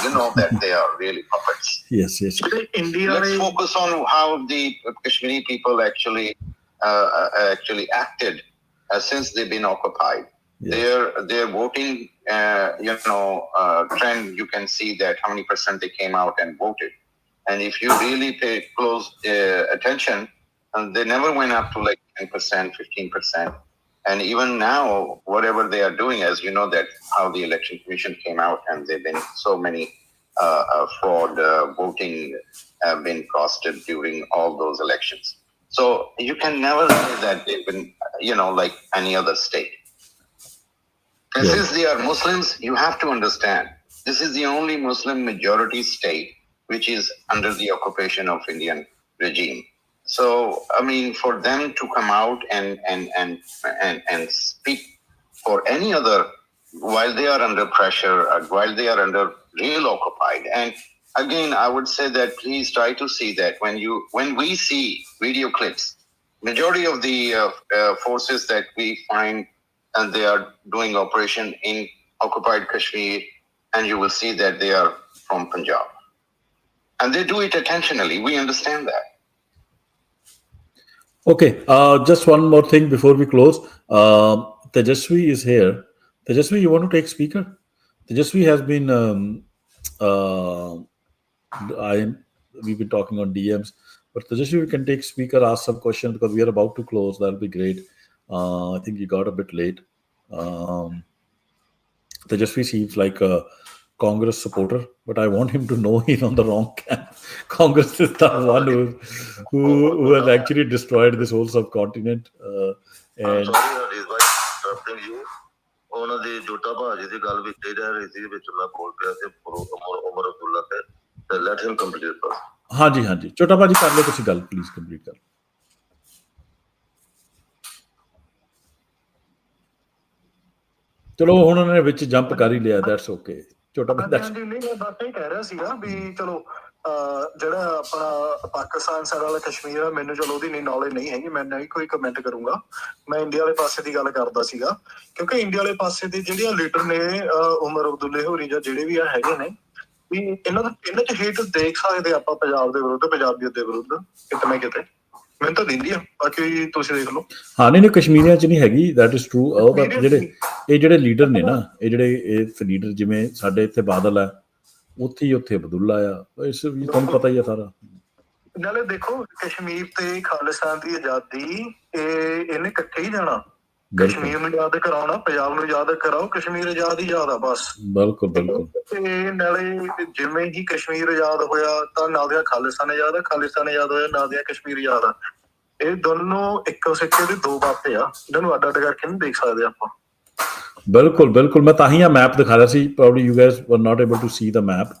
Speaker 4: you know that they are really puppets.
Speaker 1: Yes.
Speaker 5: India
Speaker 4: Let's focus on how the Kashmiri people actually acted since they've been occupied. Yes. Their voting trend, you can see that how many percent they came out and voted. And if you really pay close attention, they never went up to like 10%, 15%. And even now, whatever they are doing, as you know, that how the election commission came out and there've been so many fraud voting have been costed during all those elections. So you can never say that they've been, like any other state. And since they are Muslims, you have to understand, this is the only Muslim majority state which is under the occupation of Indian regime. So, I mean, for them to come out and speak for any other, while they are under pressure, while they are under real occupied. And again, I would say that please try to see that when we see video clips, majority of the forces that we find, and they are doing operation in occupied Kashmir, and you will see that they are from Punjab. And they do it intentionally. We understand that.
Speaker 1: Okay, just one more thing before we close. Tejasvi is here. Tejasvi, you want to take speaker? Tejasvi has been, we've been talking on DMs, but Tejasvi, we can take speaker, ask some questions because we are about to close. That'll be great. I think you got a bit late. Tejasvi seems like a Congress supporter, but I want him to know he's on the wrong camp. Congress is the one who has actually destroyed this whole subcontinent.
Speaker 6: I'm sorry, interrupting you. ਉਹਨਾਂ ਦੀ ਜੋਟਾ ਭਾਜੀ ਦੀ ਗੱਲ ਵੀ ਕਹਿ ਰਹੀ ਸੀ ਵਿੱਚ ਮੈਂ ਬੋਲ ਪਿਆ ਤੇ ਉਮਰ ਅਬਦੁੱਲਾ ਤੇ ਲੈਟ ਹਿਮ ਕੰਪਲੀਟ ਫਸਟ
Speaker 1: ਹਾਂਜੀ ਛੋਟਾ ਭਾਜੀ ਕਰ ਲਓ ਤੁਸੀਂ ਗੱਲ ਪਲੀਜ਼ ਕੰਪਲੀਟ ਕਰ ਚਲੋ ਹੁਣ ਉਹਨਾਂ ਨੇ ਵਿੱਚ ਜੰਪ ਕਰ ਹੀ ਲਿਆ ਦੈਟਸ ਓਕੇ ਛੋਟਾ ਭਾਜੀ
Speaker 5: ਹਾਂਜੀ ਨਹੀਂ ਮੈਂ ਬਸ ਇਹ ਕਹਿ ਰਿਹਾ ਸੀਗਾ ਵੀ ਚਲੋ ਜਿਹੜਾ ਆਪਣਾ ਪਾਕਿਸਤਾਨ ਸਾਈਡ ਵਾਲਾ ਕਸ਼ਮੀਰ ਆ ਮੈਨੂੰ ਚਲੋ ਉਹਦੀ ਨਹੀਂ ਨੌਲੇਜ ਨਹੀਂ ਹੈਗੀ ਮੈਂ ਨਹੀਂ ਕੋਈ ਕਮੈਂਟ ਕਰੂੰਗਾ ਮੈਂ ਇੰਡੀਆ ਵਾਲੇ ਪਾਸੇ ਦੀ ਗੱਲ ਕਰਦਾ ਸੀਗਾ ਕਿਉਂਕਿ ਇੰਡੀਆ ਵਾਲੇ ਪਾਸੇ ਦੇ ਜਿਹੜੀਆਂ ਲੀਡਰ ਨੇ ਉਮਰ ਅਬਦੁੱਲੇ ਹੋਰੀ ਜਾਂ ਜਿਹੜੇ ਵੀ ਆ ਹੈਗੇ ਨੇ ਵੀ ਇਹਨਾਂ ਚ ਹੇਟ ਦੇਖ ਸਕਦੇ ਆਪਾਂ ਪੰਜਾਬ ਦੇ ਵਿਰੁੱਧ ਪੰਜਾਬੀਅਤ ਦੇ ਵਿਰੁੱਧ ਕਿਤੇ ਨਾ ਕਿਤੇ ਮੈਨੂੰ ਤਾਂ ਦਿੰਦੀ ਆ ਬਾਕੀ ਤੁਸੀਂ ਦੇਖ ਲਓ
Speaker 1: ਹਾਂ ਨਹੀਂ ਕਸ਼ਮੀਰੀਆਂ ਚ ਨਹੀਂ ਹੈਗੀ ਦੈਟ ਇਜ਼ ਟਰੂ ਜਿਹੜੇ ਲੀਡਰ ਨੇ ਨਾ ਇਹ ਲੀਡਰ ਜਿਵੇਂ ਸਾਡੇ ਇੱਥੇ ਬਾਦਲ ਹੈ ਉੱਥੇ ਅਬਦੁੱਲਾ ਆ ਇਸ ਵੀ ਤੁਹਾਨੂੰ ਪਤਾ ਹੀ ਆ ਸਾਰਾ
Speaker 5: ਨਾਲੇ ਦੇਖੋ ਕਸ਼ਮੀਰ ਤੇ ਖਾਲਿਸਤਾਨ ਦੀ ਆਜ਼ਾਦੀ ਇਹਨੇ ਇਕੱਠੇ ਹੀ ਜਾਣਾ ਕਸ਼ਮੀਰ ਨੂੰ ਯਾਦ ਕਰਾਉਣਾ ਪੰਜਾਬ ਨੂੰ ਯਾਦ ਕਰਾਓ ਕਸ਼ਮੀਰ ਆਜ਼ਾਦ ਹੀ ਯਾਦ ਆ ਬਸ ਬਿਲਕੁਲ ਤੇ ਨਾਲੇ ਜਿਵੇਂ ਹੀ ਕਸ਼ਮੀਰ ਆਜ਼ਾਦ ਹੋਇਆ ਤਾਂ ਨਾਲ ਦੀਆਂ ਖਾਲਿਸਤਾਨ ਆਜ਼ਾਦ ਹੋਇਆ ਨਾਲ ਦੀਆਂ ਕਸ਼ਮੀਰ ਆਜ਼ਾਦ ਆ ਇਹ ਦੋਨੋਂ ਇੱਕੋ ਸਿੱਕੇ ਦੇ ਦੋ ਪਾਸੇ ਆ ਇਹਨਾਂ ਨੂੰ ਅੱਡ ਕਰਕੇ ਨਹੀਂ ਦੇਖ ਸਕਦੇ ਆਪਾਂ
Speaker 1: ਬਿਲਕੁਲ ਮੈਂ ਤਾਂ ਹੀ ਆ ਮੈਪ ਦਿਖਾ ਰਿਹਾ ਸੀ probably you guys were not able to see the map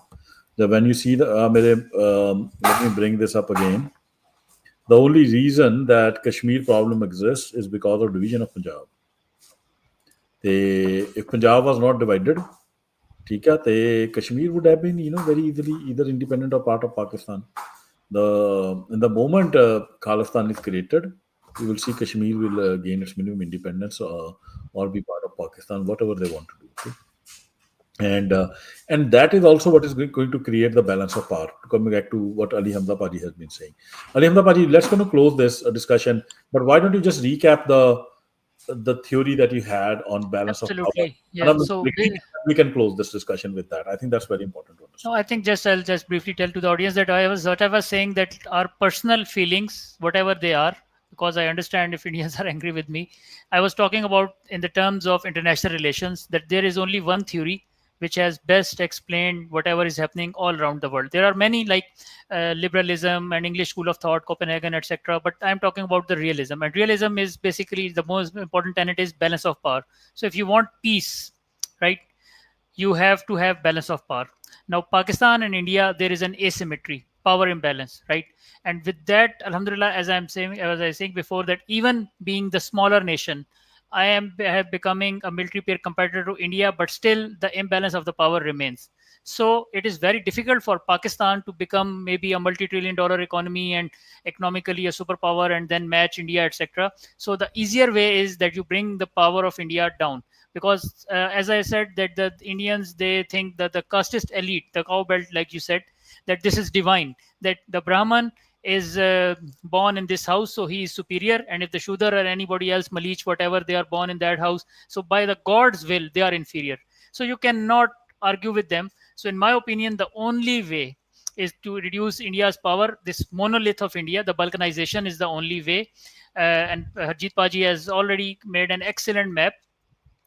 Speaker 1: when you see the let me bring this up again the only reason that Kashmir problem exists is because of division of Punjab if Punjab was not divided ठीक है Kashmir would have been very easily either independent or part of Pakistan in the moment Khalistan is created you will see Kashmir will gain its minimum independence or be part of Pakistan, whatever they want to do. Okay? And that is also what is going to create the balance of power. Coming back to what Ali Hamza Paji has been saying. Ali Hamza Paji, let's going to close this discussion. But why don't you just recap the theory that you had on balance of power?
Speaker 2: Yeah. So
Speaker 1: we can close this discussion with that. I think that's very important to understand.
Speaker 2: No, I think I'll just briefly tell to the audience that I was saying that our personal feelings, whatever they are, because I understand if Indians are angry with me. I was talking about in the terms of international relations that there is only one theory which has best explained whatever is happening all around the world. There are many like liberalism and English school of thought, Copenhagen, etc. But I'm talking about the realism. And realism is basically the most important tenet is balance of power. So if you want peace, right, you have to have balance of power. Now, Pakistan and India, there is an asymmetry, power imbalance, right? And with that, alhamdulillah, as I was saying before, that even being the smaller nation, I have becoming a military peer competitor to India, but still the imbalance of the power remains. So it is very difficult for Pakistan to become maybe a multi-trillion-dollar economy and economically a superpower and then match India, etc. So the easier way is that you bring the power of India down, because as I said, that the Indians, they think that the casteist elite, the cow belt, like you said, that this is divine, that the Brahman is born in this house, so he is superior, and if the Shudra or anybody else, Malich, whatever, they are born in that house, so by the God's will they are inferior. So you cannot argue with them. So in my opinion, the only way is to reduce India's power. This monolith of India, the balkanization, is the only way. And Harjeet Paji has already made an excellent map.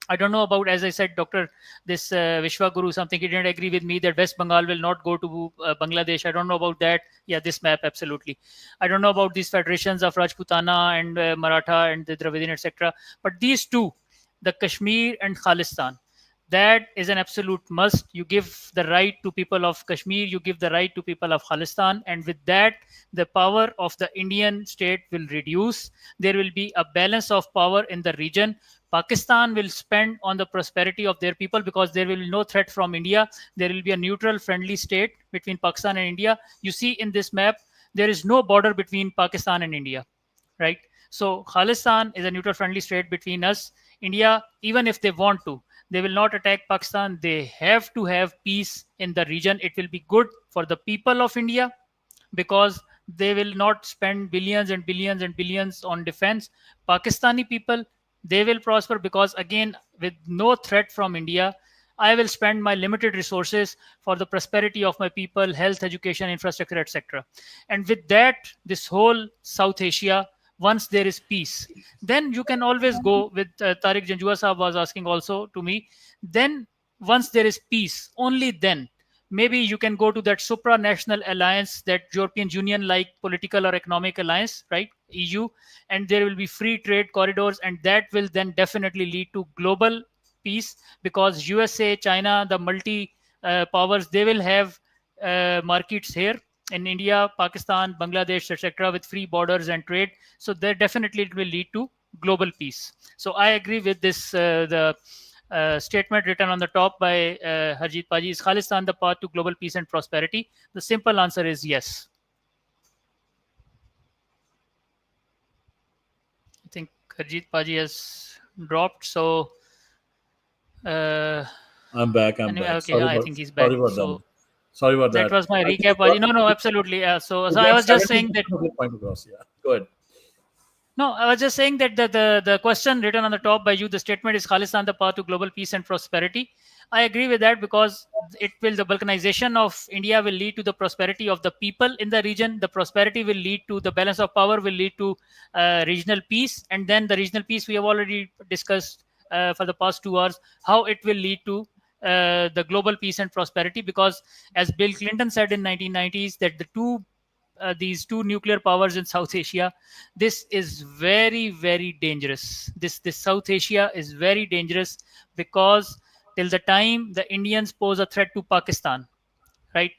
Speaker 2: I don't know about, as I said, Doctor, this Vishwa Guru, something he didn't agree with me that West Bengal will not go to Bangladesh. I don't know about that. Yeah, this map, absolutely. I don't know about these federations of Rajputana and Maratha and the Dravidian, etc. But these two, the Kashmir and Khalistan, that is an absolute must. You give the right to people of Kashmir, you give the right to people of Khalistan, and with that, the power of the Indian state will reduce. There will be a balance of power in the region. Pakistan will spend on the prosperity of their people because there will be no threat from India. There will be a neutral, friendly state between Pakistan and India. You see in this map, there is no border between Pakistan and India, right? So Khalistan is a neutral, friendly state between us. India, even if they want to, they will not attack Pakistan. They have to have peace in the region. It will be good for the people of India because they will not spend billions and billions and billions on defense. Pakistani people, they will prosper because, again, with no threat from India, I will spend my limited resources for the prosperity of my people, health, education, infrastructure, etc. And with that, this whole South Asia, once there is peace, then you can always go with Tariq Janjua Sahab was asking also to me. Then, once there is peace, only then maybe you can go to that supranational alliance, that European Union like political or economic alliance, right? EU, and there will be free trade corridors, and that will then definitely lead to global peace because USA, China, the multi powers, they will have markets here in India, Pakistan, Bangladesh, etc., with free borders and trade. So there definitely it will lead to global peace. So I agree with this. The statement written on the top by Harjeet Paji, is Khalistan the path to global peace and prosperity? The simple answer is yes. I think Harjeet Paji has dropped. So
Speaker 1: I'm back.
Speaker 2: anyway, okay,
Speaker 1: Sorry
Speaker 2: I
Speaker 1: about,
Speaker 2: think he's back.
Speaker 1: sorry about
Speaker 2: So
Speaker 1: that. Sorry about
Speaker 2: that
Speaker 1: that.
Speaker 2: was my
Speaker 1: I think
Speaker 2: recap, Paji. No, absolutely. So I was just saying that.
Speaker 1: Point across. Yeah, go ahead.
Speaker 2: No, I was just saying that the question written on the top by you, the statement is Khalistan the path to global peace and prosperity. I agree with that because the balkanization of India will lead to the prosperity of the people in the region. The prosperity will lead to the balance of power, will lead to regional peace. And then the regional peace we have already discussed for the past 2 hours, how it will lead to the global peace and prosperity. Because as Bill Clinton said in 1990s, that these two nuclear powers in South Asia, this is very, very dangerous. This South Asia is very dangerous because till the time the Indians pose a threat to Pakistan, right?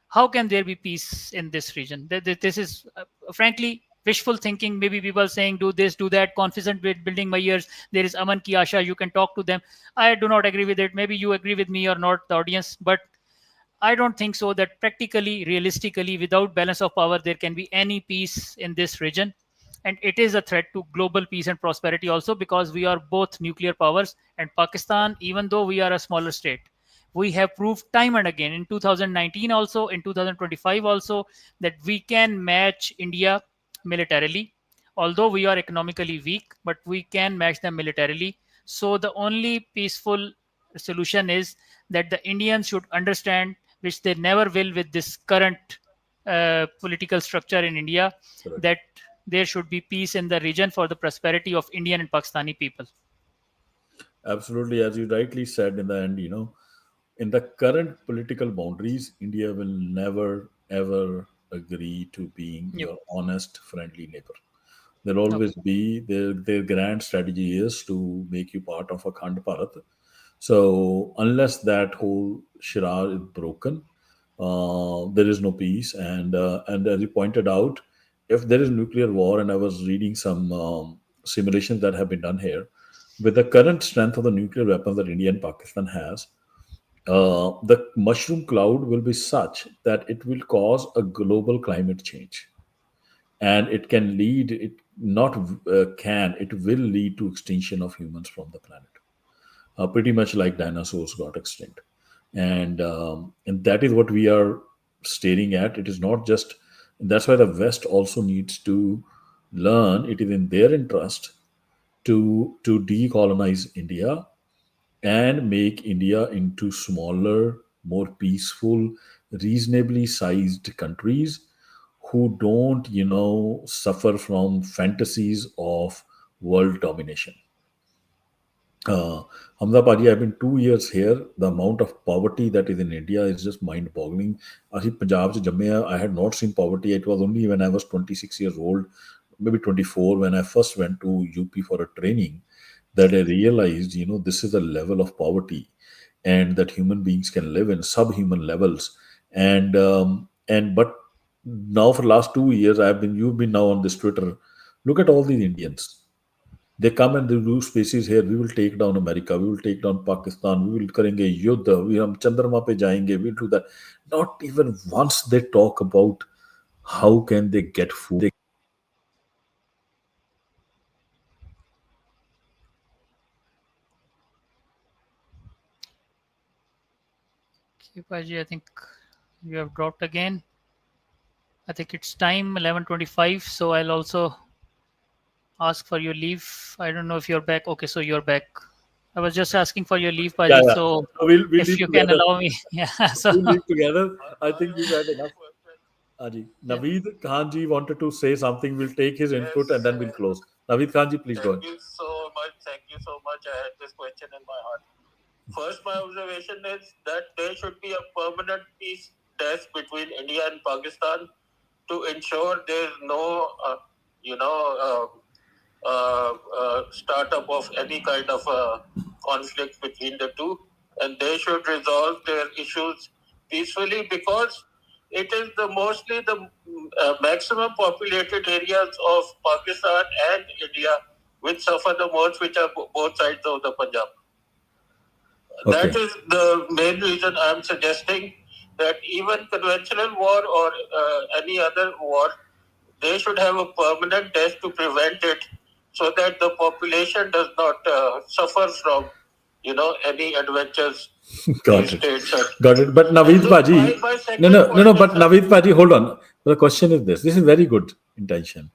Speaker 2: How can there be peace in this region? This is frankly wishful thinking. Maybe people saying do this, do that, confident with building my ears. There is Aman ki Asha. You can talk to them. I do not agree with it. Maybe you agree with me or not, the audience, but I don't think so that practically, realistically, without balance of power, there can be any peace in this region. And it is a threat to global peace and prosperity also because we are both nuclear powers. And Pakistan, even though we are a smaller state, we have proved time and again in 2019 also, in 2025 also, that we can match India militarily. Although we are economically weak, but we can match them militarily. So the only peaceful solution is that the Indians should understand, which they never will with this current political structure in India,
Speaker 1: Correct.
Speaker 2: that there should be peace in the region for the prosperity of Indian and Pakistani people.
Speaker 1: Absolutely, as you rightly said in the end, in the current political boundaries, India will never ever agree to being
Speaker 2: Yep.
Speaker 1: your honest, friendly neighbor. There'll always be their grand strategy is to make you part of a Khand Bharat. So unless that whole shirar is broken, there is no peace. And as you pointed out, if there is nuclear war, and I was reading some simulations that have been done here, with the current strength of the nuclear weapons that India and Pakistan has, the mushroom cloud will be such that it will cause a global climate change, and it can lead it not can it will lead to extinction of humans from the planet, pretty much like dinosaurs got extinct. And that is what we are staring at. It is not just, that's why the West also needs to learn it is in their interest to decolonize India and make India into smaller, more peaceful, reasonably sized countries who don't, suffer from fantasies of world domination. Hamza Paji, I've been 2 years here. The amount of poverty that is in India is just mind boggling. ਅਸੀਂ ਪੰਜਾਬ 'ਚ ਜੰਮੇ ਆ. I had not seen poverty. It was only when I was 26 years old, maybe 24, when I first went to UP for a training, that I realized, this is a level of poverty, and that human beings can live in subhuman levels. But now for the last 2 years, you've been now on this Twitter. Look at all these Indians. They come and they do spaces here. We will take down America. We will take down Pakistan. We will karenge yuddha. हम चंद्रमा पे जाएंगे. We'll do that. Not even once they talk about how can they get food.
Speaker 2: Okay, Paji, I think you have dropped again. I think it's time 11:25, so I'll also ask for your leave. I don't know if you're back. Okay, so you're back. I was just asking for your leave, Paji.
Speaker 1: Yeah.
Speaker 2: So
Speaker 1: We'll
Speaker 2: if
Speaker 1: leave
Speaker 2: you
Speaker 1: together.
Speaker 2: can allow me, yeah. So
Speaker 1: We'll leave together. I think we've had enough. Aji. Naveed Khan ji wanted to say something. We'll take his input and then we'll close. Naveed Khan ji, please go ahead.
Speaker 7: Thank you so much. Thank you so much. I had this question in my heart. First, my observation is that there should be a permanent peace desk between India and Pakistan to ensure there's no, startup of any kind of conflict between the two, and they should resolve their issues peacefully, because it is mostly the maximum populated areas of Pakistan and India which suffer the most, which are both sides of the Punjab.
Speaker 1: Okay.
Speaker 7: That is the main reason I'm suggesting that even conventional war or any other war, they should have a permanent desk to prevent it, so that the population does not suffer from, any adventures.
Speaker 1: Got
Speaker 7: these
Speaker 1: it.
Speaker 7: states are.
Speaker 1: Got it. But Naveed
Speaker 7: So
Speaker 1: Paji,
Speaker 7: my second
Speaker 1: no. But
Speaker 7: question,
Speaker 1: Naveed Paji, hold on. The question is this. This is very good intention.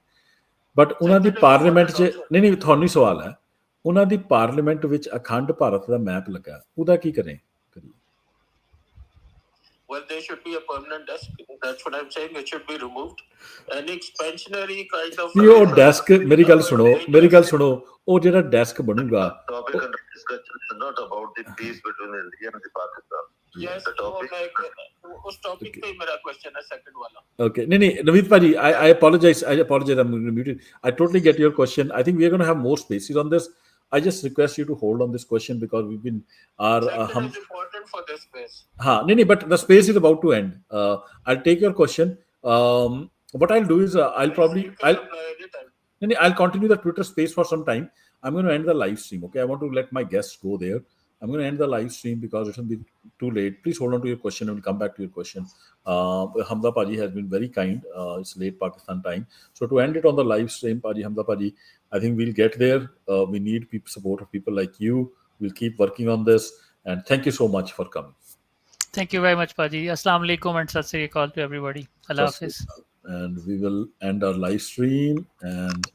Speaker 1: But ਉਹਨਾਂ ਦੀ
Speaker 7: Second is
Speaker 1: parliament 'ਚ
Speaker 7: important also.
Speaker 1: ਨਹੀਂ ਤੁਹਾਨੂੰ ਹੀ ਸਵਾਲ ਹੈ, ਉਹਨਾਂ ਦੀ parliament ਵਿੱਚ ਅਖੰਡ ਭਾਰਤ ਦਾ map ਲੱਗਾ, ਉਹਦਾ ਕੀ ਕਰੀਏ?
Speaker 7: Well, there should be a permanent desk. That's what I'm saying. It should be removed. Any expansionary kind of.
Speaker 1: ਨਹੀਂ, ਉਹ ਡੈਸਕ, ਮੇਰੀ ਗੱਲ ਸੁਣੋ, ਉਹ ਜਿਹੜਾ ਡੈਸਕ ਬਣੂਗਾ,
Speaker 6: Topic under discussion is not about the peace between India and Pakistan.
Speaker 7: Yes,
Speaker 6: The topic.
Speaker 7: उस topic पे ही मेरा question है, second वाला.
Speaker 1: Okay. No, Naveed Paji, I apologize. I'm muted. I totally get your question. I think we are going to have more spaces on this. I just request you to hold on this question because we've been
Speaker 7: Second is important for this space.
Speaker 1: but the space is about to end. I'll take your question. What I'll do is I'll continue the Twitter space for some time. I'm going to end the live stream. Okay, I want to let my guests go there. I'm going to end the live stream because it will be too late. Please hold on to your question and we'll come back to your question. Hamza Paji has been very kind. It's late Pakistan time. So to end it on the live stream, Hamza Paji, I think we'll get there. We need support of people like you. We'll keep working on this. And thank you so much for coming.
Speaker 2: thank you very much, Paji. Assalamu alaikum and Sat Sri Akal to everybody. Allah Hafiz.
Speaker 1: And we will end our live stream and